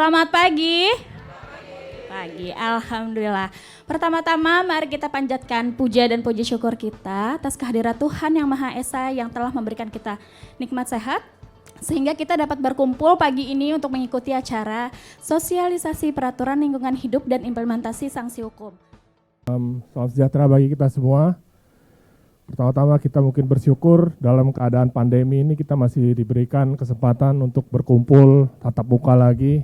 Selamat pagi. Pagi, alhamdulillah. Pertama-tama mari kita panjatkan puja dan puji syukur kita atas kehadirat Tuhan Yang Maha Esa yang telah memberikan kita nikmat sehat sehingga kita dapat berkumpul pagi ini untuk mengikuti acara sosialisasi peraturan lingkungan hidup dan implementasi sanksi hukum. Salam sejahtera bagi kita semua. Pertama-tama kita mungkin bersyukur dalam keadaan pandemi ini kita masih diberikan kesempatan untuk berkumpul tatap muka lagi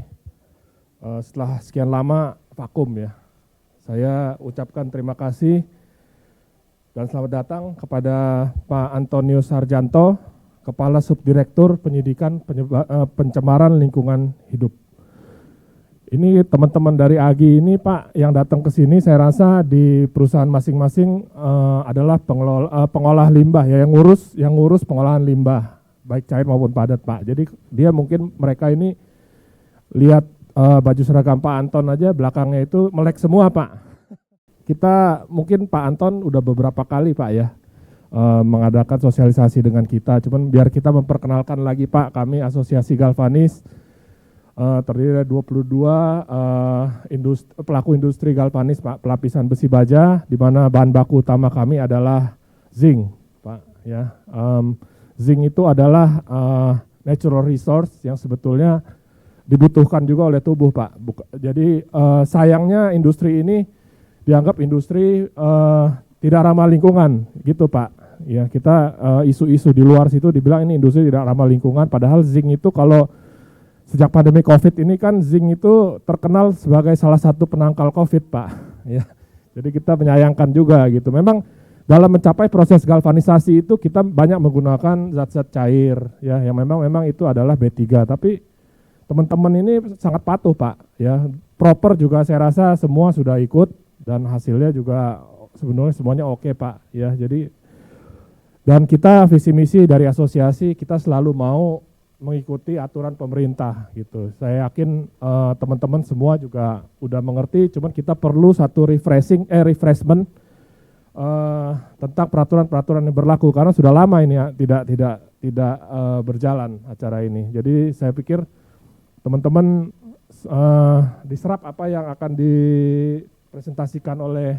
setelah sekian lama vakum ya. Saya ucapkan terima kasih dan selamat datang kepada Pak Antonius Sarjanto, Kepala Subdirektur Penyidikan Pencemaran Lingkungan Hidup. Ini teman-teman dari AGI ini Pak yang datang ke sini saya rasa di perusahaan masing-masing adalah pengolah limbah ya, yang ngurus pengolahan limbah baik cair maupun padat Pak. Jadi dia mungkin mereka ini lihat baju seragam Pak Anton aja belakangnya itu melek semua Pak. Kita mungkin Pak Anton udah beberapa kali Pak ya mengadakan sosialisasi dengan kita. Cuman biar kita memperkenalkan lagi Pak, kami Asosiasi Galvanis terdiri dari 22 pelaku industri galvanis Pak, pelapisan besi baja, di mana bahan baku utama kami adalah zinc Pak ya. Zinc itu adalah natural resource yang sebetulnya dibutuhkan juga oleh tubuh Pak. Jadi sayangnya industri ini dianggap industri tidak ramah lingkungan gitu Pak. Ya kita isu-isu di luar situ dibilang ini industri tidak ramah lingkungan, padahal zinc itu kalau sejak pandemi COVID ini kan zinc itu terkenal sebagai salah satu penangkal COVID Pak. Ya, jadi kita menyayangkan juga gitu. Memang dalam mencapai proses galvanisasi itu kita banyak menggunakan zat-zat cair ya, yang memang itu adalah B3. Tapi teman-teman ini sangat patuh Pak. Ya, proper juga saya rasa semua sudah ikut dan hasilnya juga sebenarnya semuanya oke Pak. Ya, jadi dan kita visi misi dari asosiasi kita selalu mau mengikuti aturan pemerintah gitu. Saya yakin teman-teman semua juga udah mengerti, cuman kita perlu satu refreshment tentang peraturan-peraturan yang berlaku karena sudah lama ini ya, tidak berjalan acara ini. Jadi saya pikir teman-teman diserap apa yang akan dipresentasikan oleh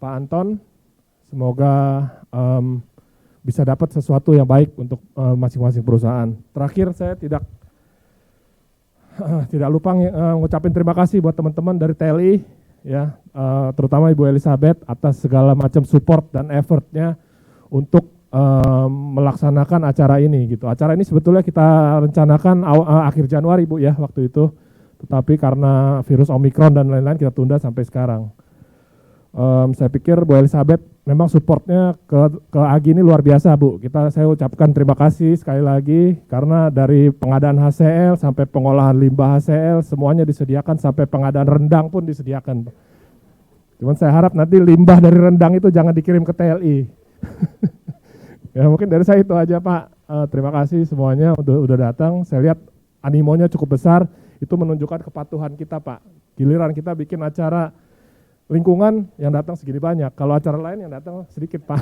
Pak Anton. Semoga bisa dapat sesuatu yang baik untuk masing-masing perusahaan. Terakhir saya tidak lupa ngucapin terima kasih buat teman-teman dari TLI ya, terutama Ibu Elizabeth atas segala macam support dan effortnya untuk melaksanakan acara ini gitu. Acara ini sebetulnya kita rencanakan akhir Januari Bu ya waktu itu, tetapi karena virus Omikron dan lain-lain kita tunda sampai sekarang. Saya pikir Bu Elizabeth memang supportnya ke AGI ini luar biasa Bu. Saya ucapkan terima kasih sekali lagi karena dari pengadaan HCl sampai pengolahan limbah HCl semuanya disediakan, sampai pengadaan rendang pun disediakan. Cuman saya harap nanti limbah dari rendang itu jangan dikirim ke TLI. Ya mungkin dari saya itu aja Pak. Terima kasih semuanya udah datang. Saya lihat animonya cukup besar, itu menunjukkan kepatuhan kita Pak. Giliran kita bikin acara lingkungan yang datang segini banyak, kalau acara lain yang datang sedikit Pak.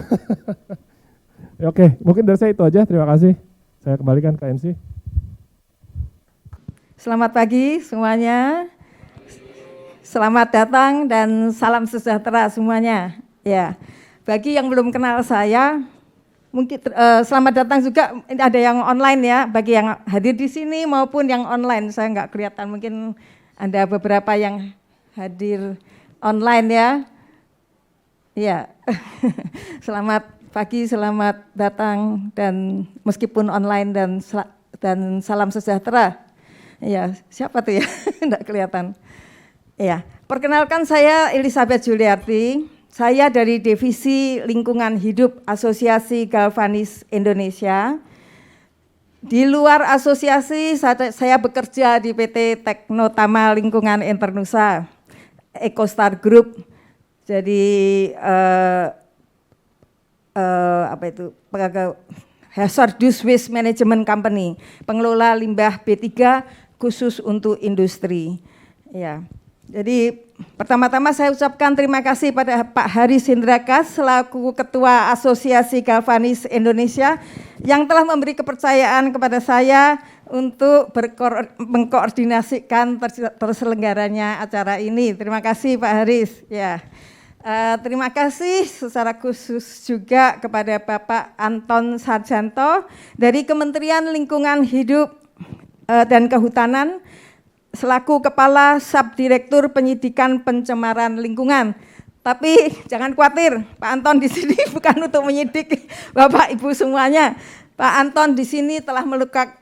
Oke, mungkin dari saya itu aja, terima kasih. Saya kembalikan ke MC. Selamat pagi semuanya, selamat datang dan salam sejahtera semuanya. Ya, bagi yang belum kenal saya, mungkin selamat datang juga. Ada yang online ya, bagi yang hadir di sini maupun yang online. Saya nggak kelihatan, mungkin ada beberapa yang hadir online ya. Ya. Selamat pagi, selamat datang dan meskipun online dan salam sejahtera. Ya, siapa tuh ya? Enggak kelihatan. Ya, perkenalkan saya Elizabeth Juliarti. Saya dari Divisi Lingkungan Hidup Asosiasi Galvanis Indonesia. Di luar asosiasi saya bekerja di PT Teknotama Lingkungan Internusa, EcoStar Group, jadi Hazardous Waste Management Company, pengelola limbah B3 khusus untuk industri. Ya, jadi pertama-tama saya ucapkan terima kasih pada Pak Haris Hindrakas selaku Ketua Asosiasi Galvanis Indonesia yang telah memberi kepercayaan kepada saya untuk mengkoordinasikan terselenggaranya acara ini. Terima kasih Pak Haris. Ya, terima kasih secara khusus juga kepada Bapak Anton Sarjanto dari Kementerian Lingkungan Hidup dan Kehutanan selaku Kepala Subdirektur Penyidikan Pencemaran Lingkungan. Tapi jangan khawatir, Pak Anton di sini bukan untuk menyidik Bapak Ibu semuanya. Pak Anton di sini telah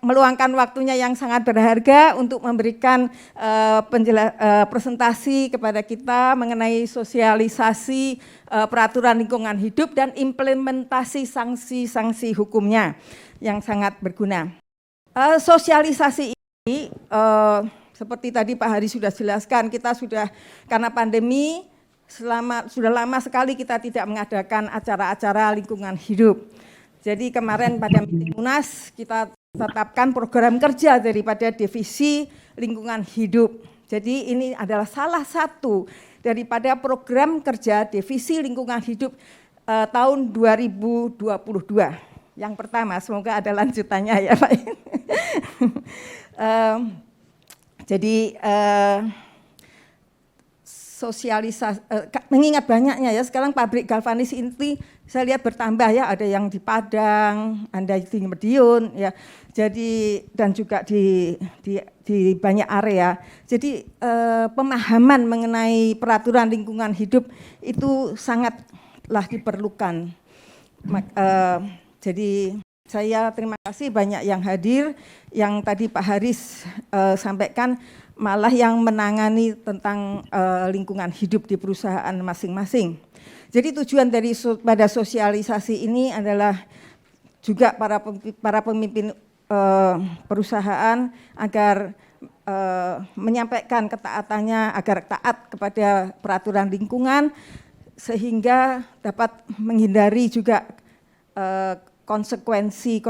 meluangkan waktunya yang sangat berharga untuk memberikan presentasi kepada kita mengenai sosialisasi peraturan lingkungan hidup dan implementasi sanksi-sanksi hukumnya yang sangat berguna. Sosialisasi ini seperti tadi Pak Hari sudah jelaskan, kita sudah karena pandemi sudah lama sekali kita tidak mengadakan acara-acara lingkungan hidup. Jadi kemarin pada meeting Munas kita tetapkan program kerja daripada divisi lingkungan hidup. Jadi ini adalah salah satu daripada program kerja divisi lingkungan hidup tahun 2022. Yang pertama, semoga ada lanjutannya ya Pak. Jadi sosialisasi, mengingat banyaknya ya, sekarang pabrik galvanis inti saya lihat bertambah ya, ada yang di Padang, ada di Madiun ya, jadi dan juga di banyak area. Jadi pemahaman mengenai peraturan lingkungan hidup itu sangatlah diperlukan. Jadi saya terima kasih banyak yang hadir, yang tadi Pak Haris sampaikan, malah yang menangani tentang lingkungan hidup di perusahaan masing-masing. Jadi tujuan dari pada sosialisasi ini adalah juga para pemimpin perusahaan agar menyampaikan ketaatannya, agar taat kepada peraturan lingkungan, sehingga dapat menghindari juga konsekuensi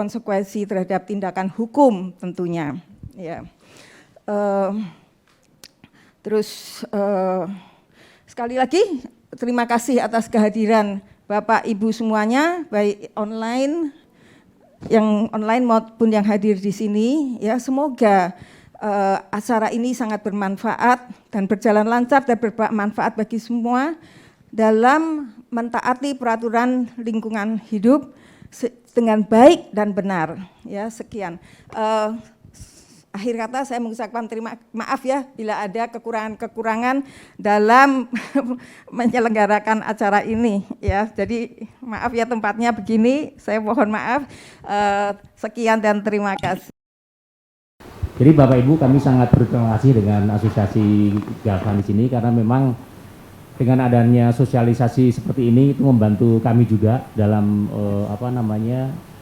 terhadap tindakan hukum tentunya. Ya. Terus sekali lagi terima kasih atas kehadiran Bapak Ibu semuanya, baik online maupun yang hadir di sini. Ya, semoga acara ini sangat bermanfaat dan berjalan lancar dan bermanfaat bagi semua dalam mentaati peraturan lingkungan hidup dengan baik dan benar. Ya, sekian. Akhir kata saya mengucapkan maaf ya bila ada kekurangan-kekurangan dalam menyelenggarakan acara ini ya. Jadi maaf ya tempatnya begini, saya mohon maaf. Sekian dan terima kasih. Jadi Bapak Ibu, kami sangat berterima kasih dengan Asosiasi Galvanis ini karena memang dengan adanya sosialisasi seperti ini itu membantu kami juga dalam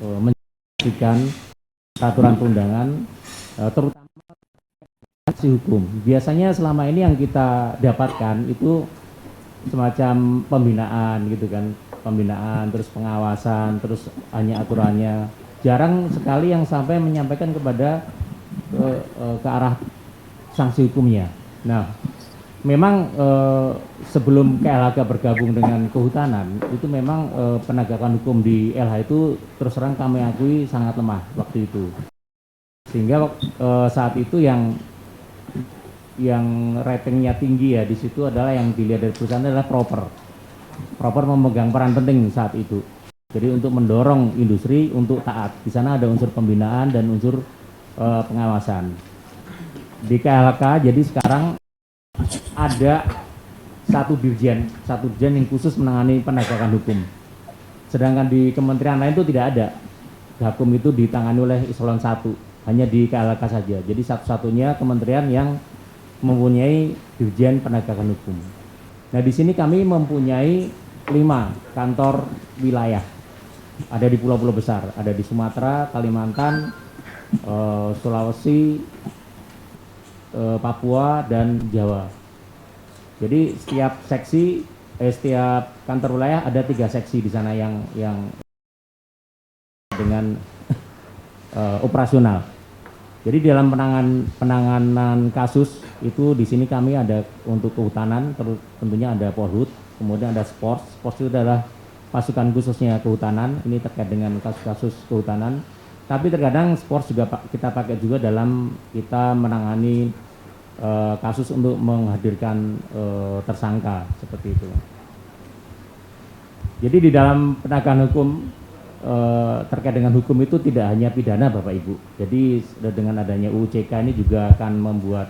menjalankan peraturan perundangan, terutama sanksi hukum. Biasanya selama ini yang kita dapatkan itu semacam pembinaan gitu kan, pembinaan terus pengawasan terus hanya aturannya. Jarang sekali yang sampai menyampaikan kepada ke arah sanksi hukumnya. Nah, memang sebelum KLHK bergabung dengan kehutanan itu memang penegakan hukum di LH itu terus terang kami akui sangat lemah waktu itu. Sehingga saat itu yang ratingnya tinggi ya di situ adalah yang dilihat dari perusahaan adalah Proper memegang peran penting saat itu. Jadi untuk mendorong industri untuk taat. Di sana ada unsur pembinaan dan unsur pengawasan. Di KLHK jadi sekarang ada satu dirjen yang khusus menangani penegakan hukum. Sedangkan di kementerian lain itu tidak ada. Hukum itu ditangani oleh eselon 1. Hanya di KLHK saja. Jadi satu-satunya kementerian yang mempunyai dirjen penegakan hukum. Nah, di sini kami mempunyai 5 kantor wilayah. Ada di pulau-pulau besar, ada di Sumatera, Kalimantan, Sulawesi, Papua dan Jawa. Jadi setiap kantor wilayah ada 3 seksi di sana yang dengan operasional. Jadi dalam penanganan kasus itu di sini kami ada untuk kehutanan, tentunya ada Polhut, kemudian ada Sports. Sports itu adalah pasukan khususnya kehutanan, ini terkait dengan kasus-kasus kehutanan. Tapi terkadang sport juga kita pakai juga dalam kita menangani kasus untuk menghadirkan tersangka seperti itu. Jadi di dalam penegakan hukum terkait dengan hukum itu tidak hanya pidana Bapak Ibu. Jadi dengan adanya UU CK ini juga akan membuat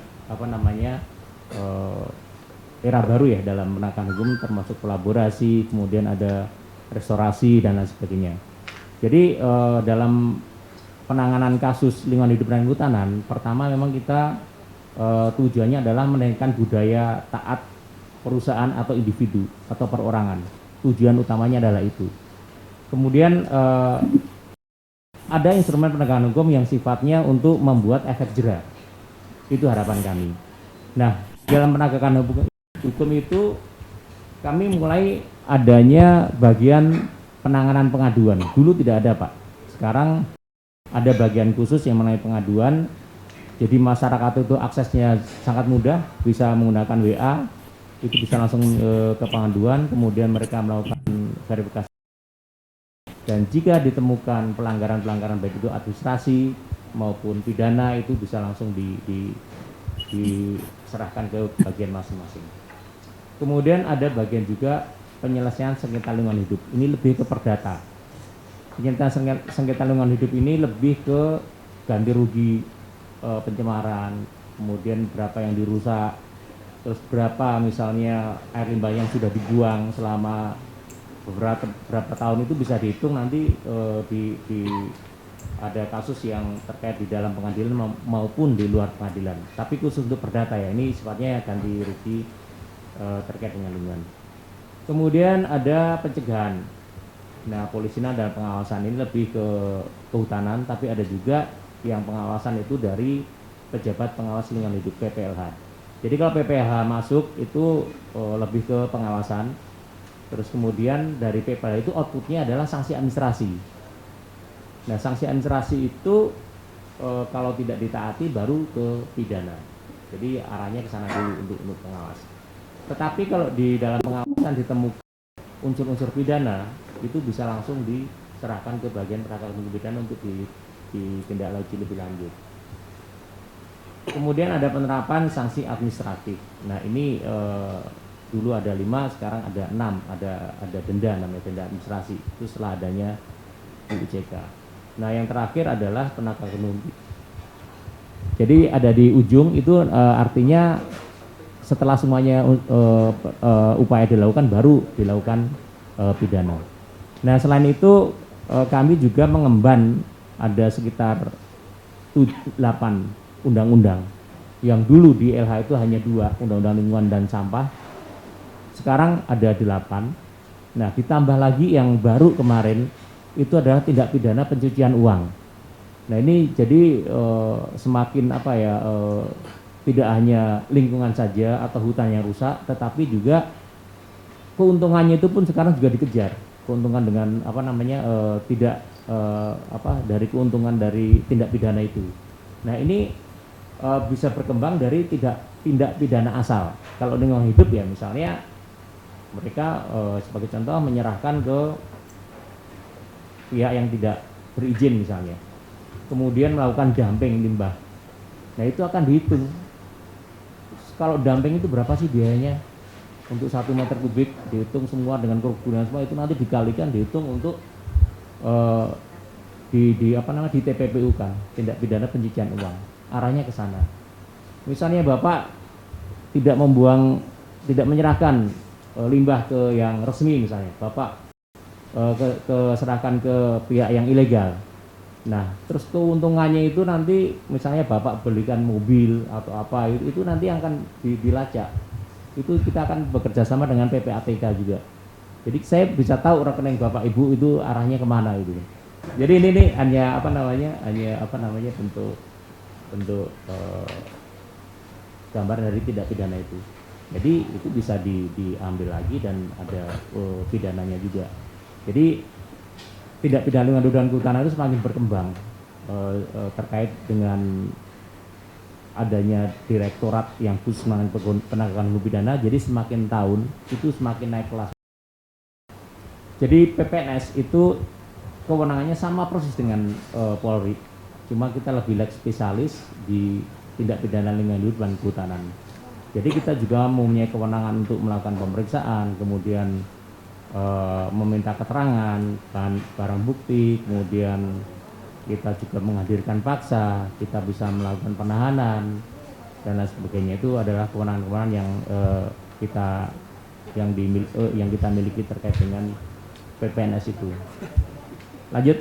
era baru ya dalam penegakan hukum, termasuk kolaborasi, kemudian ada restorasi dan lain sebagainya. Jadi dalam penanganan kasus lingkungan hidup dan kehutanan, pertama memang kita tujuannya adalah menaikkan budaya taat perusahaan atau individu atau perorangan. Tujuan utamanya adalah itu. Kemudian ada instrumen penegakan hukum yang sifatnya untuk membuat efek jera. Itu harapan kami. Nah, dalam penegakan hukum itu kami mulai adanya bagian penanganan pengaduan. Dulu tidak ada Pak. Sekarang ada bagian khusus yang mengenai pengaduan. Jadi masyarakat itu aksesnya sangat mudah, bisa menggunakan WA, itu bisa langsung ke pengaduan, kemudian mereka melakukan verifikasi. Dan jika ditemukan pelanggaran-pelanggaran baik itu administrasi maupun pidana, itu bisa langsung diserahkan ke bagian masing-masing. Kemudian ada bagian juga penyelesaian sengketa lingkungan hidup. Ini lebih ke perdata. Penyelesaian sengketa lingkungan hidup ini lebih ke ganti rugi pencemaran, kemudian berapa yang dirusak, terus berapa misalnya air limbah yang sudah dibuang selama beberapa tahun, itu bisa dihitung nanti ada kasus yang terkait di dalam pengadilan maupun di luar pengadilan. Tapi khusus untuk perdata ya, ini sifatnya ganti rugi terkait dengan lingkungan. Kemudian ada pencegahan. Nah, polisinya dan pengawasan ini lebih ke kehutanan, tapi ada juga yang pengawasan itu dari pejabat pengawas lingkungan hidup PPLH. Jadi kalau PPLH masuk itu lebih ke pengawasan. Terus kemudian dari PPLH itu outputnya adalah sanksi administrasi. Nah, sanksi administrasi itu kalau tidak ditaati baru ke pidana. Jadi arahnya ke sana dulu untuk pengawas. Tetapi kalau di dalam pengawasan ditemukan unsur-unsur pidana, itu bisa langsung diserahkan ke bagian penegakan hukum pidana untuk ditindaklanjuti lebih lanjut. Kemudian ada penerapan sanksi administratif. Nah, ini dulu ada 5, sekarang ada 6, ada denda, namanya denda administrasi. Itu setelah adanya UU CK. Nah, yang terakhir adalah penegakan hukum. Jadi ada di ujung itu artinya setelah semuanya upaya dilakukan baru dilakukan pidana. Nah, selain itu kami juga mengemban ada sekitar 8 undang-undang yang dulu di LH itu hanya 2, undang-undang lingkungan dan sampah. Sekarang ada 8. Nah, ditambah lagi yang baru kemarin itu adalah tindak pidana pencucian uang. Nah, ini jadi semakin tidak hanya lingkungan saja atau hutan yang rusak, tetapi juga keuntungannya itu pun sekarang juga dikejar. Keuntungan dengan dari keuntungan dari tindak pidana itu. Nah, ini bisa berkembang dari tindak pidana asal. Kalau lingkungan hidup ya misalnya mereka sebagai contoh menyerahkan ke pihak yang tidak berizin misalnya, kemudian melakukan dumping limbah. Nah, itu akan dihitung. Kalau dumping itu berapa sih biayanya? Untuk 1 meter kubik dihitung semua dengan kerugian semua, itu nanti dikalikan, dihitung untuk di TPPU kan, tindak pidana pencucian uang. Arahnya ke sana. Misalnya Bapak tidak menyerahkan limbah ke yang resmi misalnya, Bapak serahkan ke pihak yang ilegal. Nah, terus keuntungannya itu nanti misalnya Bapak belikan mobil atau apa, itu nanti akan dilacak. Itu kita akan bekerja sama dengan PPATK juga. Jadi saya bisa tahu rekening Bapak Ibu itu arahnya kemana itu. Jadi ini hanya bentuk gambar dari tindak pidana itu. Jadi itu bisa diambil lagi dan ada pidananya juga. Jadi tindak pidana lingkungan hidup dan kehutanan itu semakin berkembang terkait dengan adanya direktorat yang khusus menangani penegakan hukum pidana. Jadi semakin tahun itu semakin naik kelas. Jadi PPNS itu kewenangannya sama persis dengan Polri, cuma kita lebih spesialis di tindak pidana lingkungan hidup dan kehutanan. Jadi kita juga mempunyai kewenangan untuk melakukan pemeriksaan, kemudian meminta keterangan, barang bukti, kemudian kita juga menghadirkan paksa, kita bisa melakukan penahanan dan lain sebagainya. Itu adalah kewenangan-kewenangan yang yang kita miliki terkait dengan PPNS itu. Lanjut.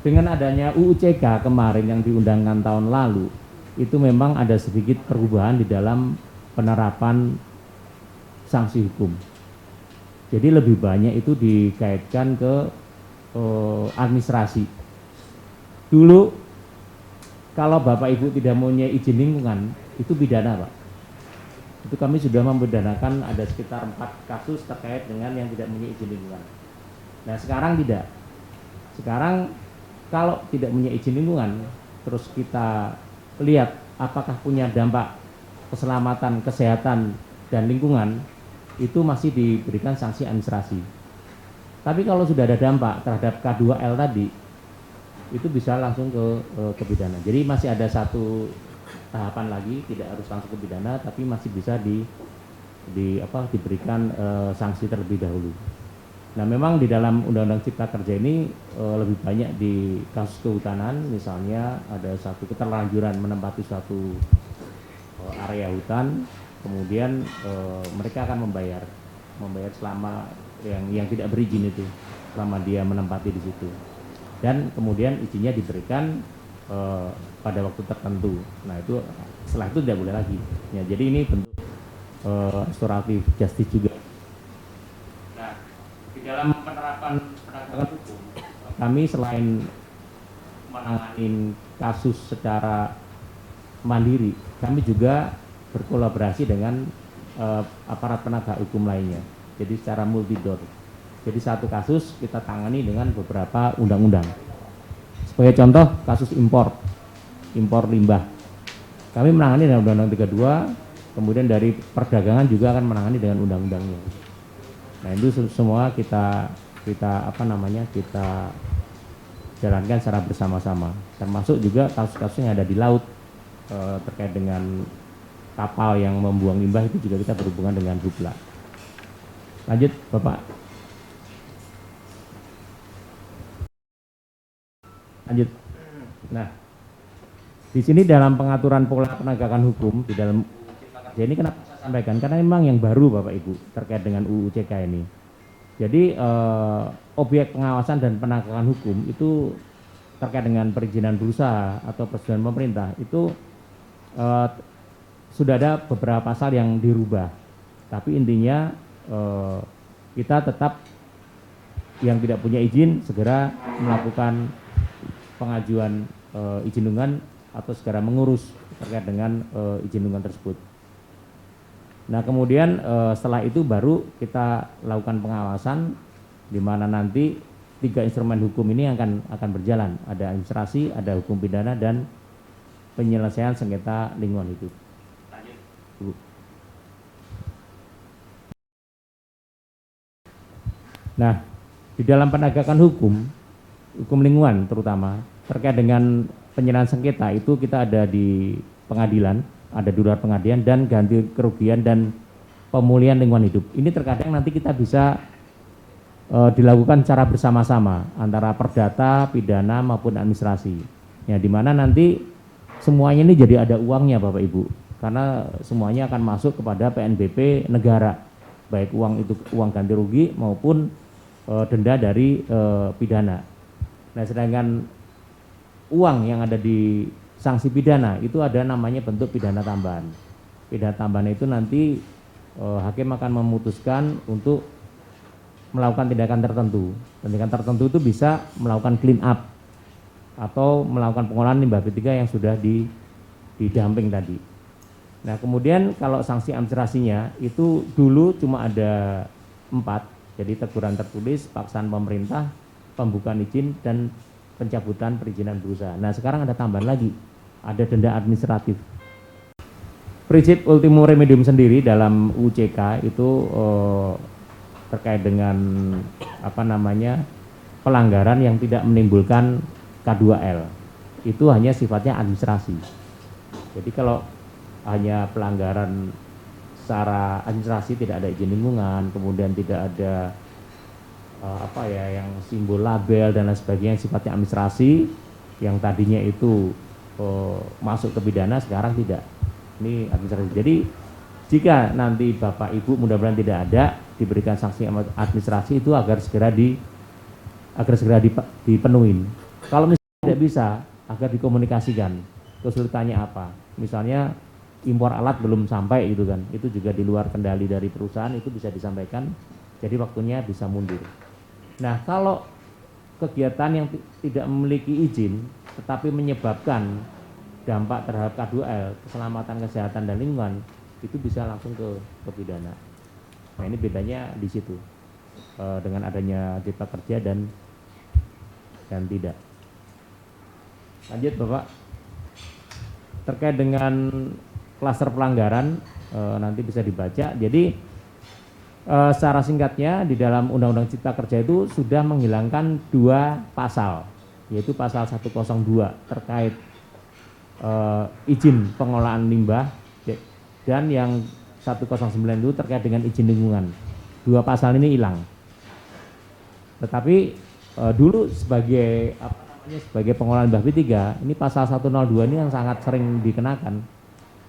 Dengan adanya UU CK kemarin yang diundangkan tahun lalu, itu memang ada sedikit perubahan di dalam penerapan sanksi hukum. Jadi lebih banyak itu dikaitkan ke administrasi. Dulu kalau Bapak Ibu tidak mempunyai izin lingkungan, itu pidana, Pak. Itu kami sudah mempidanakan ada sekitar 4 kasus terkait dengan yang tidak mempunyai izin lingkungan. Nah sekarang tidak. Sekarang kalau tidak punya izin lingkungan, terus kita lihat apakah punya dampak keselamatan, kesehatan, dan lingkungan, itu masih diberikan sanksi administrasi. Tapi kalau sudah ada dampak terhadap K2L tadi, itu bisa langsung ke pidana. Jadi masih ada satu tahapan lagi, tidak harus langsung ke pidana, tapi masih bisa diberikan sanksi terlebih dahulu. Nah memang di dalam Undang-Undang Cipta Kerja ini lebih banyak di kasus kehutanan, misalnya ada satu keterlanjuran menempati suatu area hutan, kemudian mereka akan membayar selama yang tidak berizin itu, selama dia menempati di situ, dan kemudian izinnya diberikan pada waktu tertentu. Nah itu setelah itu tidak boleh lagi. Ya, jadi ini bentuk restoratif justice juga. Dalam penerapan penegakan hukum, kami selain menangani kasus secara mandiri, kami juga berkolaborasi dengan aparat penegak hukum lainnya. Jadi secara multidor. Jadi satu kasus kita tangani dengan beberapa undang-undang. Sebagai contoh, kasus impor limbah. Kami menangani dengan Undang-Undang 32, kemudian dari perdagangan juga akan menangani dengan undang-undangnya. Nah itu semua kita jalankan secara bersama-sama, termasuk juga kasus-kasus yang ada di laut terkait dengan kapal yang membuang limbah, itu juga kita berhubungan dengan Hubla. Lanjut Bapak. Lanjut. Nah di sini dalam pengaturan pola penegakan hukum di dalam ini kenapa saya sampaikan, karena memang yang baru Bapak Ibu terkait dengan UU CK ini. Jadi objek pengawasan dan penegakan hukum itu terkait dengan perizinan berusaha atau persetujuan pemerintah itu sudah ada beberapa pasal yang dirubah. Tapi intinya kita tetap yang tidak punya izin segera melakukan pengajuan izin lingkungan atau segera mengurus terkait dengan izin lingkungan tersebut. Nah kemudian setelah itu baru kita lakukan pengawasan, di mana nanti 3 instrumen hukum ini akan berjalan. Ada administrasi, ada hukum pidana, dan penyelesaian sengketa lingkungan hidup. Nah di dalam penegakan hukum lingkungan terutama terkait dengan penyelesaian sengketa itu kita ada di pengadilan, ada di luar pengadilan, dan ganti kerugian dan pemulihan lingkungan hidup. Ini terkadang nanti kita bisa dilakukan secara bersama-sama antara perdata, pidana maupun administrasi. Ya, di mana nanti semuanya ini jadi ada uangnya Bapak Ibu, karena semuanya akan masuk kepada PNBP negara, baik uang itu uang ganti rugi maupun denda dari pidana. Nah sedangkan uang yang ada di sanksi pidana itu ada namanya bentuk pidana tambahan. Pidana tambahan itu nanti hakim akan memutuskan untuk melakukan tindakan tertentu. Tindakan tertentu itu bisa melakukan clean up atau melakukan pengolahan limbah B3 yang sudah didamping tadi. Nah kemudian kalau sanksi administrasinya itu dulu cuma ada 4, jadi teguran tertulis, paksaan pemerintah, pembukaan izin, dan pencabutan perizinan berusaha. Nah sekarang ada tambahan lagi, ada denda administratif. Prinsip ultimum remedium sendiri dalam UCK itu terkait dengan pelanggaran yang tidak menimbulkan K2L. Itu hanya sifatnya administrasi. Jadi kalau hanya pelanggaran secara administrasi, tidak ada izin lingkungan, kemudian tidak ada yang simbol label dan lain sebagainya, sifatnya administrasi, yang tadinya itu masuk ke pidana, sekarang tidak. Ini administrasi. Jadi jika nanti Bapak Ibu mudah-mudahan tidak ada diberikan sanksi administrasi, itu agar segera dipenuhi. Kalau misalnya tidak bisa, agar dikomunikasikan kesulitannya apa. Misalnya impor alat belum sampai gitu kan, itu juga di luar kendali dari perusahaan, itu bisa disampaikan, jadi waktunya bisa mundur. Nah, kalau kegiatan yang tidak memiliki izin tetapi menyebabkan dampak terhadap K2L, keselamatan, kesehatan, dan lingkungan, itu bisa langsung ke pidana. Nah, ini bedanya di situ dengan adanya Cipta Kerja dan tidak. Lanjut Bapak, terkait dengan klaster pelanggaran nanti bisa dibaca. Jadi secara singkatnya di dalam Undang-Undang Cipta Kerja itu sudah menghilangkan 2 pasal, yaitu pasal 102 terkait izin pengelolaan limbah, dan yang 109 itu terkait dengan izin lingkungan. 2 pasal ini hilang. Tetapi dulu sebagai pengelolaan limbah B3, ini pasal 102 ini yang sangat sering dikenakan,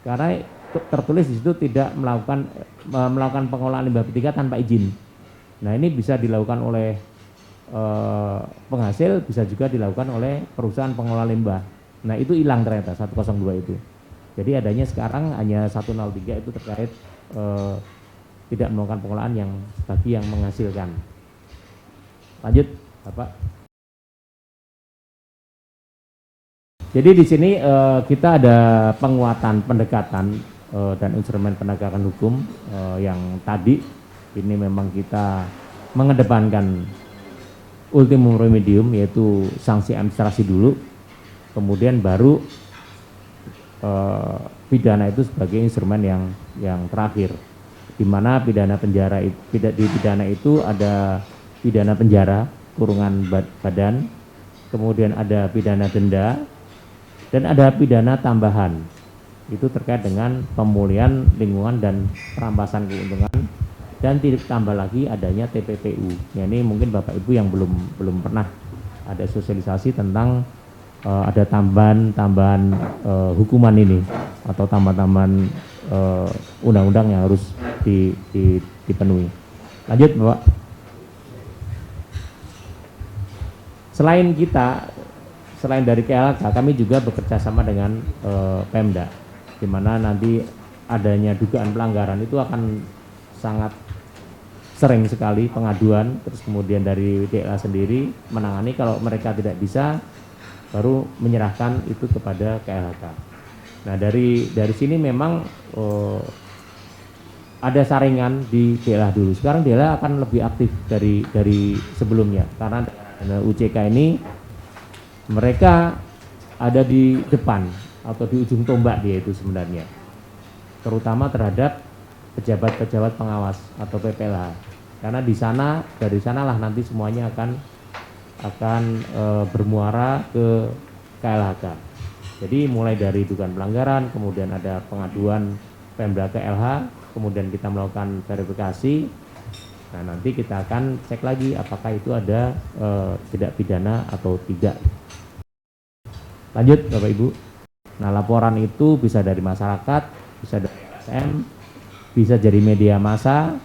karena tertulis di situ tidak melakukan pengelolaan limbah B3 tanpa izin. Nah, ini bisa dilakukan oleh penghasil, bisa juga dilakukan oleh perusahaan pengelola limbah. Nah, itu hilang ternyata 102 itu. Jadi adanya sekarang hanya 103 itu terkait tidak melakukan pengelolaan yang bagi yang menghasilkan. Lanjut Bapak. Jadi di sini kita ada penguatan pendekatan dan instrumen penegakan hukum yang tadi ini memang kita mengedepankan ultimum remedium, yaitu sanksi administrasi dulu, kemudian baru pidana itu sebagai instrumen yang terakhir, di mana pidana penjara di pidana itu ada pidana penjara kurungan badan, kemudian ada pidana denda, dan ada pidana tambahan, itu terkait dengan pemulihan lingkungan dan perampasan keuntungan, dan ditambah lagi adanya TPPU. Ya, ini mungkin Bapak Ibu yang belum pernah ada sosialisasi tentang ada tambahan hukuman ini atau tambahan undang-undang yang harus dipenuhi. Lanjut Bapak. Selain dari KLHK, kami juga bekerja sama dengan Pemda, di mana nanti adanya dugaan pelanggaran itu akan sangat sering sekali pengaduan, terus kemudian dari DLA sendiri menangani. Kalau mereka tidak bisa, baru menyerahkan itu kepada KLHK. Nah, dari sini memang ada saringan di DLA dulu. Sekarang DLA akan lebih aktif dari sebelumnya, karena UCK ini mereka ada di depan atau di ujung tombak dia itu sebenarnya, terutama terhadap pejabat-pejabat pengawas atau PPLH, karena dari sanalah nanti semuanya akan bermuara ke KLHK. Jadi mulai dari dugaan pelanggaran, kemudian ada pengaduan Pemda ke LH, kemudian kita melakukan verifikasi. Nah, nanti kita akan cek lagi apakah itu ada tidak pidana atau tidak. Lanjut Bapak Ibu. Nah, laporan itu bisa dari masyarakat, bisa dari LSM, bisa dari media massa,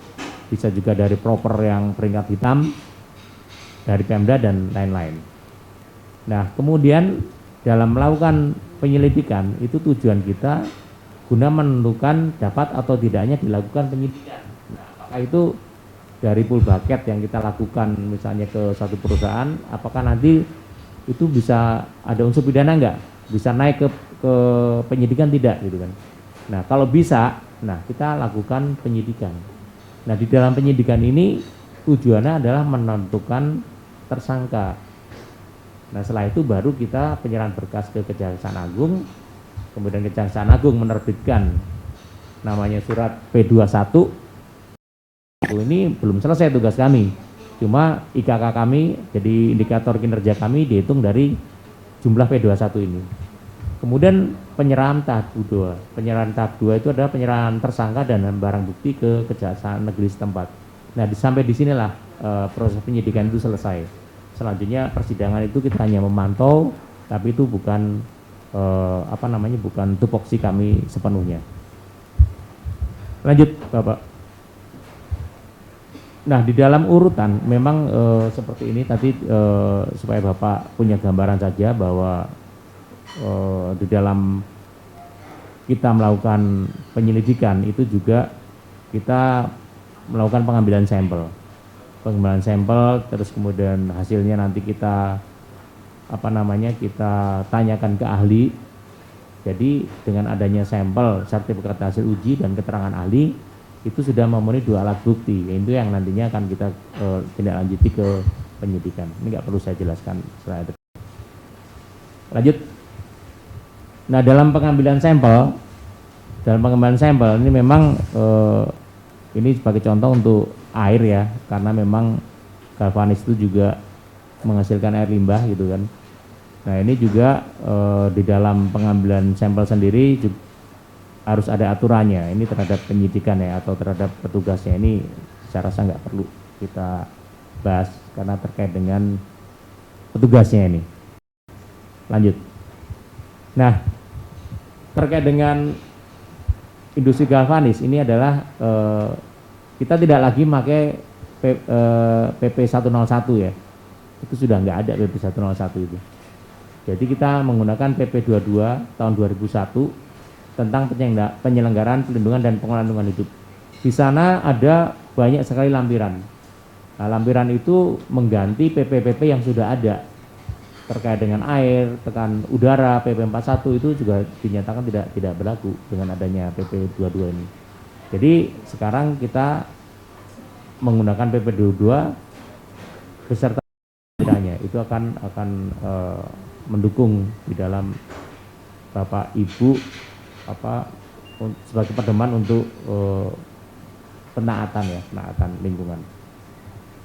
bisa juga dari proper yang peringkat hitam, dari Pemda dan lain-lain. Nah, kemudian dalam melakukan penyelidikan itu tujuan kita guna menentukan dapat atau tidaknya dilakukan penyidikan. Nah, apakah itu dari pool bucket yang kita lakukan misalnya ke satu perusahaan, apakah nanti itu bisa ada unsur pidana enggak? Bisa naik ke penyidikan tidak gitu kan. Nah, kalau bisa, nah kita lakukan penyidikan. Nah, di dalam penyidikan ini tujuannya adalah menentukan tersangka. Nah, setelah itu baru kita penyerahan berkas ke Kejaksaan Agung, kemudian Kejaksaan Agung menerbitkan namanya surat P21 Ini belum selesai tugas kami. Cuma IKK kami, jadi indikator kinerja kami dihitung dari jumlah P21 ini. Kemudian penyerahan tahap 2. Penyerahan tahap 2 itu adalah penyerahan tersangka dan barang bukti ke Kejaksaan Negeri setempat. Nah, sampai di sinilah proses penyidikan itu selesai. Selanjutnya persidangan itu kita hanya memantau, tapi itu bukan bukan tupoksi kami sepenuhnya. Lanjut, Bapak. Nah, di dalam urutan memang seperti ini tadi supaya Bapak punya gambaran saja bahwa di dalam kita melakukan penyelidikan itu juga kita melakukan pengambilan sampel. Pengambilan sampel terus kemudian hasilnya nanti kita kita tanyakan ke ahli. Jadi dengan adanya sampel, sertifikat hasil uji dan keterangan ahli itu sudah memenuhi 2 alat bukti, yaitu yang nantinya akan kita tindak lanjuti ke penyidikan. Ini nggak perlu saya jelaskan setelah itu. Lanjut. Nah, dalam pengambilan sampel ini memang ini sebagai contoh untuk air ya, karena memang galvanis itu juga menghasilkan air limbah gitu kan. Nah, ini juga di dalam pengambilan sampel sendiri juga harus ada aturannya. Ini terhadap penyidikan ya atau terhadap petugasnya, ini saya rasa nggak perlu kita bahas karena terkait dengan petugasnya ini. Lanjut. Nah, terkait dengan industri galvanis ini adalah kita tidak lagi pakai PP 101 ya. Itu sudah nggak ada PP 101 itu. Jadi kita menggunakan PP 22 tahun 2001 tentang penyelenggaraan pelindungan dan pengelolaan lingkungan hidup. Di sana ada banyak sekali lampiran. Nah, lampiran itu mengganti PP-PP yang sudah ada terkait dengan air, tekan udara, PP 41 itu juga dinyatakan tidak berlaku dengan adanya PP 22 ini. Jadi sekarang kita menggunakan PP 22 beserta lampirannya itu akan mendukung di dalam Bapak Ibu sebagai pedoman untuk penaatan lingkungan.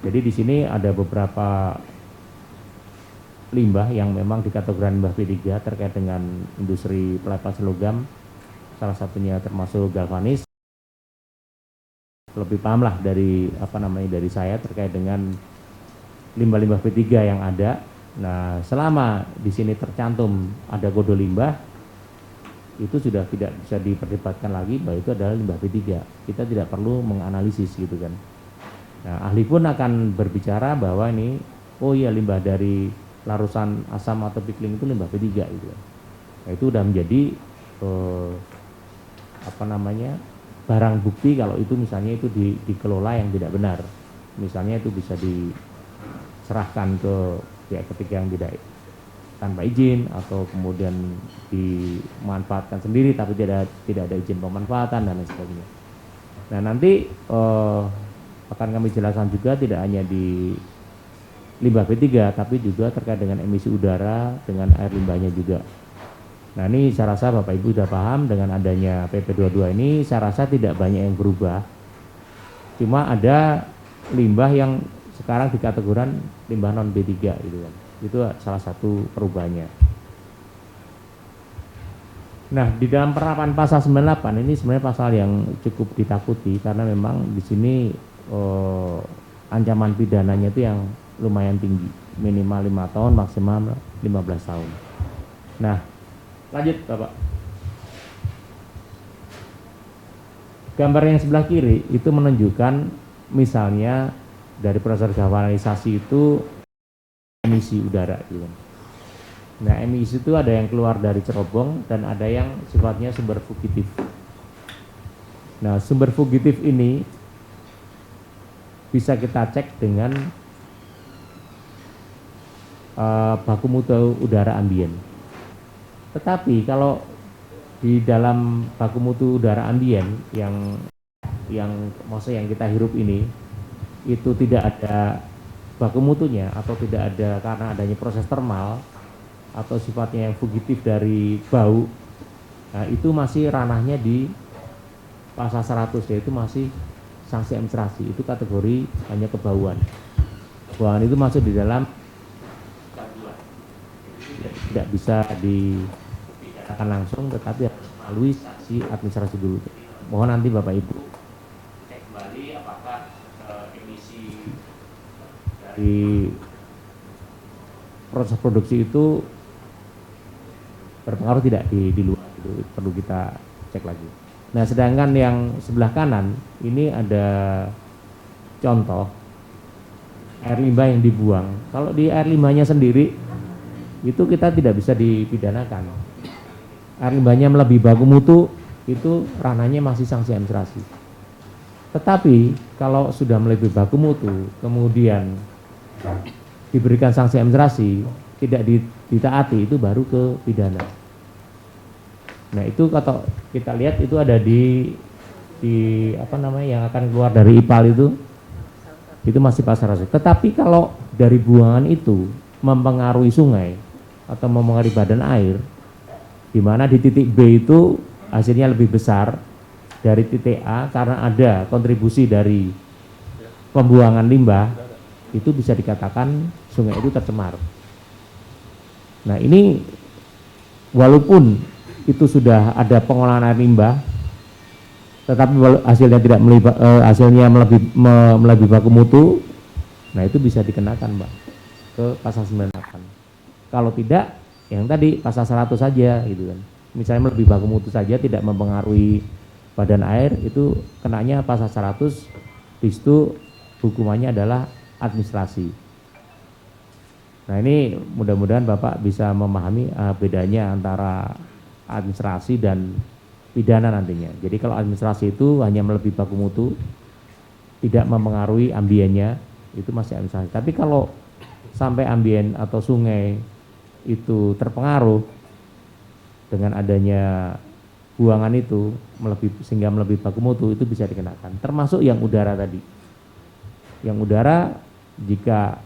Jadi di sini ada beberapa limbah yang memang dikategorikan limbah P3 terkait dengan industri pelepas logam, salah satunya termasuk galvanis. Lebih paham lah dari dari saya terkait dengan limbah-limbah P3 yang ada. Nah, selama di sini tercantum ada kode limbah, itu sudah tidak bisa diperdebatkan lagi bahwa itu adalah limbah P3. Kita tidak perlu menganalisis gitu kan. Nah, ahli pun akan berbicara bahwa ini, oh iya limbah dari larusan asam atau pikling itu limbah P3 gitu kan. Nah, itu sudah menjadi barang bukti kalau itu misalnya itu dikelola yang tidak benar. Misalnya itu bisa diserahkan ke pihak ketiga yang tidak tanpa izin atau kemudian dimanfaatkan sendiri tapi tidak ada izin pemanfaatan dan lain sebagainya. Nah, nanti akan kami jelaskan juga tidak hanya di limbah P3 tapi juga terkait dengan emisi udara dengan air limbahnya juga. Nah, ini saya rasa Bapak Ibu sudah paham dengan adanya PP 22 ini, saya rasa tidak banyak yang berubah. Cuma ada limbah yang sekarang dikategorikan limbah non B3 gitu kan. Itu salah satu perubahannya. Nah, di dalam penerapan pasal 98 ini sebenarnya pasal yang cukup ditakuti karena memang di sini ancaman pidananya itu yang lumayan tinggi, minimal 5 tahun, maksimal 15 tahun. Nah, lanjut Bapak. Gambar yang sebelah kiri itu menunjukkan misalnya dari proses galvanisasi itu emisi udara gitu. Nah, emisi itu ada yang keluar dari cerobong dan ada yang sifatnya sumber fugitif. Nah, sumber fugitif ini bisa kita cek dengan baku mutu udara ambien. Tetapi kalau di dalam baku mutu udara ambien yang maksudnya yang kita hirup ini itu tidak ada baku mutunya atau tidak ada karena adanya proses termal atau sifatnya yang fugitif dari bau, nah itu masih ranahnya di pasal 100, yaitu masih sanksi administrasi, itu kategori hanya kebauan. Kebauan itu masuk di dalam tidak bisa dipidanakan langsung, tetapi harus melalui sanksi administrasi dulu. Mohon nanti Bapak Ibu cek kembali apakah emisi dari proses produksi itu berpengaruh tidak di luar, itu perlu kita cek lagi. Nah, sedangkan yang sebelah kanan ini ada contoh air limbah yang dibuang. Kalau di air limbahnya sendiri itu kita tidak bisa dipidanakan. Air limbahnya melebihi baku mutu itu ranahnya masih sanksi administrasi. Tetapi kalau sudah melebihi baku mutu kemudian diberikan sanksi administrasi tidak ditaati, itu baru ke pidana. Nah, itu kalau kita lihat itu ada di apa namanya yang akan keluar dari IPAL itu masih pasal rasul. Tetapi kalau dari buangan itu mempengaruhi sungai atau mempengaruhi badan air, di mana di titik B itu hasilnya lebih besar dari titik A karena ada kontribusi dari pembuangan limbah, itu bisa dikatakan sungai itu tercemar. Nah, ini walaupun itu sudah ada pengolahan air limbah, tetapi hasilnya tidak melebihi baku mutu, nah itu bisa dikenakan, Mbak, ke pasal 98. Kalau tidak, yang tadi pasal 100 saja, gitu kan. Misalnya melebihi baku mutu saja, tidak mempengaruhi badan air, itu kenanya pasal 100, di situ hukumannya adalah administrasi. Nah, ini mudah-mudahan Bapak bisa memahami bedanya antara administrasi dan pidana nantinya. Jadi kalau administrasi itu hanya melebihi baku mutu, tidak mempengaruhi ambiennya, itu masih administrasi. Tapi kalau sampai ambien atau sungai itu terpengaruh dengan adanya buangan itu sehingga melebihi baku mutu, itu bisa dikenakan. Termasuk yang udara tadi. Yang udara jika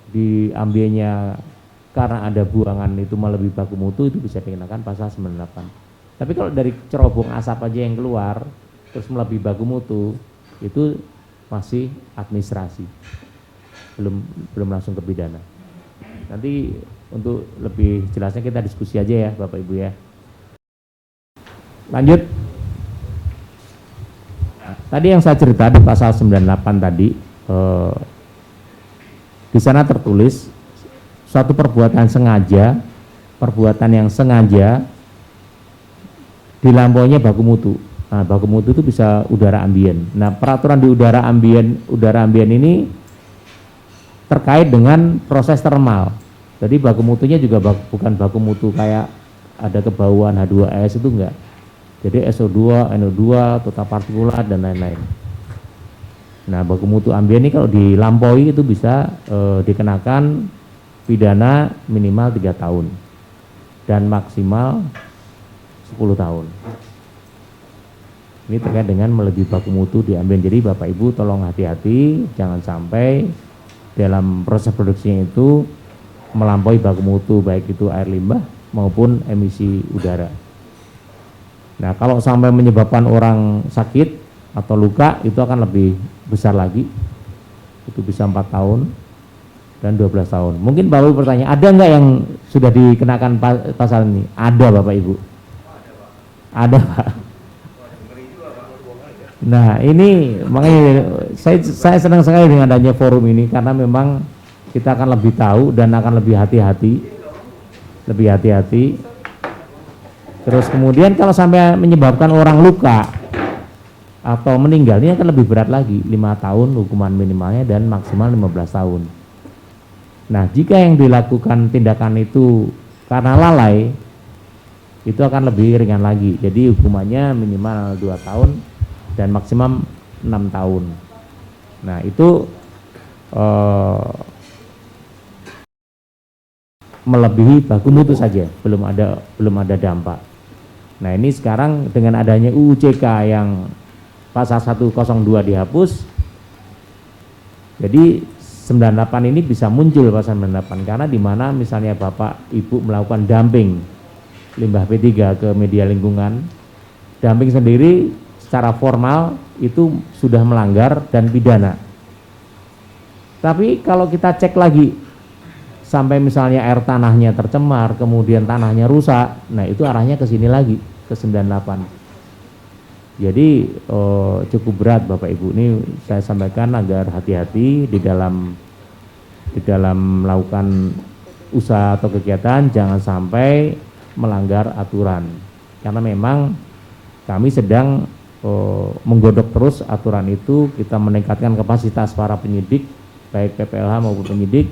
di ambiennya karena ada buangan itu melebihi baku mutu, itu bisa dikenakan pasal 98. Tapi kalau dari cerobong asap aja yang keluar terus melebihi baku mutu, itu masih administrasi, belum langsung ke pidana. Nanti untuk lebih jelasnya kita diskusi aja ya Bapak Ibu ya. Lanjut. Nah, tadi yang saya cerita di pasal 98 tadi, di sana tertulis suatu perbuatan yang sengaja dilampauinya baku mutu. Nah, baku mutu itu bisa udara ambien. Nah, peraturan di udara ambien ini terkait dengan proses termal. Jadi baku mutunya juga bukan baku mutu kayak ada kebauan H2S, itu enggak. Jadi SO2, NO2, total partikulat dan lain-lain. Nah, baku mutu ambien ini kalau dilampaui itu bisa dikenakan pidana minimal 3 tahun dan maksimal 10 tahun. Ini terkait dengan melebihi baku mutu di ambien. Jadi Bapak Ibu tolong hati-hati, jangan sampai dalam proses produksinya itu melampaui baku mutu, baik itu air limbah maupun emisi udara. Nah, kalau sampai menyebabkan orang sakit atau luka, itu akan lebih besar lagi, itu bisa 4 tahun dan 12 tahun. Mungkin Bapak Ibu bertanya, ada enggak yang sudah dikenakan pasal ini? Ada Bapak Ibu. Ada Pak. Nah, ini makanya saya senang sekali dengan adanya forum ini, karena memang kita akan lebih tahu dan akan lebih hati-hati. Terus kemudian kalau sampai menyebabkan orang luka atau meninggal, ini akan lebih berat lagi, 5 tahun hukuman minimalnya dan maksimal 15 tahun. Nah, jika yang dilakukan tindakan itu karena lalai, itu akan lebih ringan lagi. Jadi hukumannya minimal 2 tahun dan maksimum 6 tahun. Nah, itu melebihi baku mutu saja, belum ada dampak. Nah, ini sekarang dengan adanya UU CK yang pasal 102 dihapus, jadi 98 ini bisa muncul pasal 98, karena di mana misalnya Bapak Ibu melakukan dumping limbah P3 ke media lingkungan, dumping sendiri secara formal itu sudah melanggar dan pidana. Tapi kalau kita cek lagi sampai misalnya air tanahnya tercemar, kemudian tanahnya rusak, nah itu arahnya ke sini lagi, ke 98. Jadi cukup berat Bapak Ibu, ini saya sampaikan agar hati-hati di dalam melakukan usaha atau kegiatan, jangan sampai melanggar aturan. Karena memang kami sedang menggodok terus aturan itu, kita meningkatkan kapasitas para penyidik, baik PPLH maupun penyidik,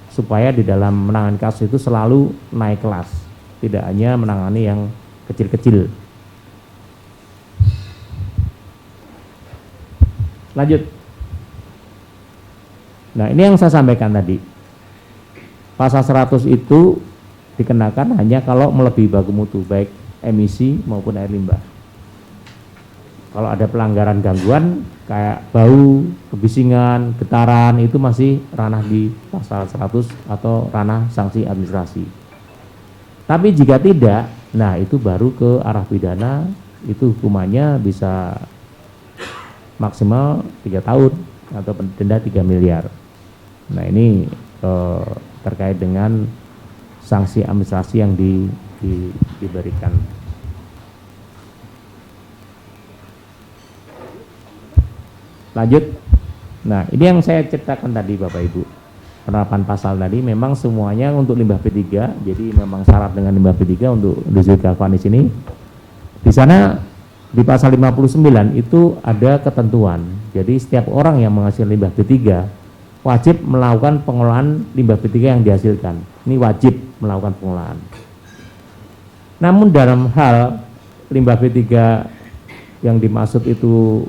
supaya di dalam menangani kasus itu selalu naik kelas, tidak hanya menangani yang kecil-kecil. Lanjut. Nah, ini yang saya sampaikan tadi. Pasal 100 itu dikenakan hanya kalau melebihi baku mutu, baik emisi maupun air limbah. Kalau ada pelanggaran gangguan kayak bau, kebisingan, getaran, itu masih ranah di pasal 100 atau ranah sanksi administrasi. Tapi jika tidak, nah itu baru ke arah pidana, itu hukumannya bisa maksimal 3 tahun atau denda 3 miliar. Nah ini terkait dengan sanksi administrasi yang diberikan. Lanjut. Nah ini yang saya ceritakan tadi Bapak Ibu, penerapan pasal tadi memang semuanya untuk limbah P3, jadi memang syarat dengan limbah P3 untuk industri galvanis ini. Di sana di pasal 59 itu ada ketentuan, jadi setiap orang yang menghasilkan limbah P3 wajib melakukan pengolahan limbah P3 yang dihasilkan. Ini wajib melakukan pengolahan. Namun dalam hal limbah P3 yang dimaksud itu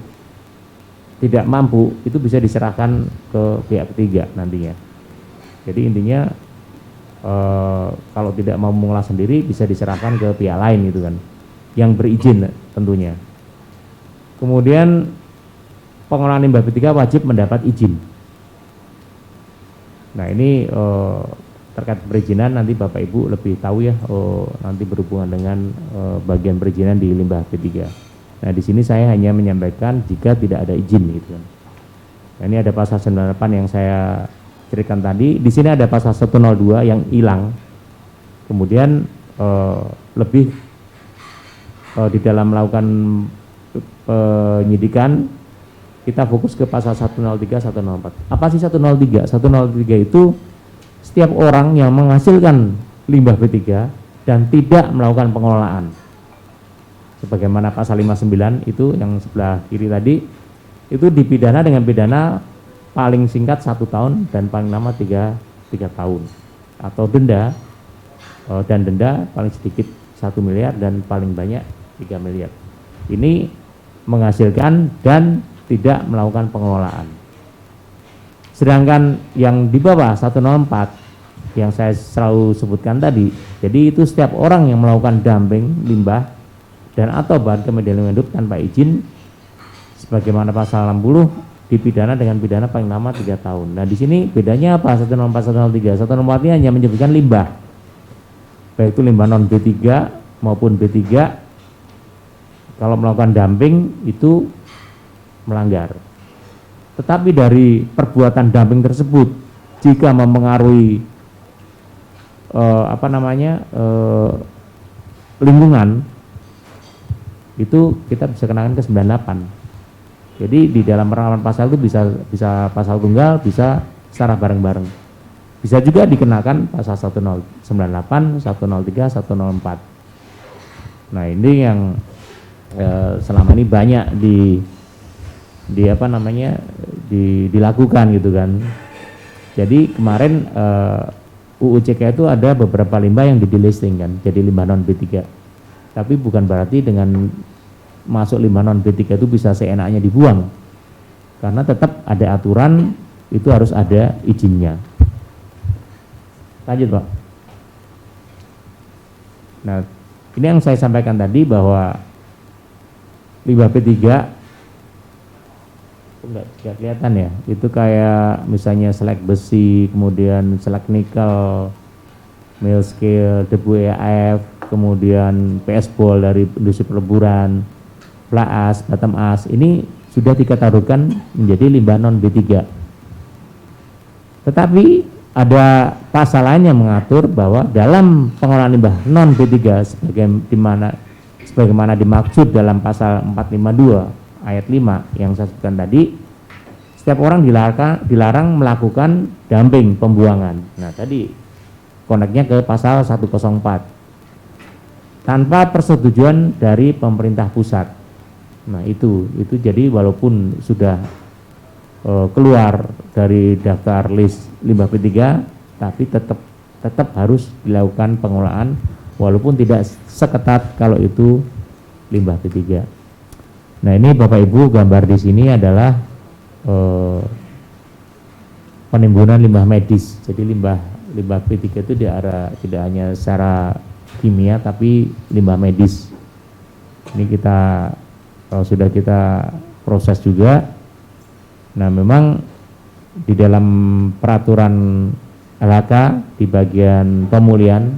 tidak mampu, itu bisa diserahkan ke pihak ketiga nantinya. Jadi intinya kalau tidak mau mengolah sendiri bisa diserahkan ke pihak lain gitu kan, yang berizin tentunya. Kemudian pengolahan limbah P3 wajib mendapat izin. Nah ini terkait perizinan nanti Bapak Ibu lebih tahu ya, nanti berhubungan dengan bagian perizinan di limbah P3. Nah di sini saya hanya menyampaikan jika tidak ada izin gitu kan. Nah, ini ada pasal 98 yang saya ceritakan tadi. Di sini ada pasal 102 yang hilang. Kemudian lebih di dalam melakukan penyidikan kita fokus ke pasal 103, 104. Apa sih 103? 103 itu setiap orang yang menghasilkan limbah P3 dan tidak melakukan pengelolaan. Sebagaimana pasal 59 itu yang sebelah kiri tadi, itu dipidana dengan pidana paling singkat 1 tahun dan paling lama 3 tahun. Atau denda, dan denda paling sedikit 1 miliar dan paling banyak 3 miliar. Ini menghasilkan dan tidak melakukan pengelolaan. Sedangkan yang di bawah 104 yang saya selalu sebutkan tadi, jadi itu setiap orang yang melakukan dumping limbah dan atau bahan kemudi lingkungan hidup tanpa izin, sebagaimana pasal 60 dipidana dengan pidana paling lama 3 tahun. Nah di sini bedanya apa 104, 103? 104 ini hanya menyebutkan limbah, baik itu limbah non B3 maupun B3. Kalau melakukan dumping itu melanggar. Tetapi dari perbuatan dumping tersebut jika mempengaruhi lingkungan, itu kita bisa kenakan ke 98. Jadi di dalam penerapan pasal itu bisa pasal tunggal, bisa secara bareng-bareng. Bisa juga dikenakan pasal 198, 103, 104. Nah ini yang selama ini banyak dilakukan gitu kan. Jadi kemarin UU CK itu ada beberapa limbah yang di-delisting kan, jadi limbah non B3. Tapi bukan berarti dengan masuk limbah non B3 itu bisa seenaknya dibuang, karena tetap ada aturan, itu harus ada izinnya. Lanjut Pak. Nah ini yang saya sampaikan tadi bahwa limbah P3 enggak kelihatan ya, itu kayak misalnya selek besi, kemudian selek nikel, mill scale, debu EAF, kemudian PS ball dari industri peleburan, fly ash, bottom ash ini sudah dikategorikan menjadi limbah non B3. Tetapi ada pasal lain yang mengatur bahwa dalam pengolahan limbah non B3 sebagaimana dimaksud dalam pasal 452 ayat 5 yang saya sebutkan tadi, setiap orang dilarang melakukan dumping pembuangan. Nah, tadi koneknya ke pasal 104. Tanpa persetujuan dari pemerintah pusat. Nah, itu jadi walaupun sudah keluar dari daftar list limbah B3, tapi tetap harus dilakukan pengolahan walaupun tidak seketat kalau itu limbah B3. Nah, ini Bapak Ibu gambar di sini adalah penimbunan limbah medis. Jadi limbah B3 itu tidak hanya secara kimia tapi limbah medis. Ini sudah kita proses juga. Nah, memang di dalam peraturan LHK di bagian pemulihan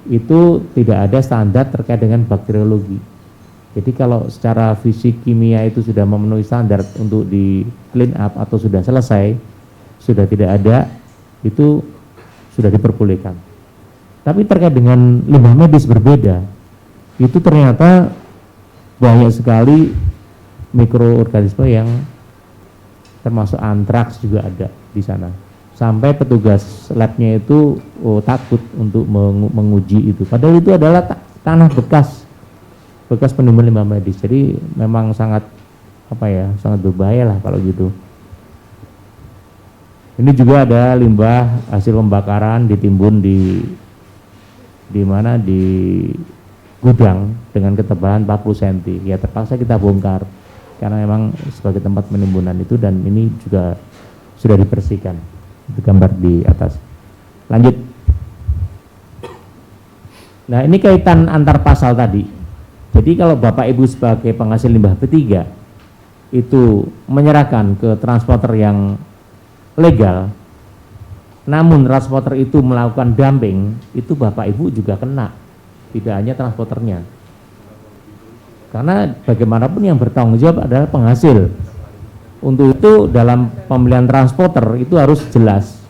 itu tidak ada standar terkait dengan bakteriologi. Jadi kalau secara fisik kimia itu sudah memenuhi standar untuk di clean up atau sudah selesai, sudah tidak ada, itu sudah diperbolehkan. Tapi terkait dengan limbah medis berbeda, itu ternyata banyak sekali mikroorganisme yang termasuk antraks juga ada di sana. Sampai petugas labnya itu takut untuk menguji itu. Padahal itu adalah tanah bekas penimbunan limbah medis. Jadi memang sangat sangat berbahaya lah kalau gitu. Ini juga ada limbah hasil pembakaran ditimbun di gudang dengan ketebalan 40 cm. Ya terpaksa kita bongkar karena memang sebagai tempat penimbunan itu, dan ini juga sudah dibersihkan. Itu gambar di atas. Lanjut. Nah, ini kaitan antar pasal tadi. Jadi kalau Bapak Ibu sebagai penghasil limbah B3 itu menyerahkan ke transporter yang legal, namun transporter itu melakukan dumping, itu Bapak Ibu juga kena, tidak hanya transporternya. Karena bagaimanapun yang bertanggung jawab adalah penghasil. Untuk itu dalam pemilihan transporter itu harus jelas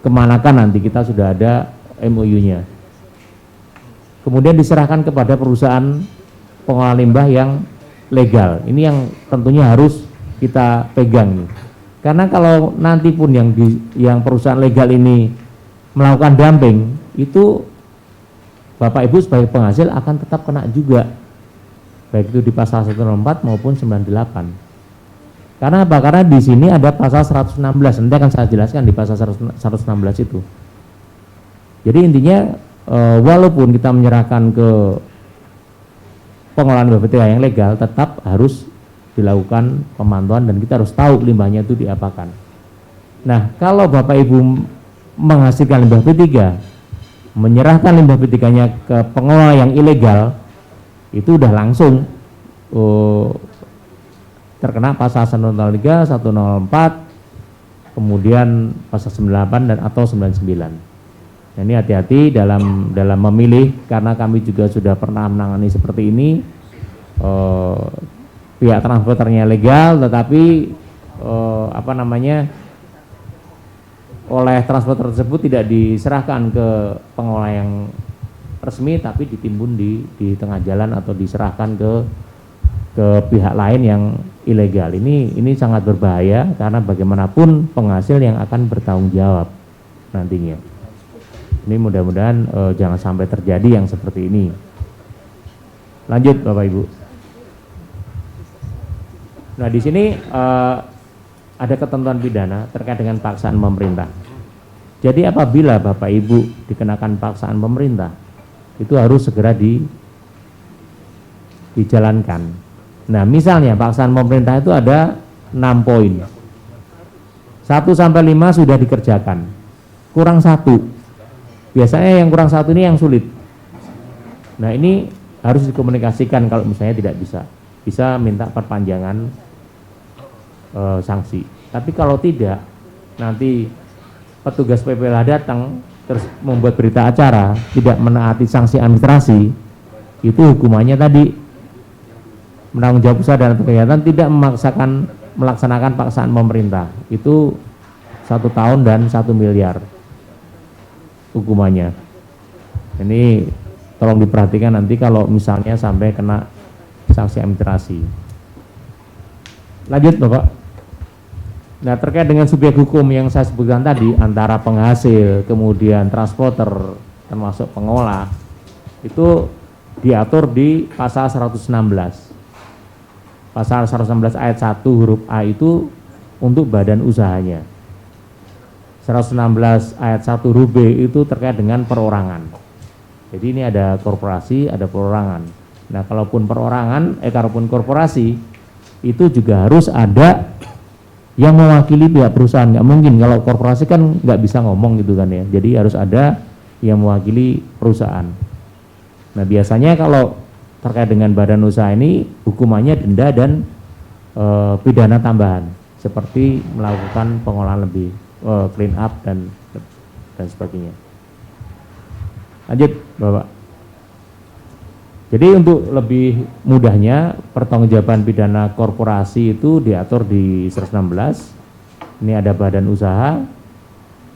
kemanakan, nanti kita sudah ada MOU-nya. Kemudian diserahkan kepada perusahaan pengolahan limbah yang legal. Ini yang tentunya harus kita pegang nih. Karena kalau nanti pun yang perusahaan legal ini melakukan dumping, itu Bapak Ibu sebagai penghasil akan tetap kena juga. Baik itu di pasal 104 maupun 98. Karena apa? Karena di sini ada pasal 116. Nanti akan saya jelaskan di pasal 116 itu. Jadi intinya walaupun kita menyerahkan ke pengolahan limbah B3 yang legal, tetap harus dilakukan pemantauan dan kita harus tahu limbahnya itu diapakan. Nah, kalau Bapak Ibu menghasilkan limbah B3, menyerahkan limbah B3-nya ke pengelola yang ilegal, itu udah langsung terkena pasal 103, 104, kemudian pasal 98 dan atau 99. Nah, ini hati-hati dalam memilih, karena kami juga sudah pernah menangani seperti ini. Pihak transporternya legal, tetapi oleh transporter tersebut tidak diserahkan ke pengelola yang resmi, tapi ditimbun di tengah jalan atau diserahkan ke pihak lain yang ilegal. Ini sangat berbahaya karena bagaimanapun penghasil yang akan bertanggung jawab nantinya. Ini mudah-mudahan jangan sampai terjadi yang seperti ini. Lanjut Bapak Ibu. Nah, di sini ada ketentuan pidana terkait dengan paksaan pemerintah. Jadi apabila Bapak Ibu dikenakan paksaan pemerintah, itu harus segera dijalankan. Nah, misalnya paksaan pemerintah itu ada 6 poin. 1 sampai 5 sudah dikerjakan. Kurang 1. Biasanya yang kurang 1 ini yang sulit. Nah, ini harus dikomunikasikan kalau misalnya tidak bisa. Bisa minta perpanjangan sanksi. Tapi kalau tidak, nanti petugas PPLH datang terus membuat berita acara tidak menaati sanksi administrasi, itu hukumannya tadi menanggung jawab usaha dan kegiatan tidak melaksanakan paksaan pemerintah. Itu 1 tahun dan 1 miliar hukumannya. Ini tolong diperhatikan nanti kalau misalnya sampai kena sanksi administrasi. Lanjut Bapak. Nah, terkait dengan subjek hukum yang saya sebutkan tadi, antara penghasil, kemudian transporter, termasuk pengolah, itu diatur di pasal 116. Pasal 116 ayat 1 huruf A itu untuk badan usahanya. 116 ayat 1 huruf B itu terkait dengan perorangan. Jadi ini ada korporasi, ada perorangan. Nah, kalaupun korporasi, itu juga harus ada yang mewakili pihak perusahaan. Nggak mungkin, kalau korporasi kan nggak bisa ngomong gitu kan ya. Jadi harus ada yang mewakili perusahaan. Nah, biasanya kalau terkait dengan badan usaha ini hukumannya denda dan pidana tambahan seperti melakukan pengolahan lebih, clean up dan sebagainya. Lanjut Bapak. Jadi untuk lebih mudahnya pertanggungjawaban pidana korporasi itu diatur di 116. Ini ada badan usaha,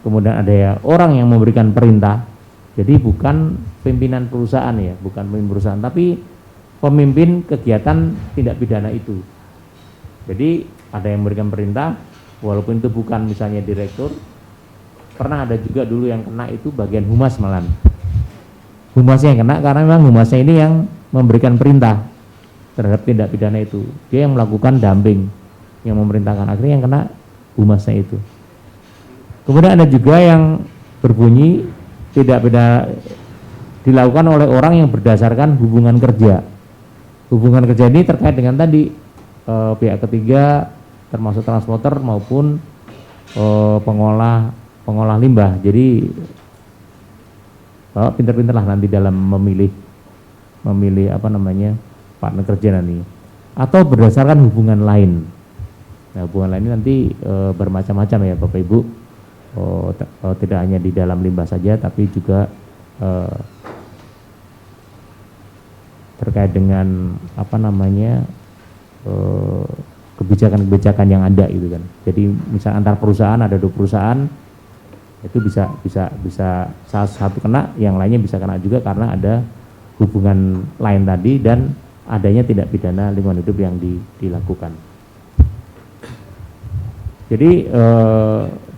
kemudian ada ya orang yang memberikan perintah. Jadi bukan pimpinan perusahaan ya, bukan pemimpin perusahaan, tapi pemimpin kegiatan tindak pidana itu. Jadi ada yang memberikan perintah, walaupun itu bukan misalnya direktur. Pernah ada juga dulu yang kena itu bagian humas malah. Humasnya yang kena karena memang humasnya ini yang memberikan perintah terhadap tindak pidana itu. Dia yang melakukan dumping, yang memerintahkan, akhirnya yang kena humasnya itu. Kemudian ada juga yang berbunyi tidak pidana dilakukan oleh orang yang berdasarkan hubungan kerja. Hubungan kerja ini terkait dengan tadi pihak ketiga, termasuk transporter maupun pengolah limbah. Jadi Bapak pinter-pinter lah nanti dalam memilih partner kerja nanti, atau berdasarkan hubungan lain. Nah, hubungan lain ini nanti bermacam-macam ya Bapak Ibu, tidak hanya di dalam limbah saja, tapi juga terkait dengan kebijakan-kebijakan yang ada gitu kan. Jadi misal antar perusahaan, ada 2 perusahaan, itu bisa salah satu kena, yang lainnya bisa kena juga karena ada hubungan lain tadi dan adanya tindak pidana lingkungan hidup yang dilakukan. Jadi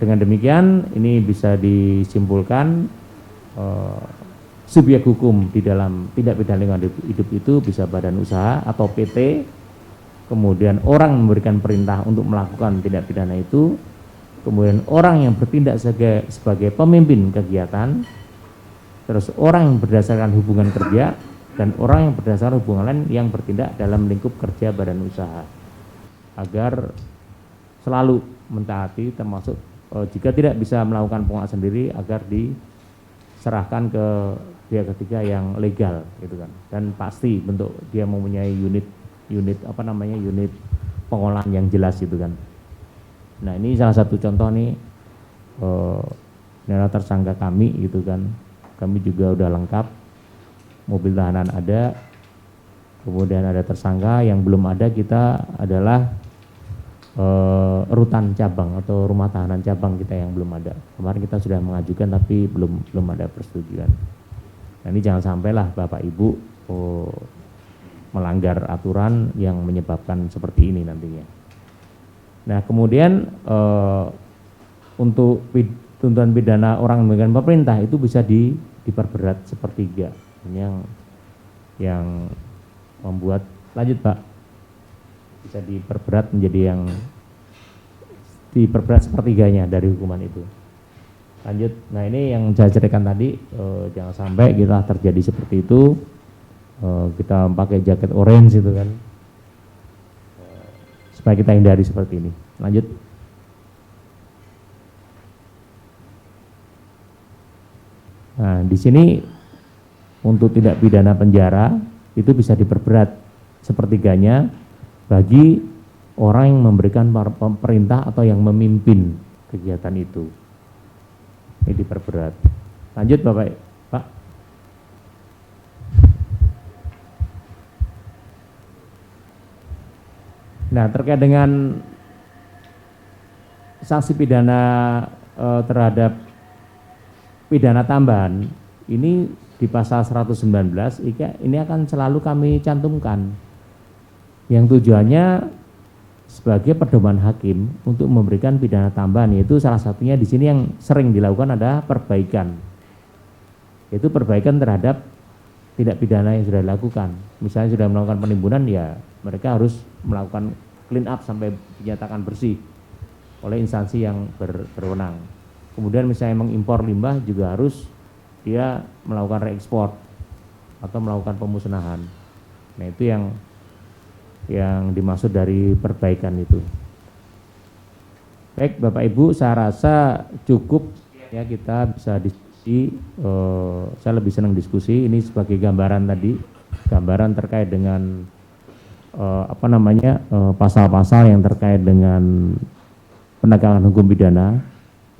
dengan demikian ini bisa disimpulkan subjek hukum di dalam tindak pidana lingkungan hidup itu bisa badan usaha atau PT, kemudian orang memberikan perintah untuk melakukan tindak pidana itu, kemudian orang yang bertindak sebagai pemimpin kegiatan, terus orang yang berdasarkan hubungan kerja, dan orang yang berdasarkan hubungan lain yang bertindak dalam lingkup kerja badan usaha, agar selalu mentaati, termasuk jika tidak bisa melakukan pengolahan sendiri agar diserahkan ke pihak ketiga yang legal gitu kan, dan pasti bentuk dia mempunyai unit pengolahan yang jelas gitu kan. Nah, ini salah satu contoh nih, ini tersangka kami gitu kan. Kami juga udah lengkap, mobil tahanan ada, kemudian ada tersangka. Yang belum ada kita adalah rutan cabang atau rumah tahanan cabang kita yang belum ada. Kemarin kita sudah mengajukan tapi belum ada persetujuan. Nah, ini jangan sampailah Bapak Ibu melanggar aturan yang menyebabkan seperti ini nantinya. Nah, kemudian untuk tuntutan pidana orang yang memberikan pemerintah itu bisa diperberat sepertiga. Ini yang membuat, lanjut Pak, bisa diperberat menjadi yang diperberat sepertiganya dari hukuman itu. Lanjut. Nah, ini yang saya ceritakan tadi, jangan sampai kita terjadi seperti itu. Kita pakai jaket orange itu kan, supaya kita hindari seperti ini. Lanjut. Nah, di sini untuk tindak pidana penjara itu bisa diperberat sepertiganya bagi orang yang memberikan perintah atau yang memimpin kegiatan itu. Ini diperberat. Lanjut Bapak. Pak. Nah, terkait dengan sanksi pidana terhadap pidana tambahan, ini di pasal 119 ini akan selalu kami cantumkan. Yang tujuannya sebagai pedoman hakim untuk memberikan pidana tambahan, yaitu salah satunya di sini yang sering dilakukan adalah perbaikan. Yaitu perbaikan terhadap tindak pidana yang sudah dilakukan. Misalnya sudah melakukan penimbunan, ya mereka harus melakukan clean up sampai dinyatakan bersih oleh instansi yang berwenang. Kemudian misalnya mengimpor limbah juga harus dia melakukan reekspor atau melakukan pemusnahan. Nah, itu yang dimaksud dari perbaikan itu. Baik Bapak Ibu, saya rasa cukup ya, kita bisa diskusi. Saya lebih senang diskusi. Ini sebagai gambaran tadi, gambaran terkait dengan pasal-pasal yang terkait dengan penegakan hukum pidana,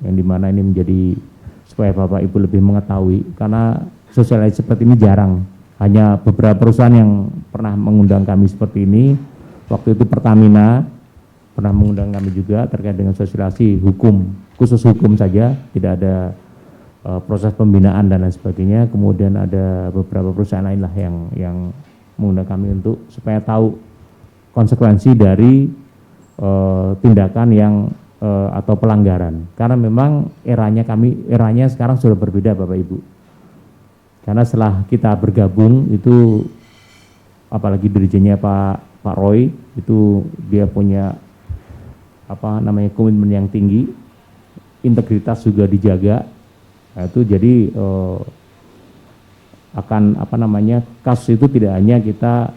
yang dimana ini menjadi supaya Bapak Ibu lebih mengetahui, karena sosialisasi seperti ini jarang. Hanya beberapa perusahaan yang pernah mengundang kami seperti ini. Waktu itu Pertamina pernah mengundang kami juga terkait dengan sosialisasi hukum, khusus hukum saja, tidak ada proses pembinaan dan lain sebagainya. Kemudian ada beberapa perusahaan lain lah yang mengundang kami untuk supaya tahu konsekuensi dari tindakan yang atau pelanggaran. Karena memang eranya sekarang sudah berbeda Bapak Ibu. Karena setelah kita bergabung itu, apalagi dirijennya Pak Roy, itu dia punya komitmen yang tinggi, integritas juga dijaga. Nah, itu jadi kasus itu tidak hanya kita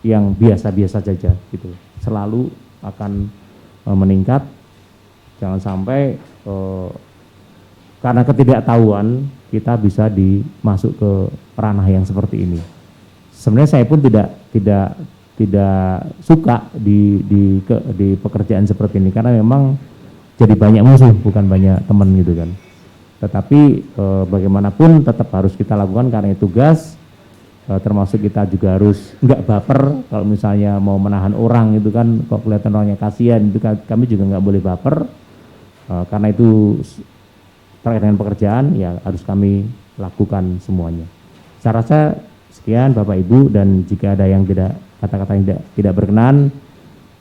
yang biasa-biasa saja gitu, selalu akan meningkat. Jangan sampai karena ketidaktahuan kita bisa dimasuk ke ranah yang seperti ini. Sebenarnya saya pun tidak suka di pekerjaan seperti ini, karena memang jadi banyak musuh bukan banyak teman gitu kan. Tetapi bagaimanapun tetap harus kita lakukan karena itu tugas, termasuk kita juga harus nggak baper. Kalau misalnya mau menahan orang itu kan kok kelihatan orangnya kasihan, itu kami juga nggak boleh baper, karena itu terkait dengan pekerjaan ya harus kami lakukan semuanya. Saya rasa sekian Bapak Ibu, dan jika ada yang kata-kata yang tidak berkenan,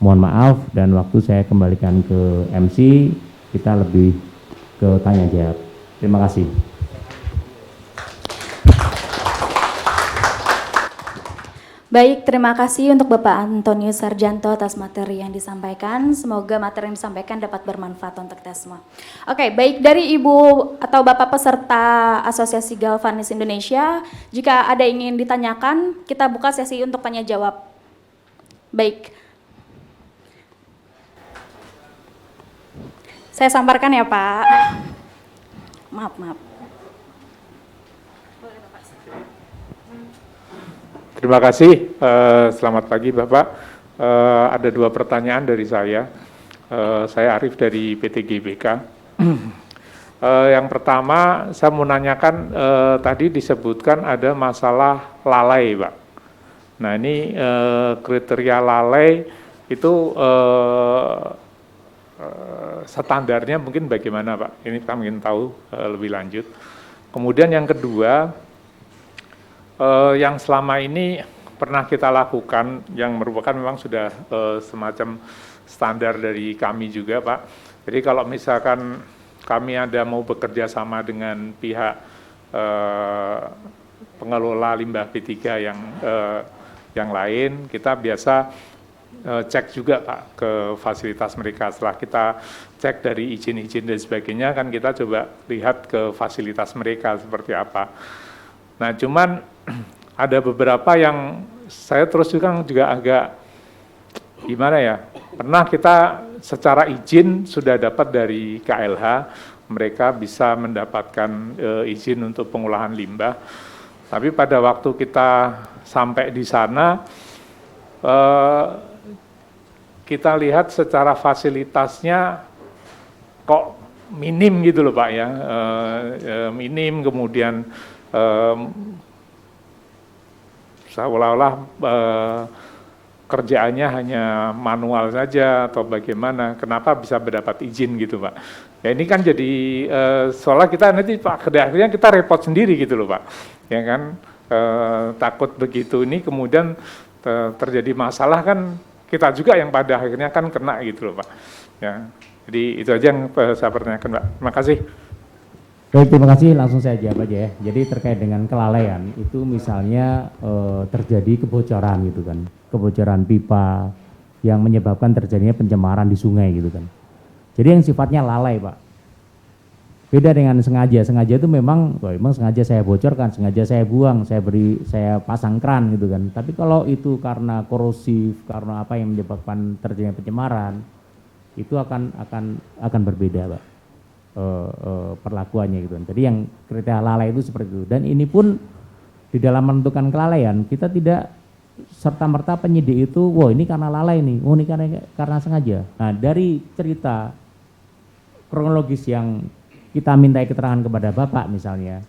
mohon maaf, dan waktu saya kembalikan ke MC, kita lebih ke tanya jawab. Terima kasih. Baik, terima kasih untuk Bapak Antonius Sarjanto atas materi yang disampaikan. Semoga materi yang disampaikan dapat bermanfaat untuk kita semua. Oke, baik, dari Ibu atau Bapak peserta Asosiasi Galvanis Indonesia, jika ada yang ingin ditanyakan, kita buka sesi untuk tanya jawab. Baik. Saya sampaikan ya Pak. Maaf. Terima kasih. Selamat pagi Bapak. Ada 2 pertanyaan dari saya. Saya Arif dari PT GBK. Yang pertama, saya mau nanyakan, tadi disebutkan ada masalah lalai, Pak. Nah, ini kriteria lalai itu standarnya mungkin bagaimana, Pak? Ini kita ingin tahu lebih lanjut. Kemudian yang kedua, yang selama ini pernah kita lakukan, yang merupakan memang sudah semacam standar dari kami juga, Pak. Jadi kalau misalkan kami ada mau bekerja sama dengan pihak pengelola limbah B3 yang lain, kita biasa cek juga Pak ke fasilitas mereka. Setelah kita cek dari izin-izin dan sebagainya, kan kita coba lihat ke fasilitas mereka seperti apa. Nah, cuman ada beberapa yang saya terus juga agak gimana ya, pernah kita secara izin sudah dapat dari KLH, mereka bisa mendapatkan izin untuk pengolahan limbah, tapi pada waktu kita sampai di sana, kita lihat secara fasilitasnya kok minim gitu loh Pak ya, minim, kemudian seolah-olah kerjaannya hanya manual saja atau bagaimana, kenapa bisa mendapat izin gitu Pak. Ya ini kan jadi soalnya kita nanti Pak akhirnya kita repot sendiri gitu loh Pak, ya kan, takut begitu ini kemudian terjadi masalah kan kita juga yang pada akhirnya kan kena gitu loh Pak. Ya, jadi itu aja yang saya pertanyakan Pak. Terima kasih. Baik, terima kasih. Langsung saya jawab aja ya. Jadi terkait dengan kelalaian, itu misalnya terjadi kebocoran gitu kan. Kebocoran pipa yang menyebabkan terjadinya pencemaran di sungai gitu kan. Jadi yang sifatnya lalai Pak. Beda dengan sengaja. Sengaja itu memang sengaja saya bocorkan, sengaja saya buang, saya pasang kran gitu kan. Tapi kalau itu karena korosif, karena apa yang menyebabkan terjadinya pencemaran, itu akan berbeda Pak. Perlakuannya gitu. Jadi yang kriteria lalai itu seperti itu. Dan ini pun di dalam menentukan kelalaian kita tidak serta-merta penyidik itu, wah ini karena lalai nih, oh ini karena sengaja. Nah dari cerita kronologis yang kita minta keterangan kepada Bapak misalnya,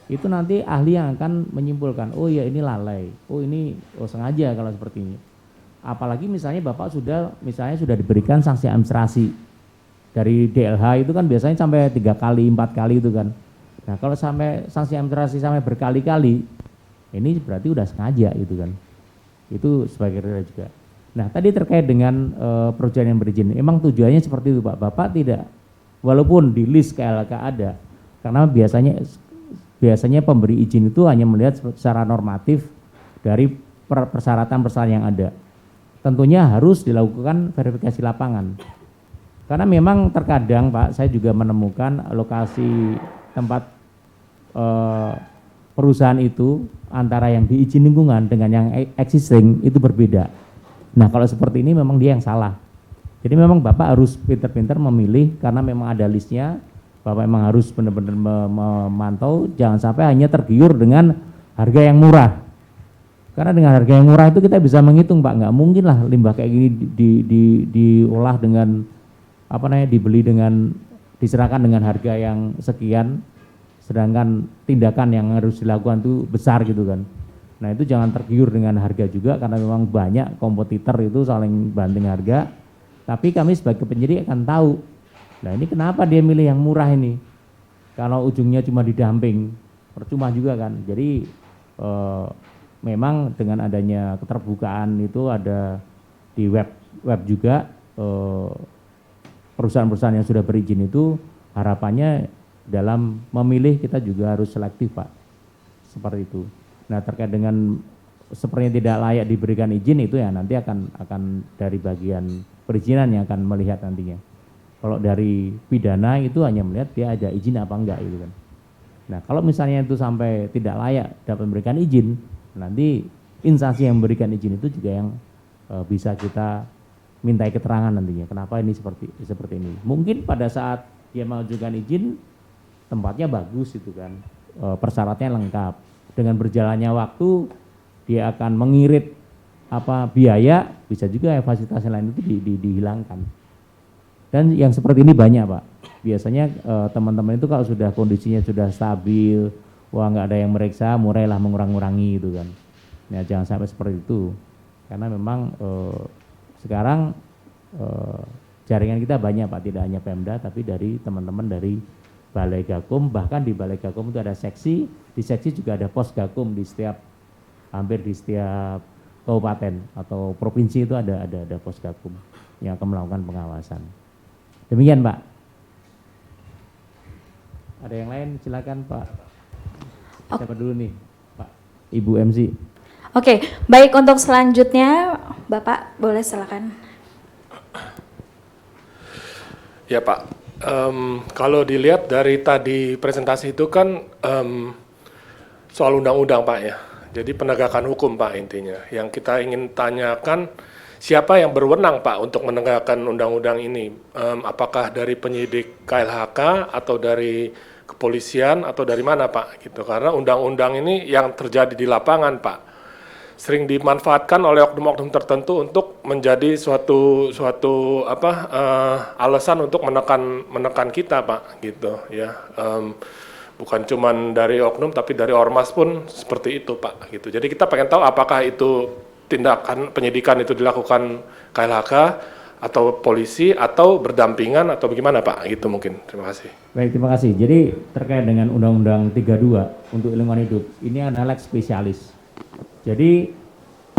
itu nanti ahli yang akan menyimpulkan, oh ya ini lalai, oh ini sengaja kalau seperti ini. Apalagi misalnya Bapak sudah diberikan sanksi administrasi. Dari DLH itu kan biasanya sampai 3 kali, 4 kali itu kan. Nah kalau sampai sanksi administrasi sampai berkali-kali, ini berarti udah sengaja itu kan. Itu sebagai kriteria juga. Nah tadi terkait dengan perjanjian yang berizin, emang tujuannya seperti itu Pak. Bapak tidak, walaupun di list KLHK ada, karena biasanya pemberi izin itu hanya melihat secara normatif dari persyaratan-persyaratan yang ada. Tentunya harus dilakukan verifikasi lapangan. Karena memang terkadang Pak, saya juga menemukan lokasi tempat perusahaan itu antara yang diizin lingkungan dengan yang existing itu berbeda. Nah kalau seperti ini memang dia yang salah. Jadi memang Bapak harus pintar-pintar memilih karena memang ada listnya. Bapak memang harus benar-benar memantau, jangan sampai hanya tergiur dengan harga yang murah. Karena dengan harga yang murah itu kita bisa menghitung Pak, nggak mungkin lah limbah kayak gini diolah dengan dibeli diserahkan dengan harga yang sekian, sedangkan tindakan yang harus dilakukan itu besar gitu kan. Nah itu jangan tergiur dengan harga juga karena memang banyak kompetitor itu saling banting harga, tapi kami sebagai penyidik akan tahu, nah ini kenapa dia milih yang murah ini, kalau ujungnya cuma didumping, percuma juga kan. Jadi memang dengan adanya keterbukaan itu ada di web juga, perusahaan-perusahaan yang sudah berizin itu harapannya dalam memilih kita juga harus selektif Pak, seperti itu. Nah terkait dengan sepertinya tidak layak diberikan izin itu ya nanti akan dari bagian perizinan yang akan melihat nantinya. Kalau dari pidana itu hanya melihat dia ada izin apa enggak gitu kan. Nah kalau misalnya itu sampai tidak layak dapat memberikan izin, nanti instansi yang memberikan izin itu juga yang bisa kita mintai keterangan nantinya, kenapa ini seperti ini. Mungkin pada saat dia mengajukan izin, tempatnya bagus itu kan, persyaratannya lengkap. Dengan berjalannya waktu, dia akan mengirit biaya, bisa juga fasilitas lain itu dihilangkan. Dan yang seperti ini banyak Pak. Biasanya teman-teman itu kalau sudah kondisinya sudah stabil, wah nggak ada yang meriksa, mulailah mengurang-ngurangi gitu kan. Nah jangan sampai seperti itu, karena memang sekarang jaringan kita banyak Pak, tidak hanya Pemda tapi dari teman-teman dari Balai Gakum, bahkan di Balai Gakum itu ada seksi, di seksi juga ada pos Gakum hampir di setiap kabupaten atau provinsi itu ada pos Gakum yang akan melakukan pengawasan. Demikian Pak. Ada yang lain silakan Pak. Siapa dulu nih Pak, Ibu MC. Oke, baik, untuk selanjutnya Bapak boleh silakan. Ya Pak, kalau dilihat dari tadi presentasi itu kan soal undang-undang Pak ya. Jadi penegakan hukum Pak intinya. Yang kita ingin tanyakan siapa yang berwenang Pak untuk menegakkan undang-undang ini? Apakah dari penyidik KLHK atau dari kepolisian atau dari mana Pak? Gitu. Karena undang-undang ini yang terjadi di lapangan Pak sering dimanfaatkan oleh oknum-oknum tertentu untuk menjadi suatu alasan untuk menekan kita Pak gitu ya. Bukan cuman dari oknum tapi dari ormas pun seperti itu Pak gitu. Jadi kita pengen tahu apakah itu tindakan penyidikan itu dilakukan KLHK atau polisi atau berdampingan atau bagaimana Pak? Itu mungkin. Terima kasih. Baik, terima kasih. Jadi terkait dengan Undang-Undang 32 untuk lingkungan hidup, ini adalah lex spesialis. Jadi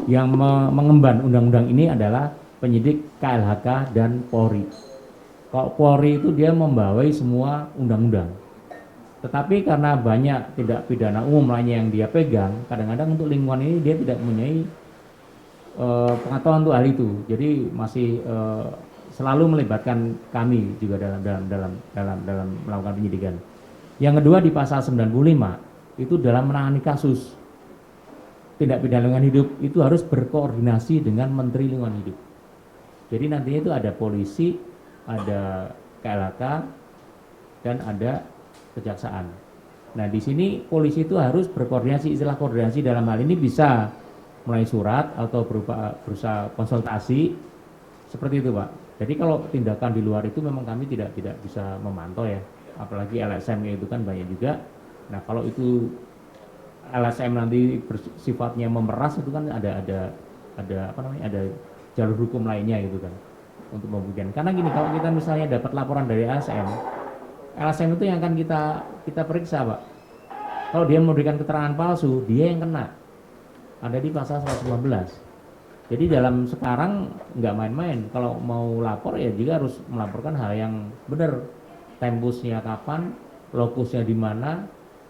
yang mengemban undang-undang ini adalah penyidik KLHK dan Polri. Kalau Polri itu dia membawai semua undang-undang. Tetapi karena banyak tindak pidana umum lainnya yang dia pegang, kadang-kadang untuk lingkungan ini dia tidak mempunyai pengetahuan untuk hal itu. Jadi masih selalu melibatkan kami juga dalam melakukan penyidikan. Yang kedua di pasal 95 itu dalam menangani kasus tindak pidana lingkungan hidup itu harus berkoordinasi dengan Menteri Lingkungan Hidup. Jadi nantinya itu ada polisi, ada KLHK, dan ada kejaksaan. Nah di sini polisi itu harus berkoordinasi, istilah koordinasi dalam hal ini bisa mulai surat atau berusaha konsultasi seperti itu Pak. Jadi kalau tindakan di luar itu memang kami tidak bisa memantau ya, apalagi LSM itu kan banyak juga. Nah kalau itu LSM nanti bersifatnya memeras itu kan ada jalur hukum lainnya gitu kan untuk membuktikan. Karena gini, kalau kita misalnya dapat laporan dari LSM itu yang akan kita periksa Pak. Kalau dia memberikan keterangan palsu, dia yang kena. Ada di pasal 115. Jadi dalam sekarang nggak main-main. Kalau mau lapor ya juga harus melaporkan hal yang benar. Tempusnya kapan, lokusnya di mana,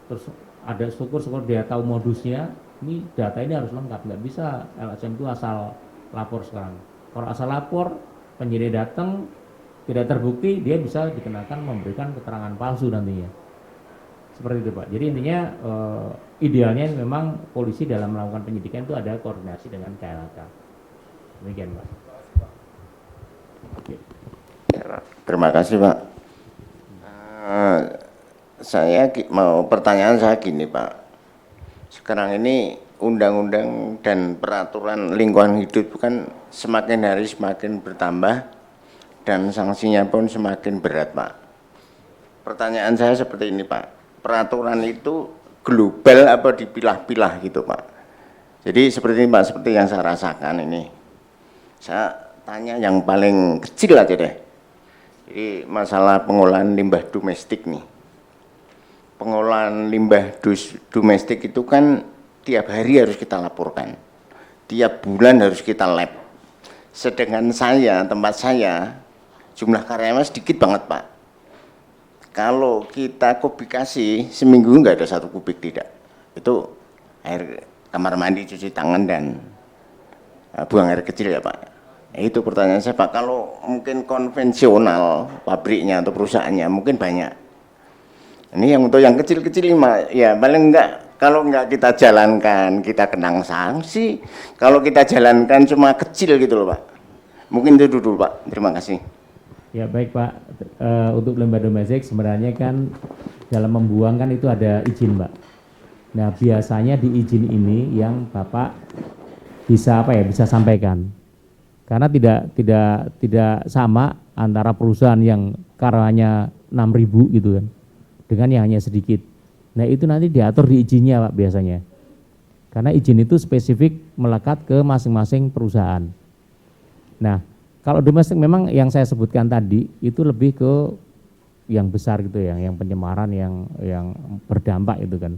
terus ada syukur-syukur dia tahu modusnya. Ini data ini harus lengkap. Nggak bisa LSM itu asal lapor sekarang. Kalau asal lapor, penyidik datang tidak terbukti, dia bisa dikenakan memberikan keterangan palsu nantinya. Seperti itu Pak. Jadi intinya idealnya memang polisi dalam melakukan penyidikan itu ada koordinasi dengan KLHK. Demikian Pak. Terima kasih Pak. Saya mau pertanyaan saya gini Pak. Sekarang ini undang-undang dan peraturan lingkungan hidup kan semakin hari semakin bertambah dan sanksinya pun semakin berat Pak. Pertanyaan saya seperti ini Pak. Peraturan itu global apa dipilah-pilah gitu Pak? Jadi seperti ini Pak, seperti yang saya rasakan ini. Saya tanya yang paling kecil aja deh. Jadi masalah pengolahan limbah domestik nih. Pengolahan limbah domestik itu kan tiap hari harus kita laporkan. Tiap bulan harus kita lab. Sedangkan saya, tempat saya, jumlah karyawan sedikit banget Pak. Kalau kita kubikasi seminggu nggak ada 1 kubik, tidak. Itu air kamar mandi, cuci tangan dan buang air kecil ya Pak. Itu pertanyaan saya Pak. Kalau mungkin konvensional pabriknya atau perusahaannya mungkin banyak. Ini yang untuk yang kecil-kecil ya paling enggak. Kalau enggak kita jalankan kita kenang sanksi. Kalau kita jalankan cuma kecil gitu loh Pak. Mungkin itu dulu Pak. Terima kasih. Ya baik Pak, untuk limbah domestik sebenarnya kan dalam membuang kan itu ada izin Pak. Nah biasanya di izin ini yang Bapak bisa bisa sampaikan. Karena tidak sama antara perusahaan yang karyanya 6.000 gitu kan, dengan yang hanya sedikit. Nah itu nanti diatur di izinnya Pak biasanya. Karena izin itu spesifik melekat ke masing-masing perusahaan. Nah kalau domestik memang yang saya sebutkan tadi itu lebih ke yang besar gitu ya, yang pencemaran yang berdampak itu kan.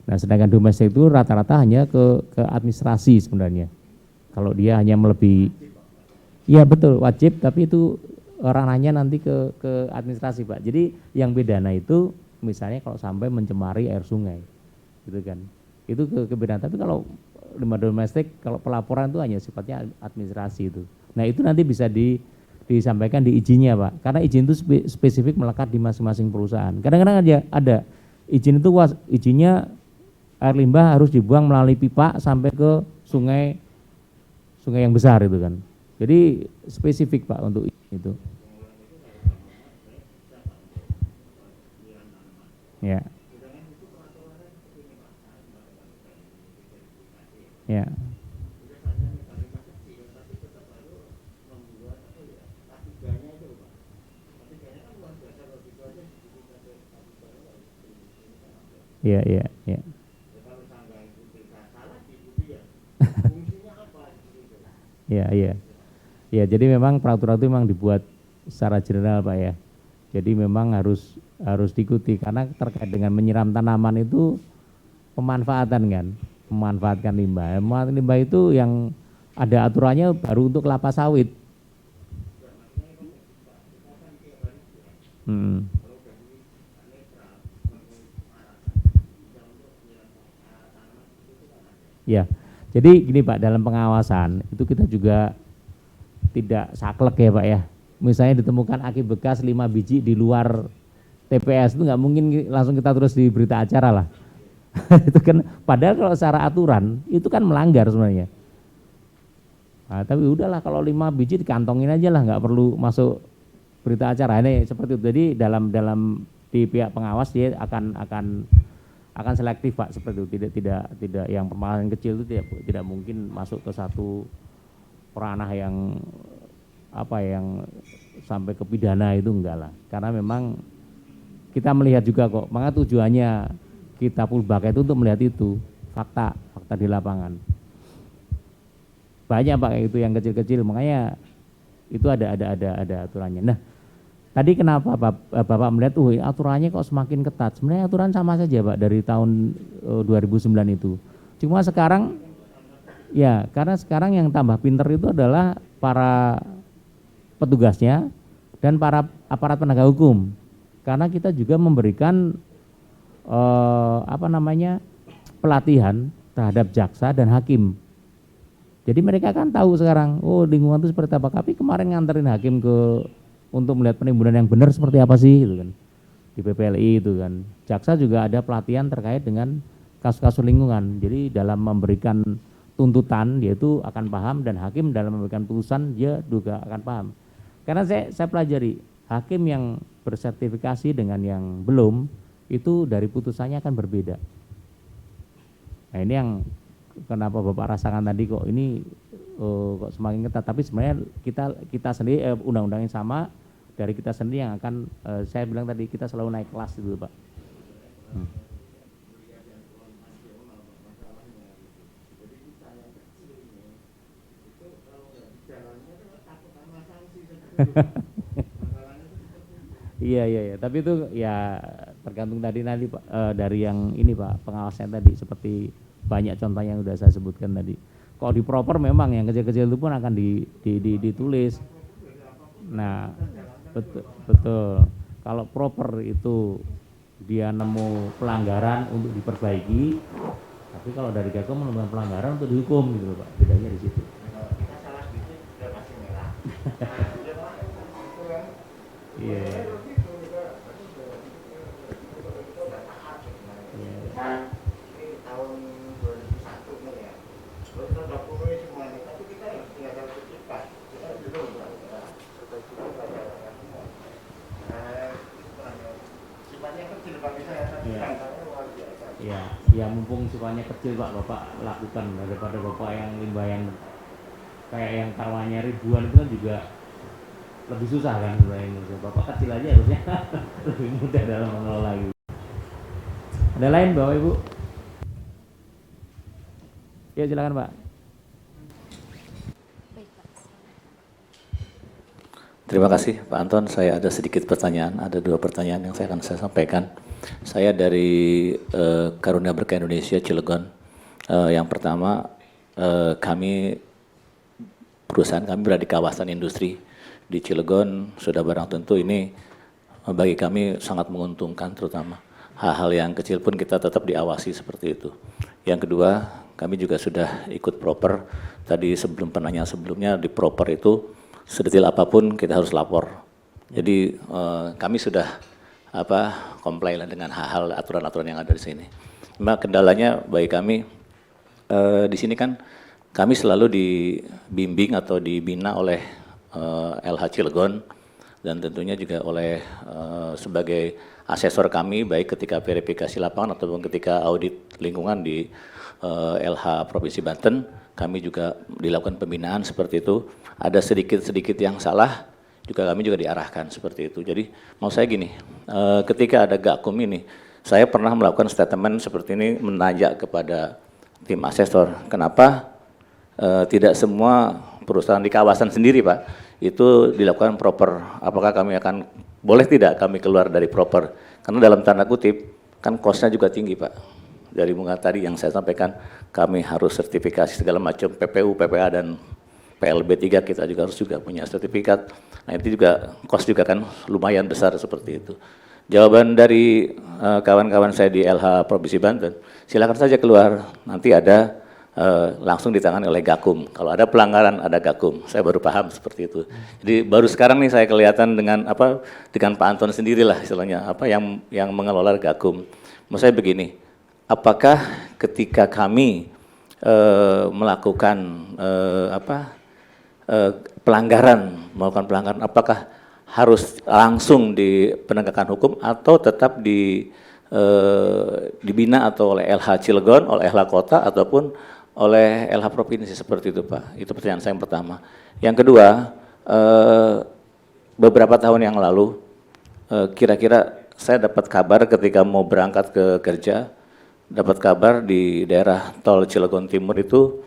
Nah sedangkan domestik itu rata-rata hanya ke administrasi sebenarnya. Kalau dia hanya melebihi, iya betul wajib, tapi itu ranahnya nanti ke administrasi Pak. Jadi yang bedana itu misalnya kalau sampai mencemari air sungai, gitu kan. Itu kebedaan. Tapi kalau limbah domestik, kalau pelaporan itu hanya sifatnya administrasi itu. Nah itu nanti bisa disampaikan di izinnya Pak, karena izin itu spesifik melekat di masing-masing perusahaan. Kadang-kadang ada izin itu izinnya air limbah harus dibuang melalui pipa sampai ke sungai yang besar itu kan. Jadi spesifik Pak untuk itu. Ya. Ya. Iya. Iya. Ya, jadi memang peraturan itu memang dibuat secara general Pak ya. Jadi memang harus diikuti karena terkait dengan menyiram tanaman itu pemanfaatan kan, memanfaatkan limbah. Memanfaatkan limbah itu yang ada aturannya baru untuk kelapa sawit. Ya, jadi gini Pak, dalam pengawasan itu kita juga tidak saklek ya Pak ya. Misalnya ditemukan aki bekas 5 biji di luar TPS itu nggak mungkin langsung kita terus di berita acara lah. Itu kan padahal kalau secara aturan itu kan melanggar sebenarnya. Nah, tapi udahlah kalau 5 biji dikantongin aja lah, nggak perlu masuk berita acara. Ini seperti itu. Jadi dalam di pihak pengawas dia akan selektif Pak, seperti itu. Tidak yang permasalahan kecil itu tidak mungkin masuk ke satu ranah yang yang sampai ke pidana, itu enggak lah. Karena memang kita melihat juga kok, maka tujuannya kita Pulbaka itu untuk melihat itu fakta di lapangan. Banyak Pak kayak itu yang kecil-kecil, makanya itu ada aturannya. Nah, tadi kenapa Bapak melihat aturannya kok semakin ketat? Sebenarnya aturan sama saja Pak dari tahun 2009 itu. Cuma sekarang ya, karena sekarang yang tambah pinter itu adalah para petugasnya dan para aparat penegak hukum. Karena kita juga memberikan pelatihan terhadap jaksa dan hakim. Jadi mereka kan tahu sekarang, lingkungan itu seperti apa. Tapi kemarin nganterin hakim untuk melihat penimbunan yang benar seperti apa sih, gitu kan. Di PPLI itu kan. Jaksa juga ada pelatihan terkait dengan kasus-kasus lingkungan. Jadi dalam memberikan tuntutan dia itu akan paham, dan hakim dalam memberikan putusan dia juga akan paham. Karena saya pelajari, hakim yang bersertifikasi dengan yang belum, itu dari putusannya akan berbeda. Nah ini yang kenapa Bapak rasakan tadi kok ini kok semakin ketat, tapi sebenarnya kita sendiri undang-undangnya sama, dari kita sendiri yang akan saya bilang tadi kita selalu naik kelas itu Pak. Iya. Tapi itu ya tergantung nanti Pak, dari yang ini Pak, pengawasnya tadi, seperti banyak contoh yang sudah saya sebutkan tadi. Kalau di proper memang yang kecil-kecil itu pun akan ditulis. Nah, betul. Kalau proper itu dia nemu pelanggaran untuk diperbaiki, tapi kalau dari Gakum menemukan pelanggaran untuk dihukum gitu Pak. Bedanya di situ. Iya. Tahun 2001 nih ya, 2020 semuanya, tapi kita tinggal satu cepat, kita belum sifatnya kecil Pak, bisa ya, tapi tantangannya luar biasa. Ya mumpung sifatnya kecil Pak, Bapak lakukan daripada Bapak yang limbah yang kayak yang karawanya ribuan itu kan juga lebih susah kan sebenarnya. Bapak kecil aja harusnya lebih mudah dalam mengelola gitu. Ada lain Bapak Ibu? Ya silakan Pak. Terima kasih Pak Anton, saya ada sedikit pertanyaan, ada 2 pertanyaan yang saya sampaikan. Saya dari Karunia Berkah Indonesia Cilegon. Yang pertama, perusahaan kami berada di kawasan industri di Cilegon, sudah barang tentu ini bagi kami sangat menguntungkan, terutama hal-hal yang kecil pun kita tetap diawasi seperti itu. Yang kedua, kami juga sudah ikut proper, tadi sebelum penanya sebelumnya di proper itu sedetail apapun kita harus lapor. Jadi kami sudah comply lah dengan hal-hal aturan-aturan yang ada di sini. Cuma kendalanya bagi kami di sini kan kami selalu dibimbing atau dibina oleh LH Cilegon, dan tentunya juga oleh sebagai asesor kami baik ketika verifikasi lapangan ataupun ketika audit lingkungan di LH Provinsi Banten. Kami juga dilakukan pembinaan seperti itu. Ada sedikit-sedikit yang salah, juga kami juga diarahkan seperti itu. Jadi mau saya gini, ketika ada Gakum ini, saya pernah melakukan statement seperti ini, menanjak kepada tim asesor, kenapa tidak semua perusahaan di kawasan sendiri Pak, itu dilakukan proper. Apakah kami akan, boleh tidak kami keluar dari proper? Karena dalam tanda kutip, kan cost-nya juga tinggi Pak. Dari bunga tadi yang saya sampaikan, kami harus sertifikasi segala macam, PPU, PPA, dan PLB 3 kita juga harus juga punya sertifikat. Nah itu juga cost juga kan lumayan besar seperti itu. Jawaban dari kawan-kawan saya di LH Provinsi Banten, silakan saja keluar, nanti ada langsung ditangani oleh Gakum. Kalau ada pelanggaran ada Gakum. Saya baru paham seperti itu. Jadi baru sekarang nih saya kelihatan dengan dengan Pak Anton sendirilah istilahnya yang mengelola Gakum. Maksud saya begini, apakah ketika kami melakukan melakukan pelanggaran, apakah harus langsung di penegakan hukum atau tetap dibina atau oleh LH Cilegon, oleh LH Kota ataupun oleh LH Provinsi seperti itu Pak. Itu pertanyaan saya yang pertama. Yang kedua, beberapa tahun yang lalu kira-kira saya dapat kabar ketika mau berangkat ke kerja, dapat kabar di daerah tol Cilegon Timur itu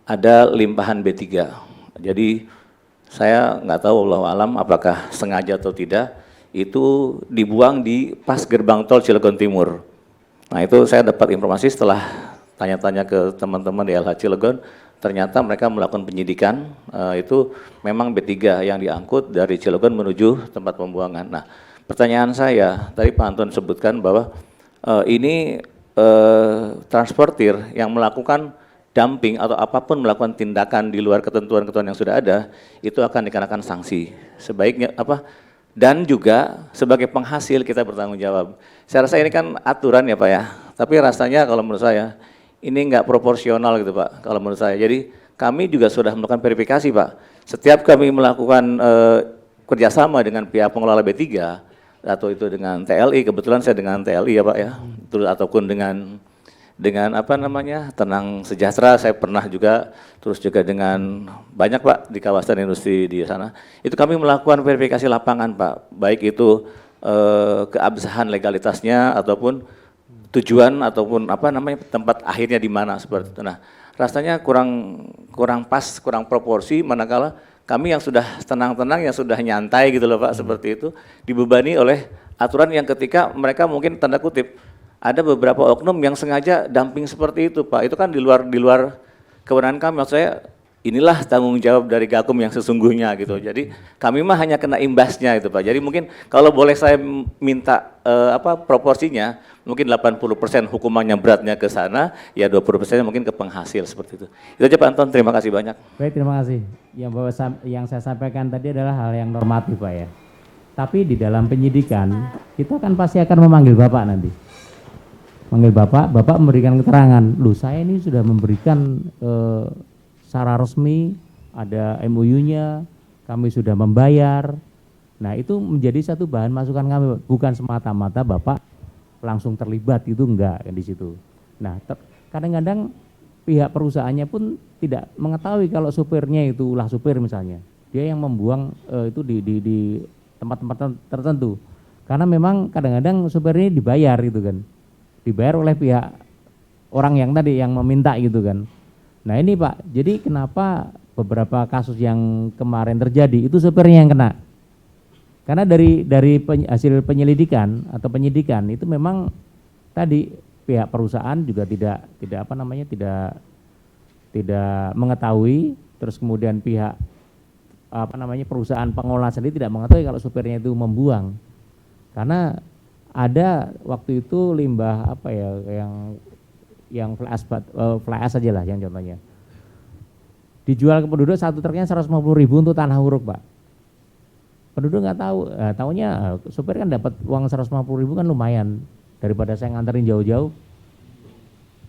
ada limpahan B3. Jadi saya nggak tahu wallahu alam apakah sengaja atau tidak, itu dibuang di pas gerbang tol Cilegon Timur. Nah itu saya dapat informasi setelah tanya-tanya ke teman-teman di LH Cilegon, ternyata mereka melakukan penyidikan, itu memang B3 yang diangkut dari Cilegon menuju tempat pembuangan. Nah pertanyaan saya, tadi Pak Anton sebutkan bahwa ini transportir yang melakukan dumping atau apapun melakukan tindakan di luar ketentuan-ketentuan yang sudah ada, itu akan dikenakan sanksi. Sebaiknya dan juga sebagai penghasil kita bertanggung jawab. Saya rasa ini kan aturan ya Pak ya, tapi rasanya kalau menurut saya ini nggak proporsional gitu Pak, kalau menurut saya. Jadi kami juga sudah melakukan verifikasi Pak. Setiap kami melakukan kerjasama dengan pihak pengelola B3, atau itu dengan TLI, kebetulan saya dengan TLI ya Pak ya, terus ataupun dengan Tenang Sejahtera, saya pernah juga, terus juga dengan banyak Pak di kawasan industri di sana. Itu kami melakukan verifikasi lapangan Pak, baik itu keabsahan legalitasnya ataupun tujuan ataupun tempat akhirnya di mana seperti itu. Nah, rasanya kurang pas, kurang proporsi manakala kami yang sudah tenang-tenang, yang sudah nyantai gitu loh Pak, seperti itu dibebani oleh aturan yang ketika mereka mungkin tanda kutip ada beberapa oknum yang sengaja dumping seperti itu Pak. Itu kan di luar kewenangan kami. Maksud saya inilah tanggung jawab dari Gakum yang sesungguhnya gitu. Jadi kami mah hanya kena imbasnya itu Pak. Jadi mungkin kalau boleh saya minta proporsinya, mungkin 80% hukumannya beratnya ke sana, ya 20% mungkin ke penghasil seperti itu. Itu aja Pak Anton, terima kasih banyak. Baik, terima kasih. Yang saya sampaikan tadi adalah hal yang normatif Pak ya. Tapi di dalam penyidikan, kita kan pasti akan memanggil Bapak nanti. Manggil Bapak memberikan keterangan, loh saya ini sudah memberikan secara resmi, ada MOU-nya, kami sudah membayar. Nah itu menjadi satu bahan masukan kami, bukan semata-mata Bapak langsung terlibat, itu enggak di situ. Nah kadang-kadang pihak perusahaannya pun tidak mengetahui kalau supirnya itu ulah supir misalnya. Dia yang membuang itu di tempat-tempat tertentu. Karena memang kadang-kadang supir ini dibayar gitu kan. Dibayar oleh pihak orang yang tadi yang meminta gitu kan. Nah ini Pak, jadi kenapa beberapa kasus yang kemarin terjadi itu supirnya yang kena? Karena dari hasil penyelidikan atau penyidikan itu memang tadi pihak perusahaan juga tidak mengetahui, terus kemudian pihak perusahaan pengolah sendiri tidak mengetahui kalau supirnya itu membuang. Karena ada waktu itu limbah yang fly ash aja lah yang contohnya. Dijual ke penduduk satu truknya 150.000 untuk tanah huruk Pak. Penduduk nggak tahu, taunya supir kan dapat uang 150.000 kan lumayan daripada saya nganterin jauh-jauh.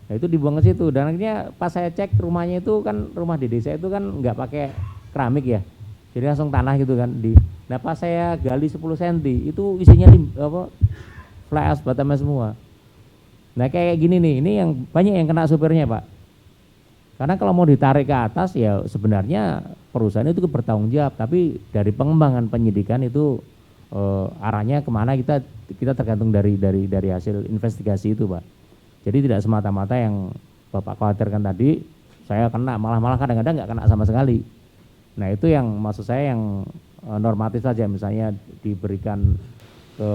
Nah itu dibuang ke situ dan akhirnya pas saya cek rumahnya itu kan rumah di desa itu kan nggak pakai keramik ya. Jadi langsung tanah gitu kan. Nah pas saya gali 10 cm itu isinya fly ash batamnya semua. Nah kayak gini nih, ini yang banyak yang kena supirnya Pak. Karena kalau mau ditarik ke atas ya sebenarnya perusahaan itu bertanggung jawab, tapi dari pengembangan penyidikan itu arahnya kemana kita tergantung dari hasil investigasi itu Pak. Jadi tidak semata-mata yang Bapak khawatirkan tadi saya kena, malah kadang-kadang nggak kena sama sekali. Nah itu yang maksud saya yang normatif saja, misalnya diberikan ke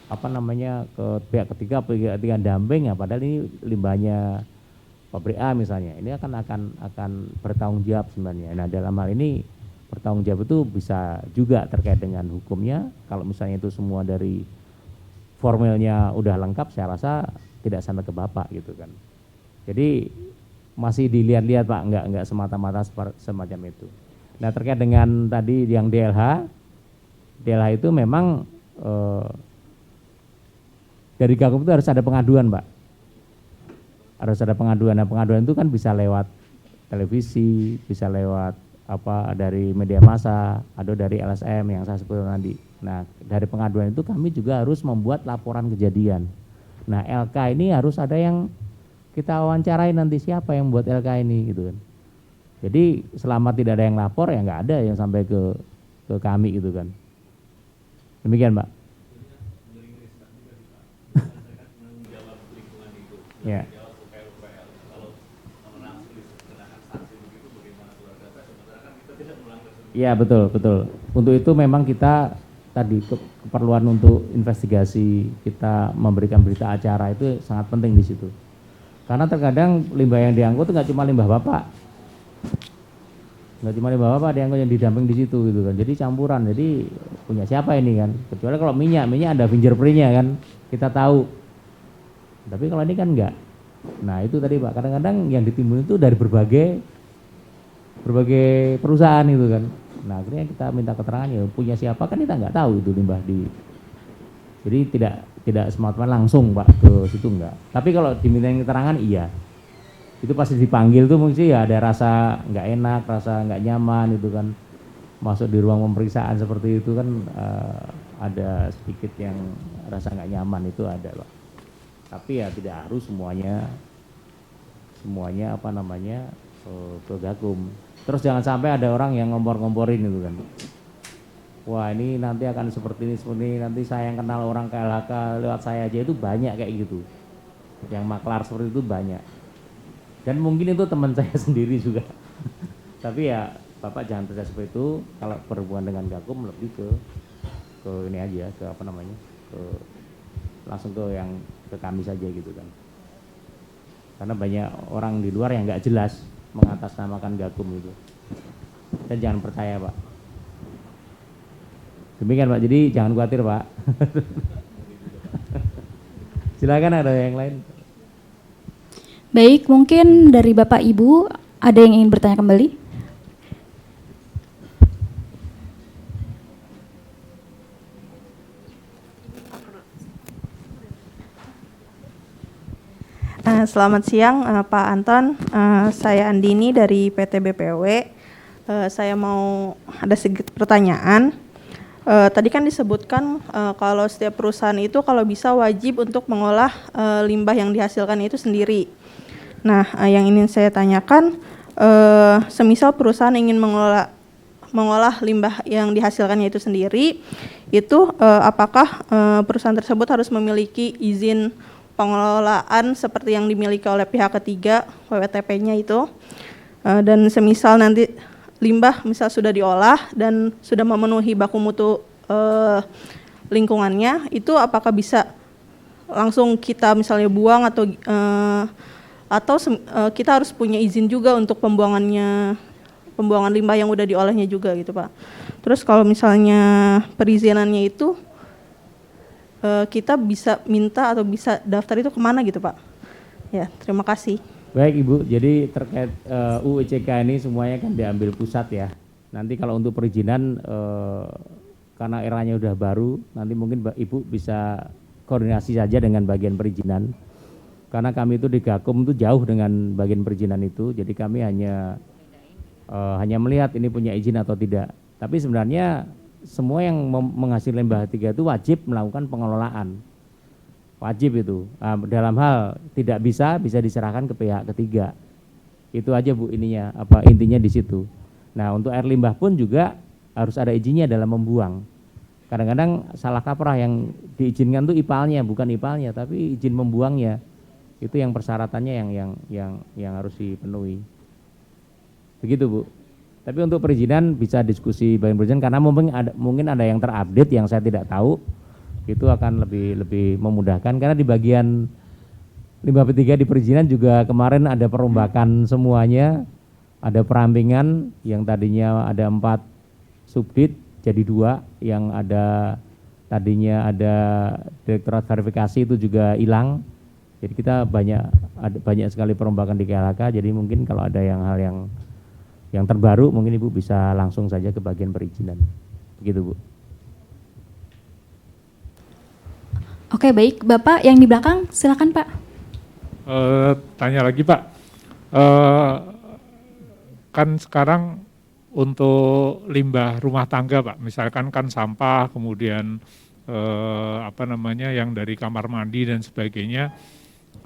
apa namanya ke pihak ketiga damping ya, padahal ini limbahnya pabrik A misalnya, ini akan bertanggung jawab sebenarnya. Nah dalam hal ini bertanggung jawab itu bisa juga terkait dengan hukumnya. Kalau misalnya itu semua dari formilnya udah lengkap, saya rasa tidak sampai ke Bapak gitu kan. Jadi masih dilihat-lihat Pak, enggak semata-mata semacam itu. Nah terkait dengan tadi yang DLH itu memang dari Gakum itu harus ada pengaduan Pak. Harus ada pengaduan. Nah pengaduan itu kan bisa lewat televisi, bisa lewat apa dari media massa, ada dari LSM yang saya sebutkan tadi. Nah dari pengaduan itu kami juga harus membuat laporan kejadian. Nah LK ini harus ada yang kita wawancarai nanti siapa yang buat LK ini gitu kan. Jadi selama tidak ada yang lapor ya nggak ada yang sampai ke kami gitu kan. Demikian Mbak. Ya. Iya betul. Untuk itu memang kita tadi keperluan untuk investigasi, kita memberikan berita acara itu sangat penting di situ. Karena terkadang limbah yang diangkut itu nggak cuma limbah Bapak, ada yang didamping di situ gitu kan. Jadi campuran, jadi punya siapa ini kan? Kecuali kalau minyak ada fingerprintnya kan, kita tahu. Tapi kalau ini kan enggak. Nah itu tadi Pak, kadang-kadang yang ditimbun itu dari berbagai perusahaan itu kan. Nah akhirnya kita minta keterangan ya punya siapa kan kita nggak tahu itu limbah di. Jadi tidak semata-mata langsung Pak ke situ enggak. Tapi kalau diminta keterangan iya. Itu pasti dipanggil tuh mungkin ya ada rasa nggak enak, rasa nggak nyaman itu kan. Masuk di ruang pemeriksaan seperti itu kan ada sedikit yang rasa nggak nyaman itu ada Pak. Tapi ya tidak harus semuanya apa namanya ke Gakum. Terus jangan sampai ada orang yang ngompor-ngomporin itu kan. Wah ini nanti akan seperti ini, nanti saya yang kenal orang KLHK lewat saya aja, itu banyak kayak gitu. Yang maklar seperti itu banyak. Dan mungkin itu teman saya sendiri juga. Tapi ya Bapak jangan percaya seperti itu. Kalau berhubungan dengan Gakum lebih ke ini aja, ke apa namanya, langsung ke kami saja gitu kan. Karena banyak orang di luar yang nggak jelas mengatasnamakan Gakum itu. Dan jangan percaya Pak. Demikian Pak, jadi jangan khawatir Pak. Silakan ada yang lain. Baik, mungkin dari Bapak Ibu ada yang ingin bertanya kembali? Selamat siang Pak Anton, saya Andini dari PT BPW. Saya mau ada sedikit pertanyaan. Tadi kan disebutkan kalau setiap perusahaan itu kalau bisa wajib untuk mengolah limbah yang dihasilkan itu sendiri. Nah, yang ingin saya tanyakan, semisal perusahaan ingin mengolah limbah yang dihasilkannya itu sendiri, itu apakah perusahaan tersebut harus memiliki izin pengelolaan seperti yang dimiliki oleh pihak ketiga, WWTP-nya itu, dan semisal nanti limbah misal sudah diolah dan sudah memenuhi baku mutu lingkungannya, itu apakah bisa langsung kita misalnya buang atau kita harus punya izin juga untuk pembuangan limbah yang udah diolahnya juga gitu Pak. Terus kalau misalnya perizinannya itu kita bisa minta atau bisa daftar itu kemana gitu Pak? Ya, terima kasih. Baik Ibu, jadi terkait UICK ini semuanya kan diambil pusat ya. Nanti kalau untuk perizinan karena eranya udah baru, nanti mungkin Ibu bisa koordinasi saja dengan bagian perizinan. Karena kami itu di Gakum itu jauh dengan bagian perizinan itu, jadi kami hanya melihat ini punya izin atau tidak. Tapi sebenarnya semua yang menghasilkan limbah 3 itu wajib melakukan pengelolaan. Wajib itu. Dalam hal tidak bisa diserahkan ke pihak ketiga. Itu aja Bu ininya, intinya di situ. Nah, untuk air limbah pun juga harus ada izinnya dalam membuang. Kadang-kadang salah kaprah, yang diizinkan itu IPAL-nya, bukan IPAL-nya, tapi izin membuangnya. Itu yang persyaratannya yang harus dipenuhi. Begitu Bu. Tapi untuk perizinan bisa diskusi bagian perizinan karena mungkin ada yang terupdate yang saya tidak tahu, itu akan lebih memudahkan karena di bagian limbah P3 di perizinan juga kemarin ada perombakan semuanya, ada perampingan yang tadinya ada 4 subdit jadi 2, yang tadinya ada direktorat verifikasi itu juga hilang. Jadi kita banyak sekali perombakan di KLHK, jadi mungkin kalau ada hal yang terbaru mungkin Ibu bisa langsung saja ke bagian perizinan. Begitu, Bu. Oke, baik. Bapak yang di belakang, silakan Pak. Tanya lagi Pak, kan sekarang untuk limbah rumah tangga Pak, misalkan kan sampah, kemudian yang dari kamar mandi dan sebagainya,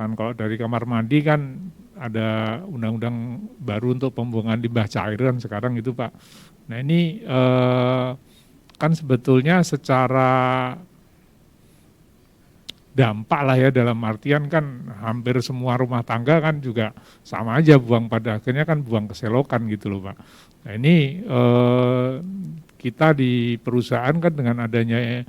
kan kalau dari kamar mandi kan ada undang-undang baru untuk pembuangan limbah cairan sekarang itu Pak. Nah ini kan sebetulnya secara dampak lah ya, dalam artian kan hampir semua rumah tangga kan juga sama aja buang, pada akhirnya kan buang ke selokan gitu loh Pak. Nah ini kita di perusahaan kan dengan adanya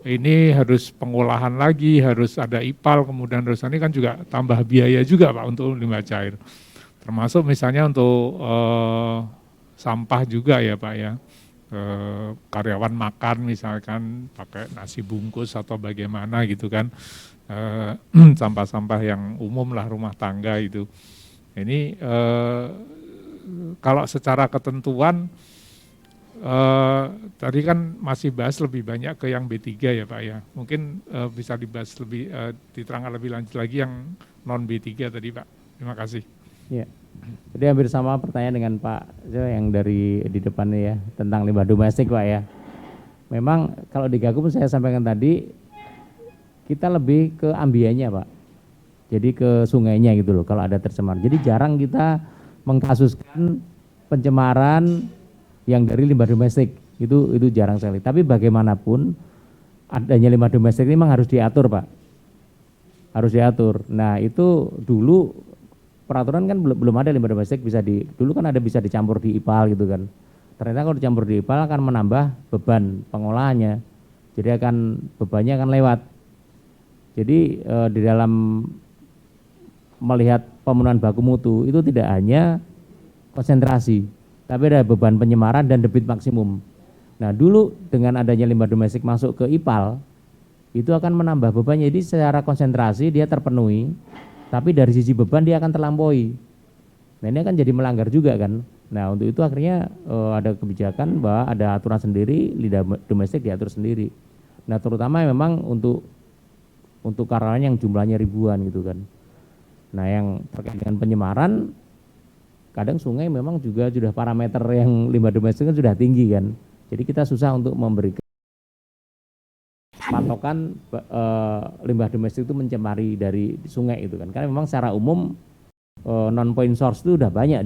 ini harus pengolahan lagi, harus ada IPAL, kemudian terus ini kan juga tambah biaya juga Pak untuk limbah cair. Termasuk misalnya untuk sampah juga ya Pak ya. Karyawan makan misalkan pakai nasi bungkus atau bagaimana gitu kan, sampah-sampah yang umum lah rumah tangga itu. Ini kalau secara ketentuan tadi kan masih bahas lebih banyak ke yang B3 ya Pak ya. Mungkin bisa dibahas diterangkan lebih lanjut lagi yang non B3 tadi Pak. Terima kasih. Ya. Jadi hampir sama pertanyaan dengan Pak yang di depannya ya, tentang limbah domestik Pak ya. Memang kalau di Gakum saya sampaikan tadi, kita lebih ke ambiennya Pak. Jadi ke sungainya gitu loh kalau ada tercemar. Jadi jarang kita mengkasuskan pencemaran yang dari limbah domestik. Itu jarang sekali. Tapi bagaimanapun adanya limbah domestik ini memang harus diatur Pak. Harus diatur. Nah itu dulu peraturan kan belum ada limbah domestik dulu kan ada bisa dicampur di IPAL gitu kan. Ternyata kalau dicampur di IPAL akan menambah beban pengolahannya. Jadi bebannya akan lewat. Jadi di dalam melihat pemenuhan baku mutu itu tidak hanya konsentrasi, tapi ada beban penyemaran dan debit maksimum. Nah dulu dengan adanya limbah domestik masuk ke IPAL, itu akan menambah bebannya. Jadi secara konsentrasi dia terpenuhi, tapi dari sisi beban dia akan terlampaui. Nah ini akan jadi melanggar juga kan. Nah untuk itu akhirnya ada kebijakan bahwa ada aturan sendiri, limbah domestik diatur sendiri. Nah terutama memang untuk karyawan yang jumlahnya ribuan gitu kan. Nah yang terkait dengan penyemaran, kadang sungai memang juga sudah parameter yang limbah domestik kan sudah tinggi kan. Jadi kita susah untuk memberikan patokan limbah domestik itu mencemari dari sungai itu kan, karena memang secara umum non point source itu udah banyak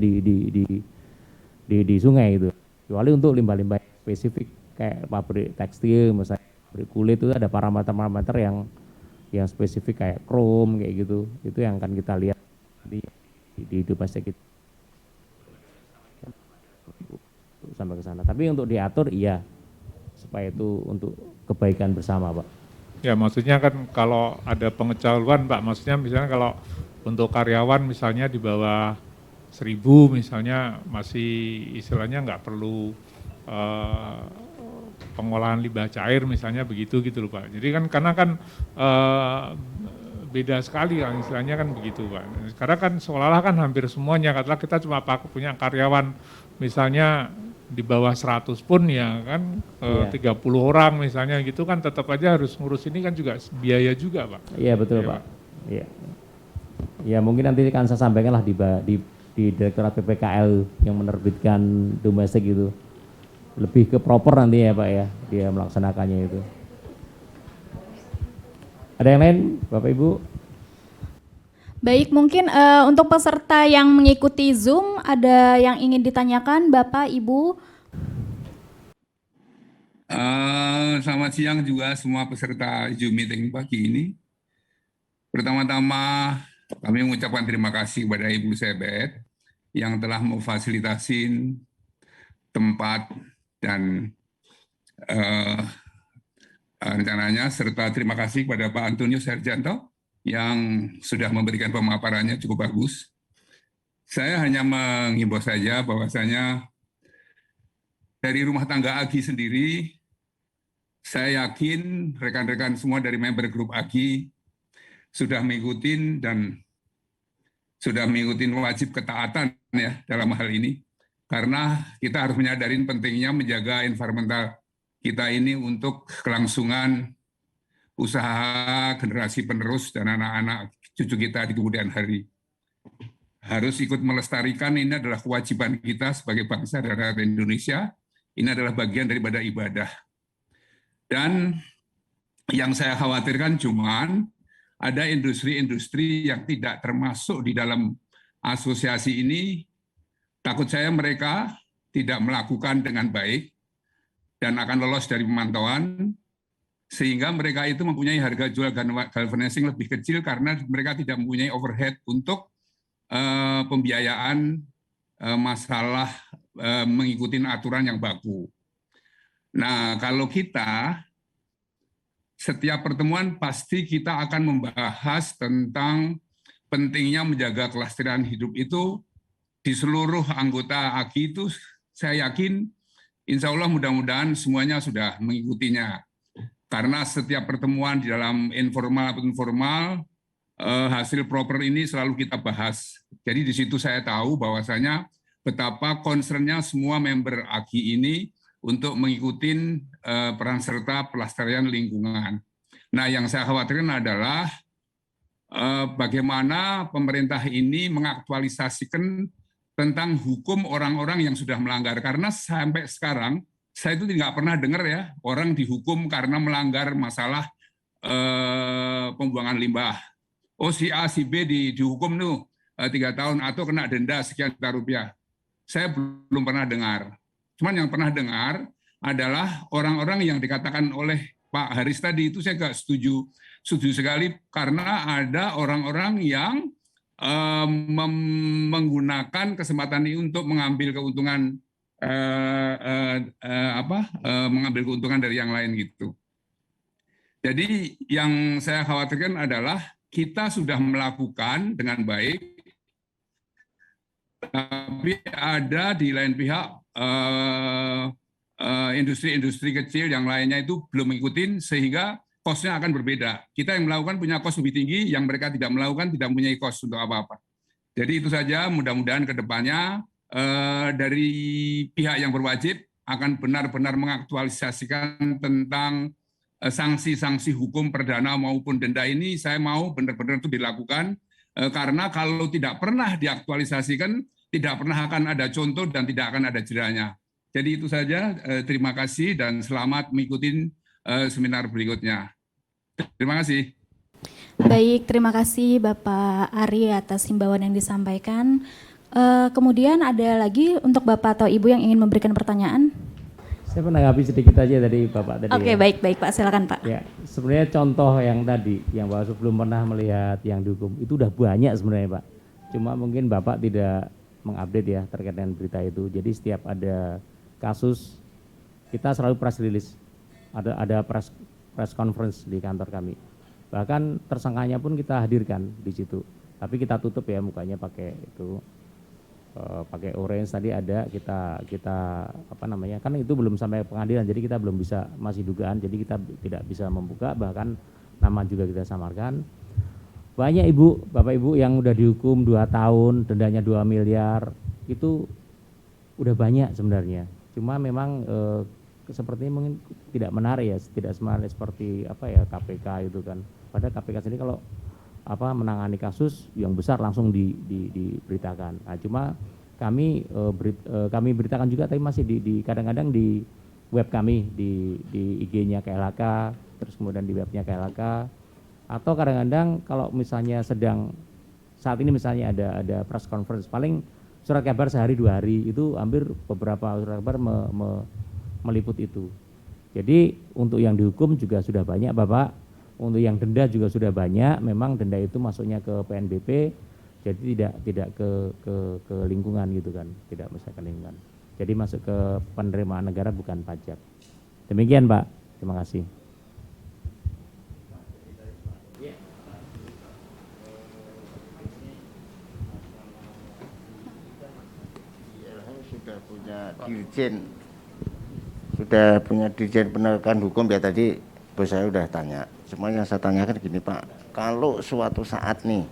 di sungai itu, kecuali untuk limbah-limbah spesifik kayak pabrik tekstil misalnya, pabrik kulit itu ada parameter-parameter yang spesifik kayak krom kayak gitu, itu yang akan kita lihat di domestik itu sampai ke sana. Tapi untuk diatur iya, supaya itu untuk kebaikan bersama Pak. Ya maksudnya kan kalau ada pengetahuan Pak, maksudnya misalnya kalau untuk karyawan misalnya di bawah 1000 misalnya masih istilahnya nggak perlu pengolahan limbah cair misalnya begitu gitu loh Pak. Jadi kan karena kan beda sekali kan istilahnya kan begitu Pak. Sekarang kan seolah-olah kan hampir semuanya, katakanlah kita cuma punya karyawan misalnya di bawah 100 pun ya kan 30 orang misalnya gitu kan tetap aja harus ngurus ini kan juga biaya juga Pak. Iya betul ya, Pak. Iya. Ya mungkin nanti akan saya sampaikan lah di Direktorat PPKL yang menerbitkan domestik itu. Lebih ke proper nanti ya Pak ya, dia melaksanakannya itu. Ada yang lain Bapak Ibu? Baik, mungkin untuk peserta yang mengikuti Zoom, ada yang ingin ditanyakan Bapak, Ibu? Selamat siang juga semua peserta Zoom meeting pagi ini. Pertama-tama kami mengucapkan terima kasih kepada Ibu Sebet yang telah memfasilitasi tempat, dan rencananya, serta terima kasih kepada Pak Antonius Herjanto yang sudah memberikan pemaparannya cukup bagus. Saya hanya menghimbau saja bahwasanya dari rumah tangga AGI sendiri, saya yakin rekan-rekan semua dari member grup AGI sudah mengikuti dan sudah mengikuti wajib ketaatan ya dalam hal ini. Karena kita harus menyadari pentingnya menjaga environmental kita ini untuk kelangsungan usaha generasi penerus dan anak-anak cucu kita di kemudian hari. Harus ikut melestarikan, ini adalah kewajiban kita sebagai bangsa dan rakyat Indonesia. Ini adalah bagian daripada ibadah. Dan yang saya khawatirkan cuman ada industri-industri yang tidak termasuk di dalam asosiasi ini. Takut saya mereka tidak melakukan dengan baik dan akan lolos dari pemantauan, sehingga mereka itu mempunyai harga jual galvanizing lebih kecil karena mereka tidak mempunyai overhead untuk pembiayaan masalah mengikuti aturan yang baku. Nah, kalau kita setiap pertemuan pasti kita akan membahas tentang pentingnya menjaga kelestarian hidup itu di seluruh anggota AGI itu. Saya yakin insya Allah mudah-mudahan semuanya sudah mengikutinya. Karena setiap pertemuan di dalam informal atau informal, hasil proper ini selalu kita bahas. Jadi di situ saya tahu bahwasanya betapa concernnya semua member AGI ini untuk mengikuti peran serta pelestarian lingkungan. Nah, yang saya khawatirkan adalah bagaimana pemerintah ini mengaktualisasikan tentang hukum orang-orang yang sudah melanggar. Karena sampai sekarang, saya itu tidak pernah dengar ya, orang dihukum karena melanggar masalah pembuangan limbah. Oh, si A, si B dihukum tuh 3 tahun atau kena denda sekian juta rupiah. Saya belum pernah dengar. Cuman yang pernah dengar adalah orang-orang yang dikatakan oleh Pak Haris tadi, itu saya nggak setuju. Setuju sekali karena ada orang-orang yang menggunakan kesempatan ini untuk mengambil keuntungan mengambil keuntungan dari yang lain gitu. Jadi yang saya khawatirkan adalah kita sudah melakukan dengan baik, tapi ada di lain pihak industri-industri kecil yang lainnya itu belum mengikuti sehingga cost-nya akan berbeda. Kita yang melakukan punya cost lebih tinggi, yang mereka tidak melakukan tidak mempunyai cost untuk apa-apa. Jadi itu saja, mudah-mudahan ke depannya dari pihak yang berwajib akan benar-benar mengaktualisasikan tentang sanksi-sanksi hukum perdana maupun denda ini. Saya mau benar-benar itu dilakukan, karena kalau tidak pernah diaktualisasikan, tidak pernah akan ada contoh dan tidak akan ada jerahnya. Jadi itu saja, terima kasih dan selamat mengikuti seminar berikutnya. Terima kasih. Baik, terima kasih Bapak Ari atas himbauan yang disampaikan. Kemudian ada lagi untuk Bapak atau Ibu yang ingin memberikan pertanyaan? Saya menanggapi sedikit aja dari Bapak tadi. Oke, ya. baik Pak, silakan Pak. Ya, sebenarnya contoh yang tadi, yang Bapak belum pernah melihat yang dihukum, itu udah banyak sebenarnya Pak. Cuma mungkin Bapak tidak mengupdate ya terkait dengan berita itu. Jadi setiap ada kasus, kita selalu press release. Ada press conference di kantor kami. Bahkan tersangkanya pun kita hadirkan di situ. Tapi kita tutup ya mukanya pakai itu pakai orange tadi ada kita apa namanya? Kan itu belum sampai pengadilan jadi kita belum bisa, masih dugaan jadi kita tidak bisa membuka, bahkan nama juga kita samarkan. Banyak Ibu, Bapak Ibu yang udah dihukum 2 tahun, dendanya 2 miliar. Itu udah banyak sebenarnya. Cuma memang sepertinya mungkin tidak menarik ya, tidak seperti apa ya KPK itu kan. Padahal KPK sendiri kalau menangani kasus yang besar langsung diberitakan. Nah, cuma kami beritakan juga, tapi masih kadang-kadang di web kami di IG-nya KLHK, terus kemudian di webnya KLHK, atau kadang-kadang kalau misalnya saat ini misalnya ada press conference, paling surat kabar sehari 2 hari itu hampir beberapa surat kabar meliput itu. Jadi untuk yang dihukum juga sudah banyak Bapak, untuk yang denda juga sudah banyak. Memang denda itu masuknya ke PNBP, jadi tidak ke lingkungan gitu kan, tidak masuk ke lingkungan. Jadi masuk ke penerimaan negara bukan pajak. Demikian Pak, terima kasih. Sudah punya dirjen penegakan hukum ya, tadi bos saya udah tanya. Cuma yang saya tanyakan gini Pak, kalau suatu saat nih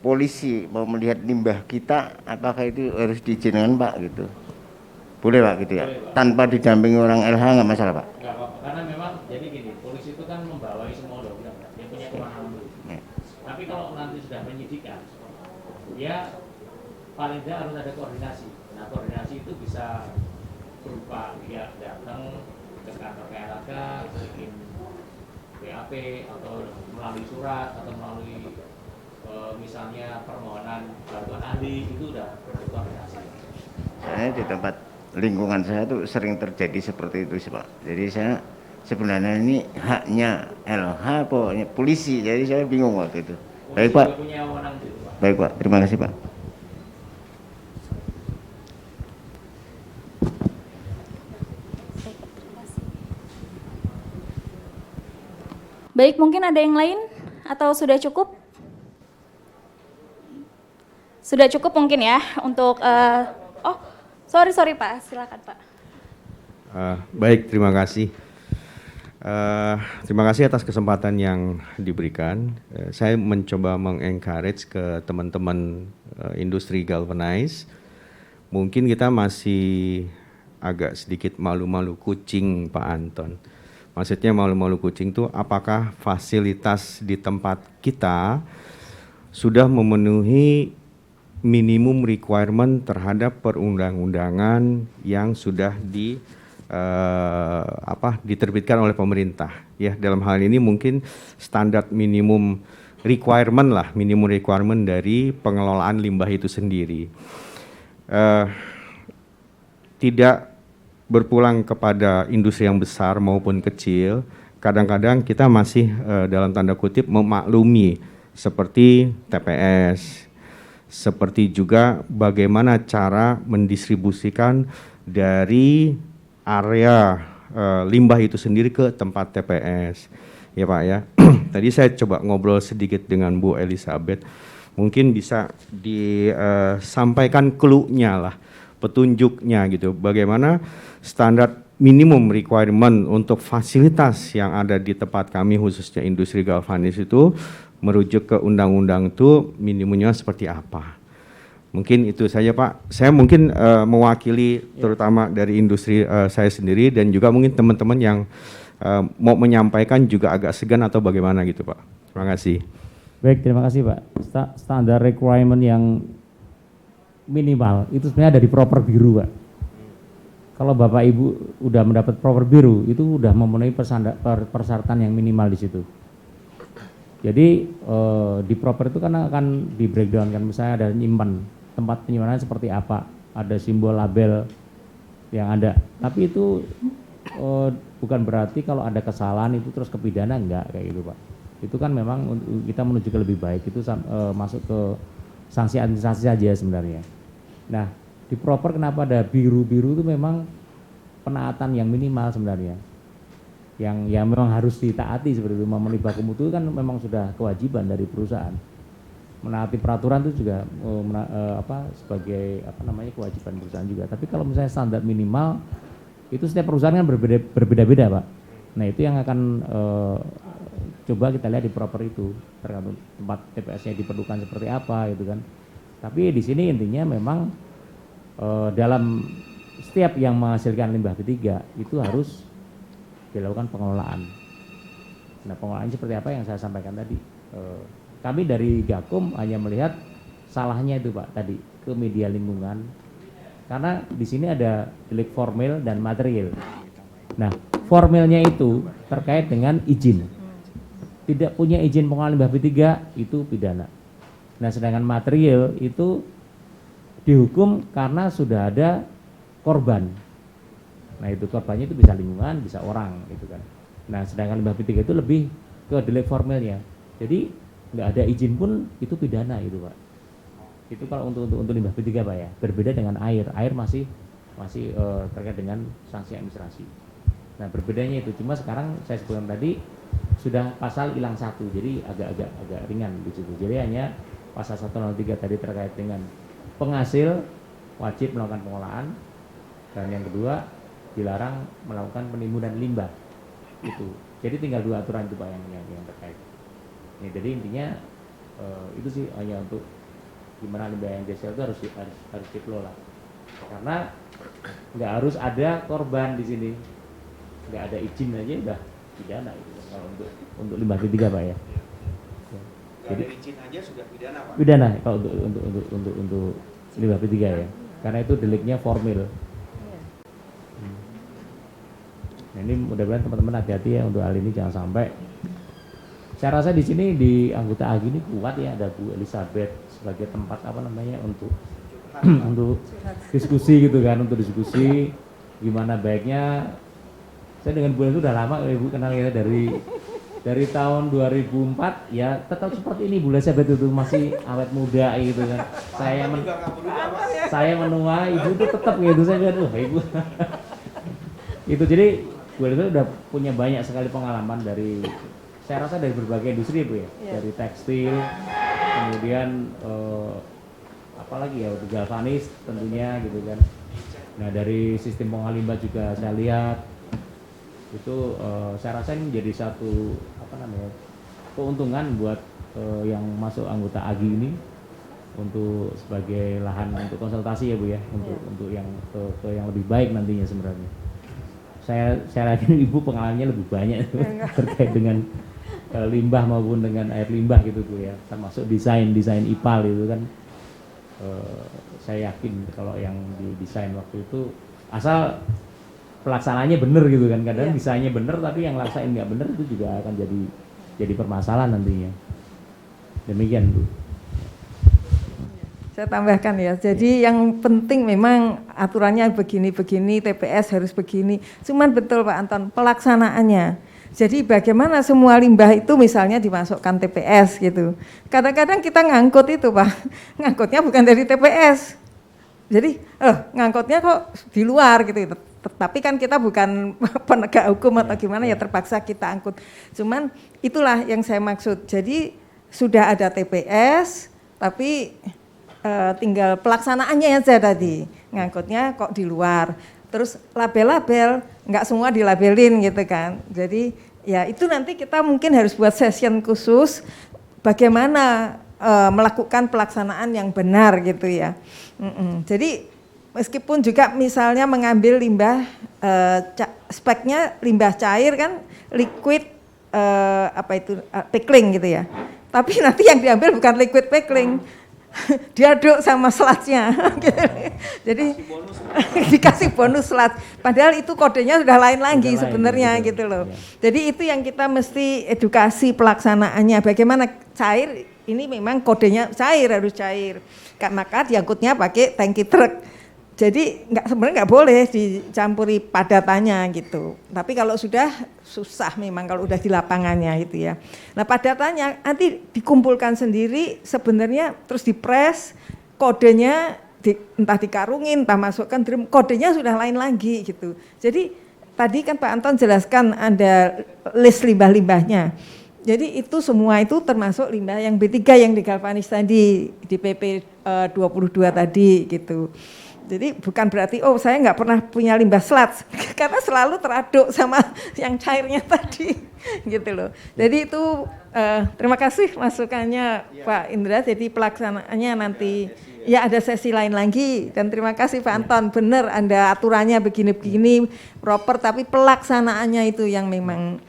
polisi mau melihat limbah kita, apakah itu harus diizinkan Pak gitu? Boleh Pak gitu ya? Boleh, Pak. Tanpa didampingi orang LH nggak masalah Pak? Nggak apa-apa, karena memang jadi gini, polisi itu kan membawai semua dokumen, dia punya kewenangan itu. Tapi kalau nanti sudah penyidikan, ya paling tidak harus ada koordinasi. Nah koordinasi itu bisa berupa dia datang ke kantor KLHK, bikin BAP atau melalui surat atau melalui misalnya permohonan bantuan ahli, itu udah berkoordinasi. Saya di tempat lingkungan saya tuh sering terjadi seperti itu sih Pak. Jadi saya sebenarnya ini haknya LH pokoknya polisi, jadi saya bingung waktu itu. Baik Pak. Baik Pak, terima kasih Pak. Baik, mungkin ada yang lain atau sudah cukup? Sudah cukup mungkin ya untuk sorry Pak, silakan Pak. Baik, terima kasih. Terima kasih atas kesempatan yang diberikan. Saya mencoba mengencourage ke teman-teman industri galvanize. Mungkin kita masih agak sedikit malu-malu kucing Pak Anton. Maksudnya malu-malu kucing itu apakah fasilitas di tempat kita sudah memenuhi minimum requirement terhadap perundang-undangan yang sudah diterbitkan oleh pemerintah. Ya, dalam hal ini mungkin standar minimum requirement dari pengelolaan limbah itu sendiri. Tidak berpulang kepada industri yang besar maupun kecil, kadang-kadang kita masih dalam tanda kutip memaklumi seperti TPS, seperti juga bagaimana cara mendistribusikan dari area limbah itu sendiri ke tempat TPS. Ya Pak ya, tadi saya coba ngobrol sedikit dengan Bu Elizabeth, mungkin bisa disampaikan clue-nya lah, petunjuknya gitu, bagaimana standar minimum requirement untuk fasilitas yang ada di tempat kami khususnya industri galvanis itu merujuk ke undang-undang itu minimumnya seperti apa. Mungkin itu saja Pak. Saya mungkin mewakili terutama dari industri saya sendiri dan juga mungkin teman-teman yang mau menyampaikan juga agak segan atau bagaimana gitu Pak. Terima kasih. Baik, terima kasih Pak. Standar requirement yang minimal itu sebenarnya ada di proper biru Pak. Kalau Bapak Ibu udah mendapat proper biru itu udah memenuhi persyaratan yang minimal di situ. Jadi di proper itu kan akan di breakdown kan, misalnya ada nyimpan, tempat penyimpanan seperti apa, ada simbol label yang ada. Tapi itu bukan berarti kalau ada kesalahan itu terus kepidana, enggak kayak gitu Pak. Itu kan memang kita menuju ke lebih baik, itu masuk ke sanksi administrasi saja sebenarnya. Nah, di proper kenapa ada biru-biru itu memang penaatan yang minimal sebenarnya. Yang memang harus ditaati seperti itu, memenuhi baku mutu kan memang sudah kewajiban dari perusahaan. Menaati peraturan itu juga sebagai kewajiban perusahaan juga. Tapi kalau misalnya standar minimal itu setiap perusahaan kan berbeda-beda Pak. Nah itu yang akan coba kita lihat di proper itu, tergantung tempat TPS-nya diperlukan seperti apa gitu kan. Tapi di sini intinya memang dalam setiap yang menghasilkan limbah B3 itu harus dilakukan pengelolaan. Nah pengelolaan seperti apa yang saya sampaikan tadi. Kami dari Gakum hanya melihat salahnya itu Pak tadi ke media lingkungan, karena di sini ada delik formil dan material. Nah formilnya itu terkait dengan izin. Tidak punya izin pengelolaan limbah B3 itu pidana. Nah sedangkan material itu dihukum karena sudah ada korban. Nah itu korbannya itu bisa lingkungan, bisa orang gitu kan. Nah sedangkan limbah B3 itu lebih ke delik formilnya. Jadi nggak ada izin pun itu pidana itu Pak. Itu kalau untuk limbah B3 Pak ya. Berbeda dengan air. Air masih masih terkait dengan sanksi administrasi. Nah berbedanya itu, cuma sekarang saya sebutkan tadi sudah pasal hilang satu, jadi agak ringan di situ. Jadi hanya pasal 103 tadi terkait dengan penghasil wajib melakukan pengolahan, dan yang kedua dilarang melakukan penimbunan limbah itu. Jadi tinggal dua aturan itu Pak yang terkait. Ini jadi intinya itu sih hanya untuk gimana limbah yang industrial itu harus dikelola. Karena nggak harus ada korban di sini, nggak ada izin aja udah pidana itu kalau untuk limbah P3 Pak ya. Jadi izin aja sudah pidana Pak. Pidana kalau untuk limbah P3 ya. Karena itu deliknya formil. Nah, ini mudah-mudahan teman-teman hati-hati ya untuk hal ini, jangan sampai. Saya rasa di sini di anggota AGI ini kuat ya, ada Bu Elizabeth sebagai tempat untuk untuk diskusi gitu kan, untuk diskusi gimana baiknya. Saya dengan Bu itu udah lama, Ibu kenal ya dari tahun 2004 ya, tetap seperti ini Bu Elizabeth itu masih awet muda gitu kan. Saya menua, Ibu itu tetap gitu, saya bilang Ibu. Itu jadi Bu Elizabeth udah punya banyak sekali pengalaman dari, saya rasa dari berbagai industri Bu ya, dari tekstil, kemudian apalagi ya, galvanis tentunya gitu kan. Nah dari sistem pengolahan limbah juga saya lihat itu saya rasa ini menjadi satu keuntungan buat yang masuk anggota AGI ini untuk sebagai lahan untuk konsultasi ya Bu ya, untuk yang ke yang lebih baik nantinya sebenarnya. Saya yakin Ibu pengalamannya lebih banyak terkait dengan limbah maupun dengan air limbah gitu Bu ya, termasuk desain IPAL itu kan. Saya yakin kalau yang didesain waktu itu asal pelaksanaannya benar gitu kan, kadang desainnya benar tapi yang laksain nggak benar itu juga akan jadi permasalahan nantinya. Demikian Bu. Saya tambahkan ya, jadi yang penting memang aturannya begini-begini, TPS harus begini. Cuman betul Pak Anton, pelaksanaannya. Jadi bagaimana semua limbah itu misalnya dimasukkan TPS gitu. Kadang-kadang kita ngangkut itu Pak, ngangkutnya bukan dari TPS. Jadi ngangkutnya kok di luar gitu. Tapi kan kita bukan penegak hukum atau gimana ya, terpaksa kita angkut. Cuman itulah yang saya maksud. Jadi sudah ada TPS, tapi tinggal pelaksanaannya aja tadi, ngangkutnya kok di luar. Terus label-label nggak semua dilabelin gitu kan. Jadi ya itu nanti kita mungkin harus buat session khusus bagaimana melakukan pelaksanaan yang benar gitu ya. Jadi meskipun juga misalnya mengambil limbah speknya limbah cair kan, liquid pickling gitu ya. Tapi nanti yang diambil bukan liquid pickling, diaduk sama selatnya. Jadi dikasih bonus selat. Padahal itu kodenya sudah lain lagi sebenarnya gitu loh. Jadi itu yang kita mesti edukasi pelaksanaannya. Bagaimana cair ini memang kodenya cair, harus cair. Maka diangkutnya pakai tangki truk. Jadi sebenarnya nggak boleh dicampuri padatannya gitu. Tapi kalau sudah susah memang kalau udah di lapangannya gitu ya. Nah padatannya nanti dikumpulkan sendiri sebenarnya, terus dipres, kodenya entah dikarungin, entah masukkan drum, kodenya sudah lain lagi gitu. Jadi tadi kan Pak Anton jelaskan ada list limbah-limbahnya. Jadi itu semua itu termasuk limbah yang B3 yang digalvanis tadi di PP 22 tadi gitu. Jadi bukan berarti saya nggak pernah punya limbah selat karena selalu teraduk sama yang cairnya tadi gitu loh. Jadi itu terima kasih masukannya Pak Indra. Jadi pelaksanaannya nanti ya ada sesi lain lagi, dan terima kasih Pak Anton. Benar Anda aturannya begini-begini proper, tapi pelaksanaannya itu yang memang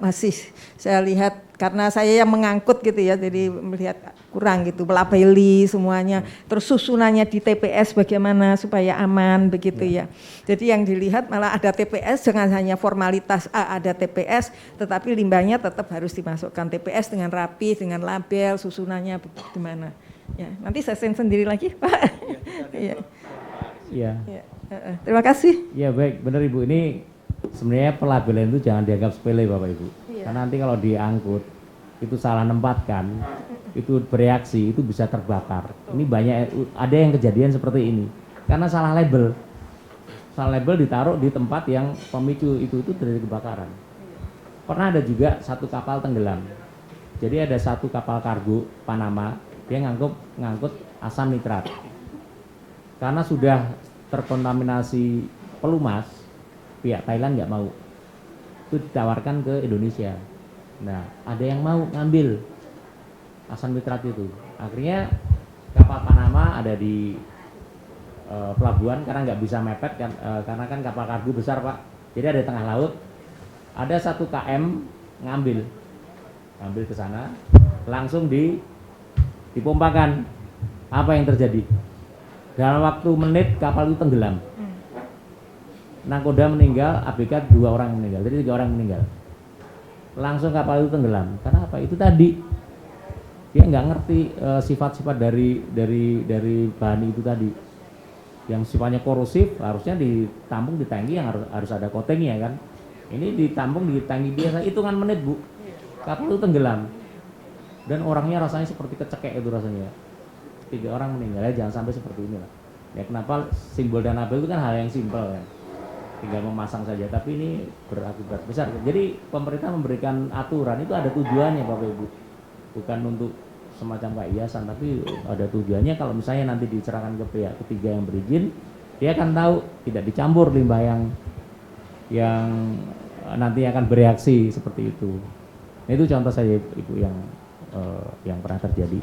masih saya lihat karena saya yang mengangkut gitu ya, jadi melihat kurang gitu, melabeli semuanya, terus susunannya di TPS bagaimana supaya aman begitu ya. Jadi yang dilihat malah ada TPS, jangan hanya formalitas ada TPS, tetapi limbahnya tetap harus dimasukkan TPS dengan rapi, dengan label, susunannya bagaimana. Ya, nanti saya sendiri lagi Pak. Iya. Terima kasih. Ya baik, benar Ibu, ini sebenarnya pelabelan itu jangan dianggap sepele Bapak Ibu. Karena nanti kalau diangkut itu salah nempatkan, itu bereaksi, itu bisa terbakar. Ini banyak, ada yang kejadian seperti ini karena salah label. label ditaruh di tempat yang pemicu itu terjadi kebakaran. Pernah ada juga satu kapal tenggelam. Jadi ada satu kapal kargo Panama, dia ngangkut asam nitrat. Karena sudah terkontaminasi pelumas, pihak Thailand nggak mau. Itu ditawarkan ke Indonesia. Nah, ada yang mau ngambil asam nitrat itu. Akhirnya kapal Panama ada di pelabuhan karena nggak bisa mepet kan, karena kan kapal kargo besar Pak. Jadi ada di tengah laut. Ada 1 km ngambil ke sana, langsung dipompakan. Apa yang terjadi? Dalam waktu menit kapal itu tenggelam. Nakoda meninggal, ABK 2 orang meninggal, jadi 3 orang meninggal. Langsung kapal itu tenggelam. Karena apa? Itu tadi dia nggak ngerti sifat-sifat dari bahan itu tadi. Yang sifatnya korosif harusnya ditampung di tangki yang harus ada coatingnya kan. Ini ditampung di tangki biasa, hitungan menit Bu. Kapal itu tenggelam. Dan orangnya rasanya seperti kecekek itu rasanya. 3 orang meninggal, ya jangan sampai seperti ini lah. Ya kenapa simbol dan label itu kan hal yang simpel kan. Tinggal memasang saja, tapi ini berakibat besar. Jadi pemerintah memberikan aturan itu ada tujuannya Bapak Ibu. Bukan untuk semacam kayak hiasan, tapi ada tujuannya. Kalau misalnya nanti diserahkan ke pihak ketiga yang berizin, dia akan tahu tidak dicampur limbah yang nanti akan bereaksi seperti itu. Nah, itu contoh saja Ibu yang pernah terjadi.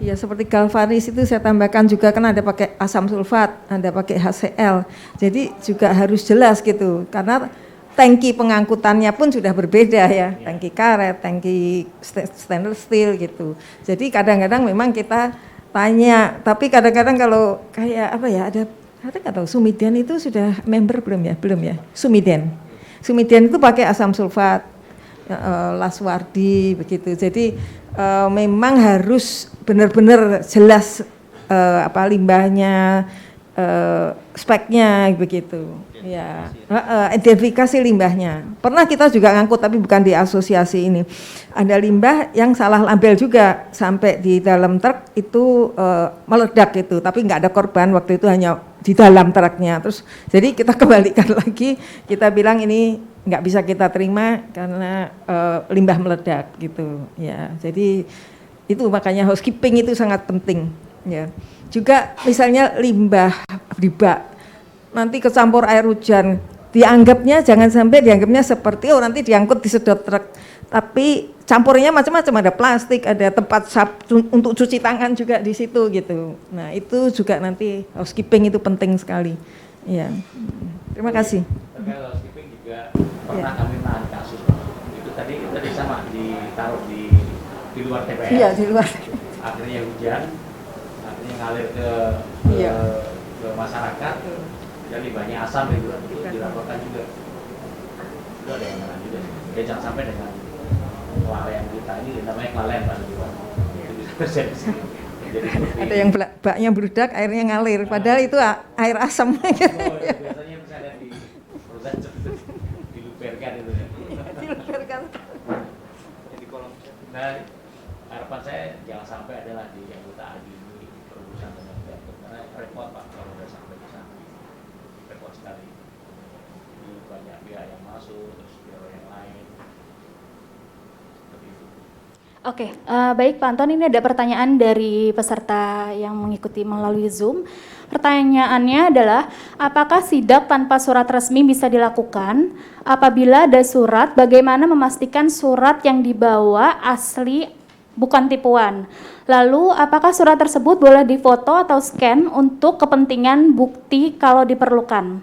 Ya seperti galvanis itu saya tambahkan juga kan ada pakai asam sulfat, ada pakai HCl. Jadi juga harus jelas gitu karena tangki pengangkutannya pun sudah berbeda ya, tangki karet, tangki stainless steel gitu. Jadi kadang-kadang memang kita tanya, tapi kadang-kadang kalau kayak apa ya ada nggak tahu Sumiden itu sudah member belum ya? Sumiden itu pakai asam sulfat, Laswardi begitu. Jadi memang harus benar-benar jelas limbahnya, speknya begitu. Ya, identifikasi limbahnya. Pernah kita juga ngangkut tapi bukan di asosiasi ini. Ada limbah yang salah label juga sampai di dalam truk itu meledak gitu, tapi nggak ada korban waktu itu hanya di dalam truknya. Terus jadi kita kembalikan lagi, kita bilang ini nggak bisa kita terima karena limbah meledak gitu. Ya, jadi itu makanya housekeeping itu sangat penting. Ya, juga misalnya limbah di bak nanti kecampur air hujan, jangan sampai dianggapnya seperti nanti diangkut disedot truk, tapi campurnya macam-macam, ada plastik, ada tempat untuk cuci tangan juga di situ gitu. Nah itu juga nanti housekeeping itu penting sekali. Ya, terima kasih. Terkait housekeeping juga pernah kami menangani kasus itu tadi sama ditaruh di luar TPS. Iya di luar. Akhirnya hujan, akhirnya ngalir ke masyarakat. Dan limbahnya asam itu dilaporkan juga. Itu ada yang kena juga. Ya jangan sampai dengan kelalaian kita ini namanya kelalaian Pak juga. Itu bisa terjadi sih. Ada yang baknya bludak, airnya ngalir, padahal itu air asam. Biasanya bisa ada di perusahaan diluberkan itu ya. Diluberkan. Jadi kolom. Nah, harapan saya jangan sampai adalah di anggota AGI ini berurusan dengan pihak karena repot Pak kalau udah sampai ke sana. Repot sekali. Banyak pihak yang masuk, terus pihak yang lain. Seperti itu. Oke, baik Pak Anton, ini ada pertanyaan dari peserta yang mengikuti melalui Zoom. Pertanyaannya adalah, apakah sidak tanpa surat resmi bisa dilakukan? Apabila ada surat, bagaimana memastikan surat yang dibawa asli bukan tipuan? Lalu, apakah surat tersebut boleh difoto atau scan untuk kepentingan bukti kalau diperlukan?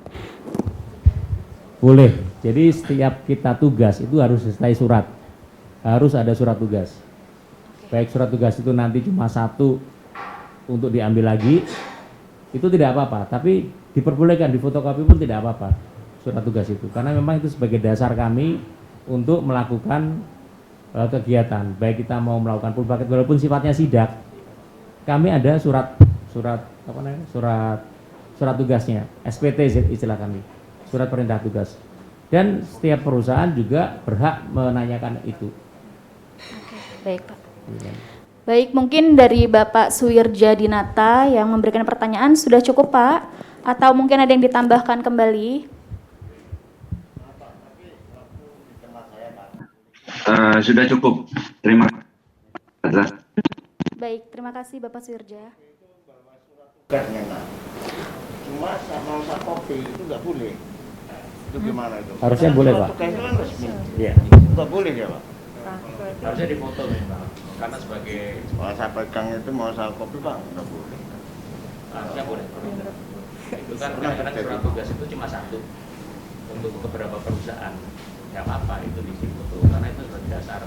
Boleh. Jadi setiap kita tugas itu harus disertai surat. Harus ada surat tugas. Baik surat tugas itu nanti cuma satu untuk diambil lagi, itu tidak apa-apa. Tapi diperbolehkan, difotokopi pun tidak apa-apa surat tugas itu. Karena memang itu sebagai dasar kami untuk melakukan kegiatan. Baik kita mau melakukan full bucket walaupun sifatnya sidak, kami ada surat tugasnya, SPT istilah kami, surat perintah tugas. Dan setiap perusahaan juga berhak menanyakan itu. Baik Pak. Baik, mungkin dari Bapak Suwirja Dinata yang memberikan pertanyaan sudah cukup Pak. Atau mungkin ada yang ditambahkan kembali? Sudah cukup. Terima kasih. Baik, terima kasih Bapak Suirja. Cuma sama kopi itu nggak boleh. Itu gimana itu? Harusnya boleh, Pak. Itu kan resmi. Iya. Nggak boleh ya, Pak? Harusnya dipoto memang. Karena sebagai Kalau saya pegang itu mau saya kopi, Pak, nggak boleh. harusnya boleh. Itu kan kadang-kadang surat tugas itu cuma satu untuk beberapa perusahaan. Nggak apa-apa itu dipoto karena itu sebagai dasar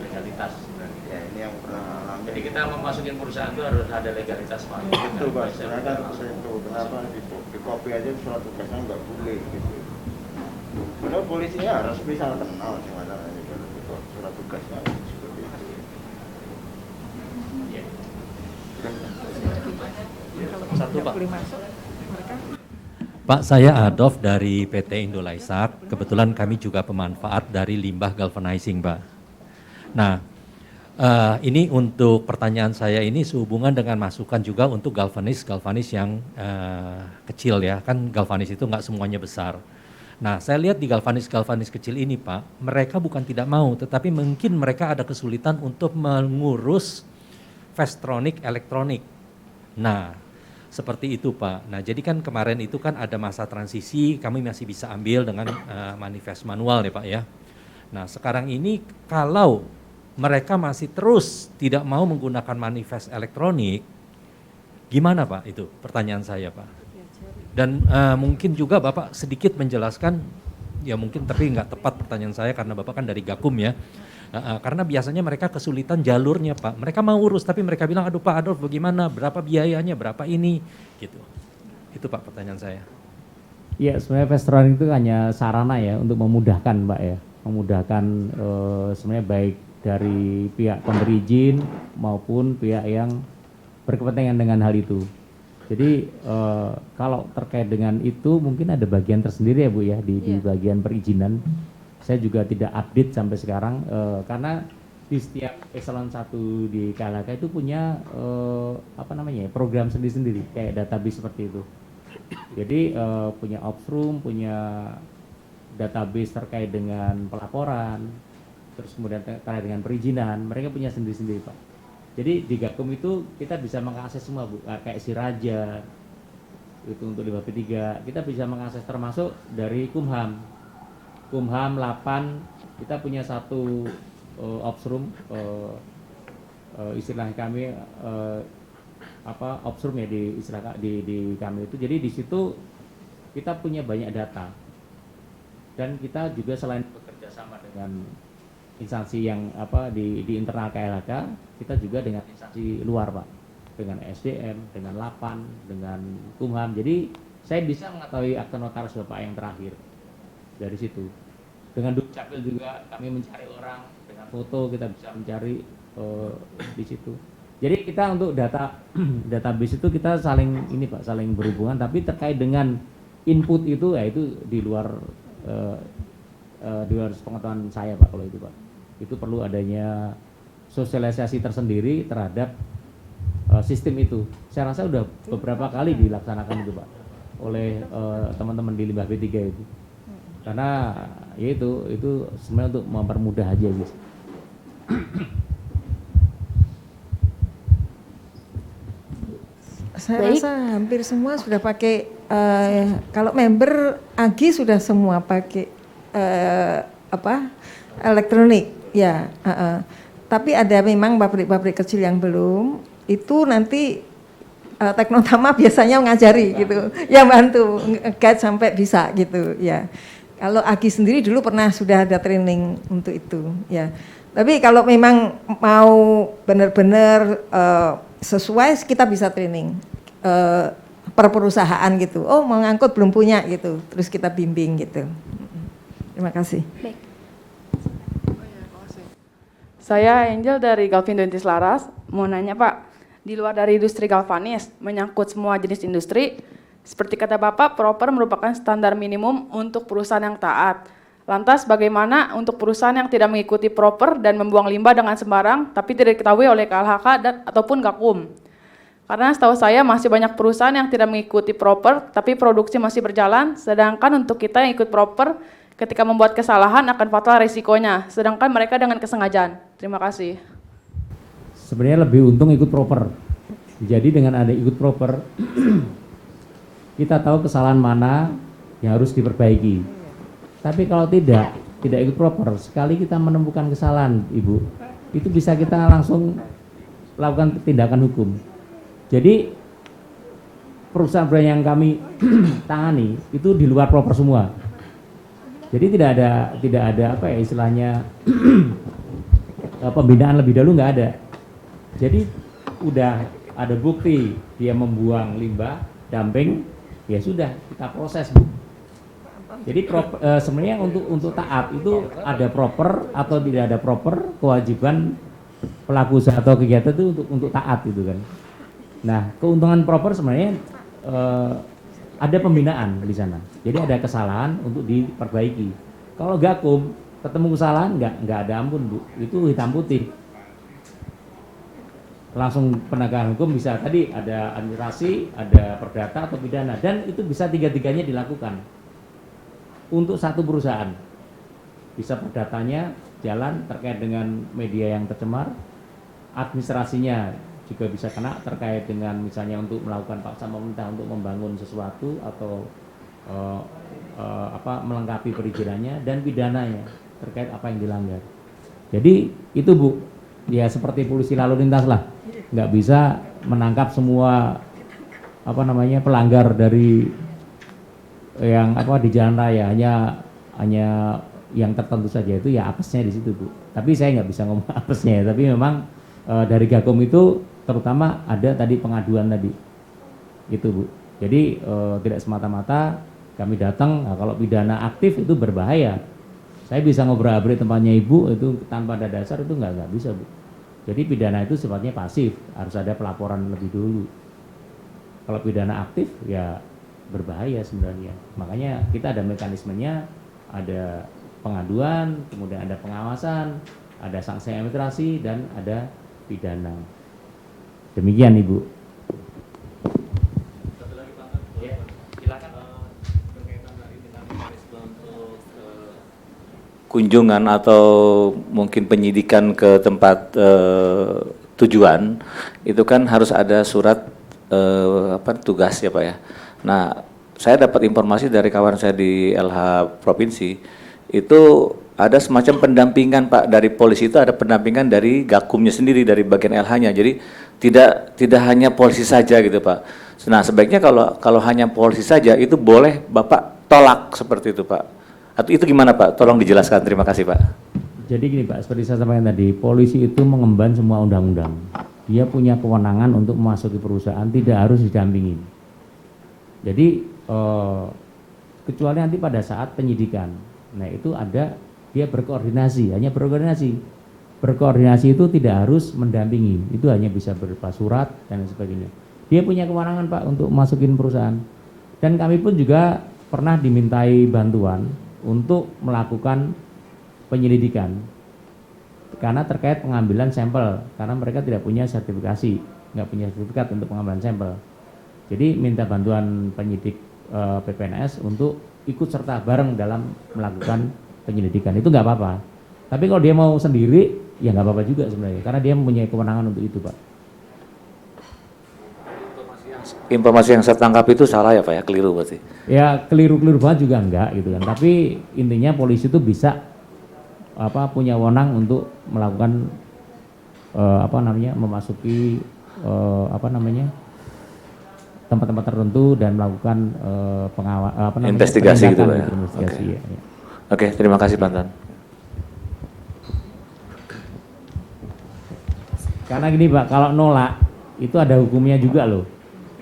legalitas sebenarnya. Ya, ini yang pernah alami. Jadi kita memasukin perusahaan itu harus ada legalitas, Pak. Itu, Pak. Sebenarnya kan itu. Kenapa di kopi aja surat tugasnya nggak boleh gitu. Padahal polisinya harus bisa kenal sih masalahnya kalau surat tugasnya seperti itu. Satu, Pak. Pak, saya Adolf dari PT Indolaisak. Kebetulan kami juga pemanfaat dari limbah galvanizing, Pak. Nah, ini untuk pertanyaan saya ini sehubungan dengan masukan juga untuk galvanis yang kecil ya. Kan galvanis itu nggak semuanya besar. Nah, saya lihat di galvanis kecil ini, Pak, mereka bukan tidak mau, tetapi mungkin mereka ada kesulitan untuk mengurus Fastronic elektronik. Nah, seperti itu, Pak. Nah, jadi kan kemarin itu kan ada masa transisi, kami masih bisa ambil dengan manifest manual ya, Pak ya. Nah, sekarang ini kalau mereka masih terus tidak mau menggunakan manifest elektronik, gimana, Pak? Itu pertanyaan saya, Pak. Dan mungkin juga Bapak sedikit menjelaskan, ya mungkin tapi nggak tepat pertanyaan saya karena Bapak kan dari Gakum ya. Karena biasanya mereka kesulitan jalurnya, Pak. Mereka mau urus tapi mereka bilang, aduh Pak Adolf bagaimana, berapa biayanya, berapa ini, gitu. Itu Pak pertanyaan saya. Iya, sebenarnya Fastronic itu hanya sarana ya untuk memudahkan, Pak ya. Memudahkan sebenarnya baik dari pihak pemberi izin maupun pihak yang berkepentingan dengan hal itu. Jadi kalau terkait dengan itu mungkin ada bagian tersendiri ya Bu ya di bagian perizinan. Saya juga tidak update sampai sekarang karena di setiap eselon 1 di KLHK itu punya program sendiri-sendiri kayak database seperti itu. Jadi punya ops-room, punya database terkait dengan pelaporan, terus kemudian terkait dengan perizinan, mereka punya sendiri-sendiri Pak. Jadi di Gakum itu kita bisa mengakses semua Bu, kayak si Raja, itu untuk limbah P3, kita bisa mengakses termasuk dari Kumham 8, kita punya satu ops room, istilah kami ops room ya di istilah di kami itu. Jadi di situ kita punya banyak data dan kita juga selain bekerja sama dengan instansi yang di internal KLHK, kita juga dengan instansi luar Pak, dengan SDM, dengan Lapan, dengan Kumham. Jadi saya bisa mengetahui akte notaris Bapak yang terakhir dari situ. Dengan Dukcapil juga kami mencari orang, dengan foto kita bisa mencari di situ. Jadi kita untuk database itu kita saling saling berhubungan, tapi terkait dengan input itu ya itu di luar pengetahuan saya Pak kalau itu Pak. Itu perlu adanya sosialisasi tersendiri terhadap sistem itu. Saya rasa sudah beberapa kali dilaksanakan itu Pak oleh teman-teman di limbah P3 itu. Karena ya itu sebenarnya untuk mempermudah aja guys. Saya rasa hampir semua sudah pakai kalau member Agi sudah semua pakai elektronik ya. Tapi ada memang pabrik-pabrik kecil yang belum. Itu nanti Teknotama biasanya mengajari gitu, ya bantu guide sampai bisa gitu ya. Kalau Agi sendiri dulu sudah ada training untuk itu ya. Tapi kalau memang mau benar-benar sesuai kita bisa training per perusahaan gitu. Oh mau ngangkut belum punya gitu, terus kita bimbing gitu. Terima kasih. Baik. Saya Angel dari Galvindo Intis Laras. Mau nanya Pak, di luar dari industri galvanis menyangkut semua jenis industri, seperti kata Bapak, proper merupakan standar minimum untuk perusahaan yang taat. Lantas bagaimana untuk perusahaan yang tidak mengikuti proper dan membuang limbah dengan sembarang tapi tidak diketahui oleh KLHK ataupun Gakum? Karena setahu saya masih banyak perusahaan yang tidak mengikuti proper, tapi produksi masih berjalan, sedangkan untuk kita yang ikut proper, ketika membuat kesalahan akan fatal risikonya, sedangkan mereka dengan kesengajaan. Terima kasih. Sebenarnya lebih untung ikut proper. Jadi dengan ada ikut proper, kita tahu kesalahan mana yang harus diperbaiki. Tapi kalau tidak ikut proper, sekali kita menemukan kesalahan, Ibu, itu bisa kita langsung lakukan tindakan hukum. Jadi perusahaan yang kami tangani itu di luar proper semua. Jadi tidak ada apa ya istilahnya pembinaan lebih dahulu, nggak ada. Jadi udah ada bukti dia membuang limbah, dumping, ya sudah kita proses, Bu. Jadi sebenarnya untuk taat itu ada proper atau tidak ada proper, kewajiban pelaku usaha atau kegiatan itu untuk taat itu kan. Nah, keuntungan proper sebenarnya ada pembinaan di sana. Jadi ada kesalahan untuk diperbaiki. Kalau gakum ketemu kesalahan nggak ada ampun, Bu. Itu hitam putih. Langsung penegakan hukum bisa tadi ada administrasi, ada perdata atau pidana, dan itu bisa tiga-tiganya dilakukan untuk satu perusahaan. Bisa perdatanya jalan terkait dengan media yang tercemar, administrasinya juga bisa kena terkait dengan misalnya untuk melakukan paksa pemerintah untuk membangun sesuatu atau melengkapi perizinannya, dan pidananya terkait apa yang dilanggar. Jadi itu, Bu, ya seperti polisi lalu lintas lah, nggak bisa menangkap semua pelanggar dari yang di jalan raya, hanya yang tertentu saja, itu ya apesnya di situ, Bu. Tapi saya nggak bisa ngomong apesnya ya, tapi memang dari Gakum itu terutama ada tadi pengaduan tadi itu, Bu. Jadi tidak semata-mata kami datang, nah, kalau pidana aktif itu berbahaya. Saya bisa ngobrol-abrik tempatnya Ibu itu tanpa ada dasar, itu nggak bisa, Bu. Jadi pidana itu sifatnya pasif, harus ada pelaporan lebih dulu. Kalau pidana aktif ya berbahaya sebenarnya. Makanya kita ada mekanismenya, ada pengaduan, kemudian ada pengawasan, ada sanksi administrasi, dan ada pidana. Demikian, Ibu. Kunjungan atau mungkin penyidikan ke tempat tujuan itu kan harus ada surat tugas ya Pak ya. Nah, saya dapat informasi dari kawan saya di LH Provinsi, itu ada semacam pendampingan Pak, dari polisi itu ada pendampingan dari Gakumnya sendiri, dari bagian LH-nya. Jadi tidak hanya polisi saja gitu Pak. Nah, sebaiknya kalau hanya polisi saja itu boleh Bapak tolak seperti itu Pak. Atau itu gimana Pak? Tolong dijelaskan. Terima kasih Pak. Jadi gini Pak, seperti saya sampaikan tadi, polisi itu mengemban semua undang-undang. Dia punya kewenangan untuk memasuki perusahaan, tidak harus didampingin. Jadi kecuali nanti pada saat penyidikan, nah itu ada dia berkoordinasi, hanya berkoordinasi. Berkoordinasi itu tidak harus mendampingi, itu hanya bisa berupa surat dan sebagainya. Dia punya kewenangan Pak untuk masukin perusahaan. Dan kami pun juga pernah dimintai bantuan untuk melakukan penyelidikan karena terkait pengambilan sampel, karena mereka tidak punya sertifikasi, nggak punya sertifikat untuk pengambilan sampel. Jadi minta bantuan penyidik PPNS untuk ikut serta bareng dalam melakukan penyelidikan. Itu nggak apa-apa. Tapi kalau dia mau sendiri, ya nggak apa-apa juga sebenarnya, karena dia mempunyai kewenangan untuk itu Pak. Informasi yang saya tangkap itu salah ya Pak ya, keliru berarti? Ya keliru-keliru banget juga enggak gitu kan, tapi intinya polisi itu bisa punya wewenang untuk melakukan memasuki tempat-tempat tertentu dan melakukan investigasi gitu Pak ya? Investigasi, Oke. ya. Oke, terima kasih Pak Tan. Karena gini Pak, kalau nolak itu ada hukumnya juga loh,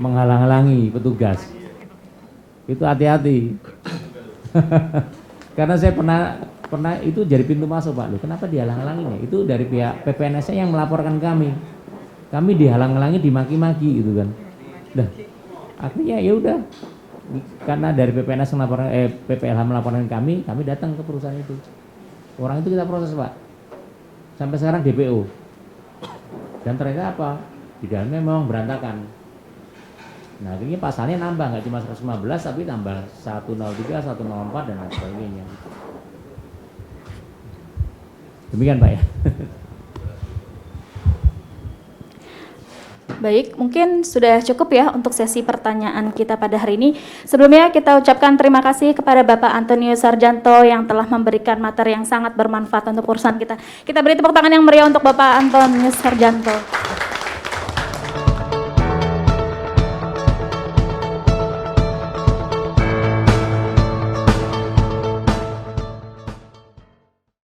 menghalang-halangi petugas. Itu hati-hati. Karena saya pernah itu jadi pintu masuk Pak, loh kenapa dihalang-halanginya? Itu dari pihak PPNS yang melaporkan kami. Kami dihalang-halangi, dimaki-maki gitu kan. Nah, akhirnya ya udah. Karena dari PPNS melaporkan PPLH melaporkan kami datang ke perusahaan itu. Orang itu kita proses Pak. Sampai sekarang DPO. Dan ternyata apa? Di dalamnya memang berantakan. Nah, ini pasalnya nambah, nggak cuma 115, tapi tambah 103, 104, dan lain sebagainya. Demikian Pak ya. Baik, mungkin sudah cukup ya untuk sesi pertanyaan kita pada hari ini. Sebelumnya kita ucapkan terima kasih kepada Bapak Antonius Sarjanto yang telah memberikan materi yang sangat bermanfaat untuk urusan kita. Kita beri tepuk tangan yang meriah untuk Bapak Antonius Sarjanto.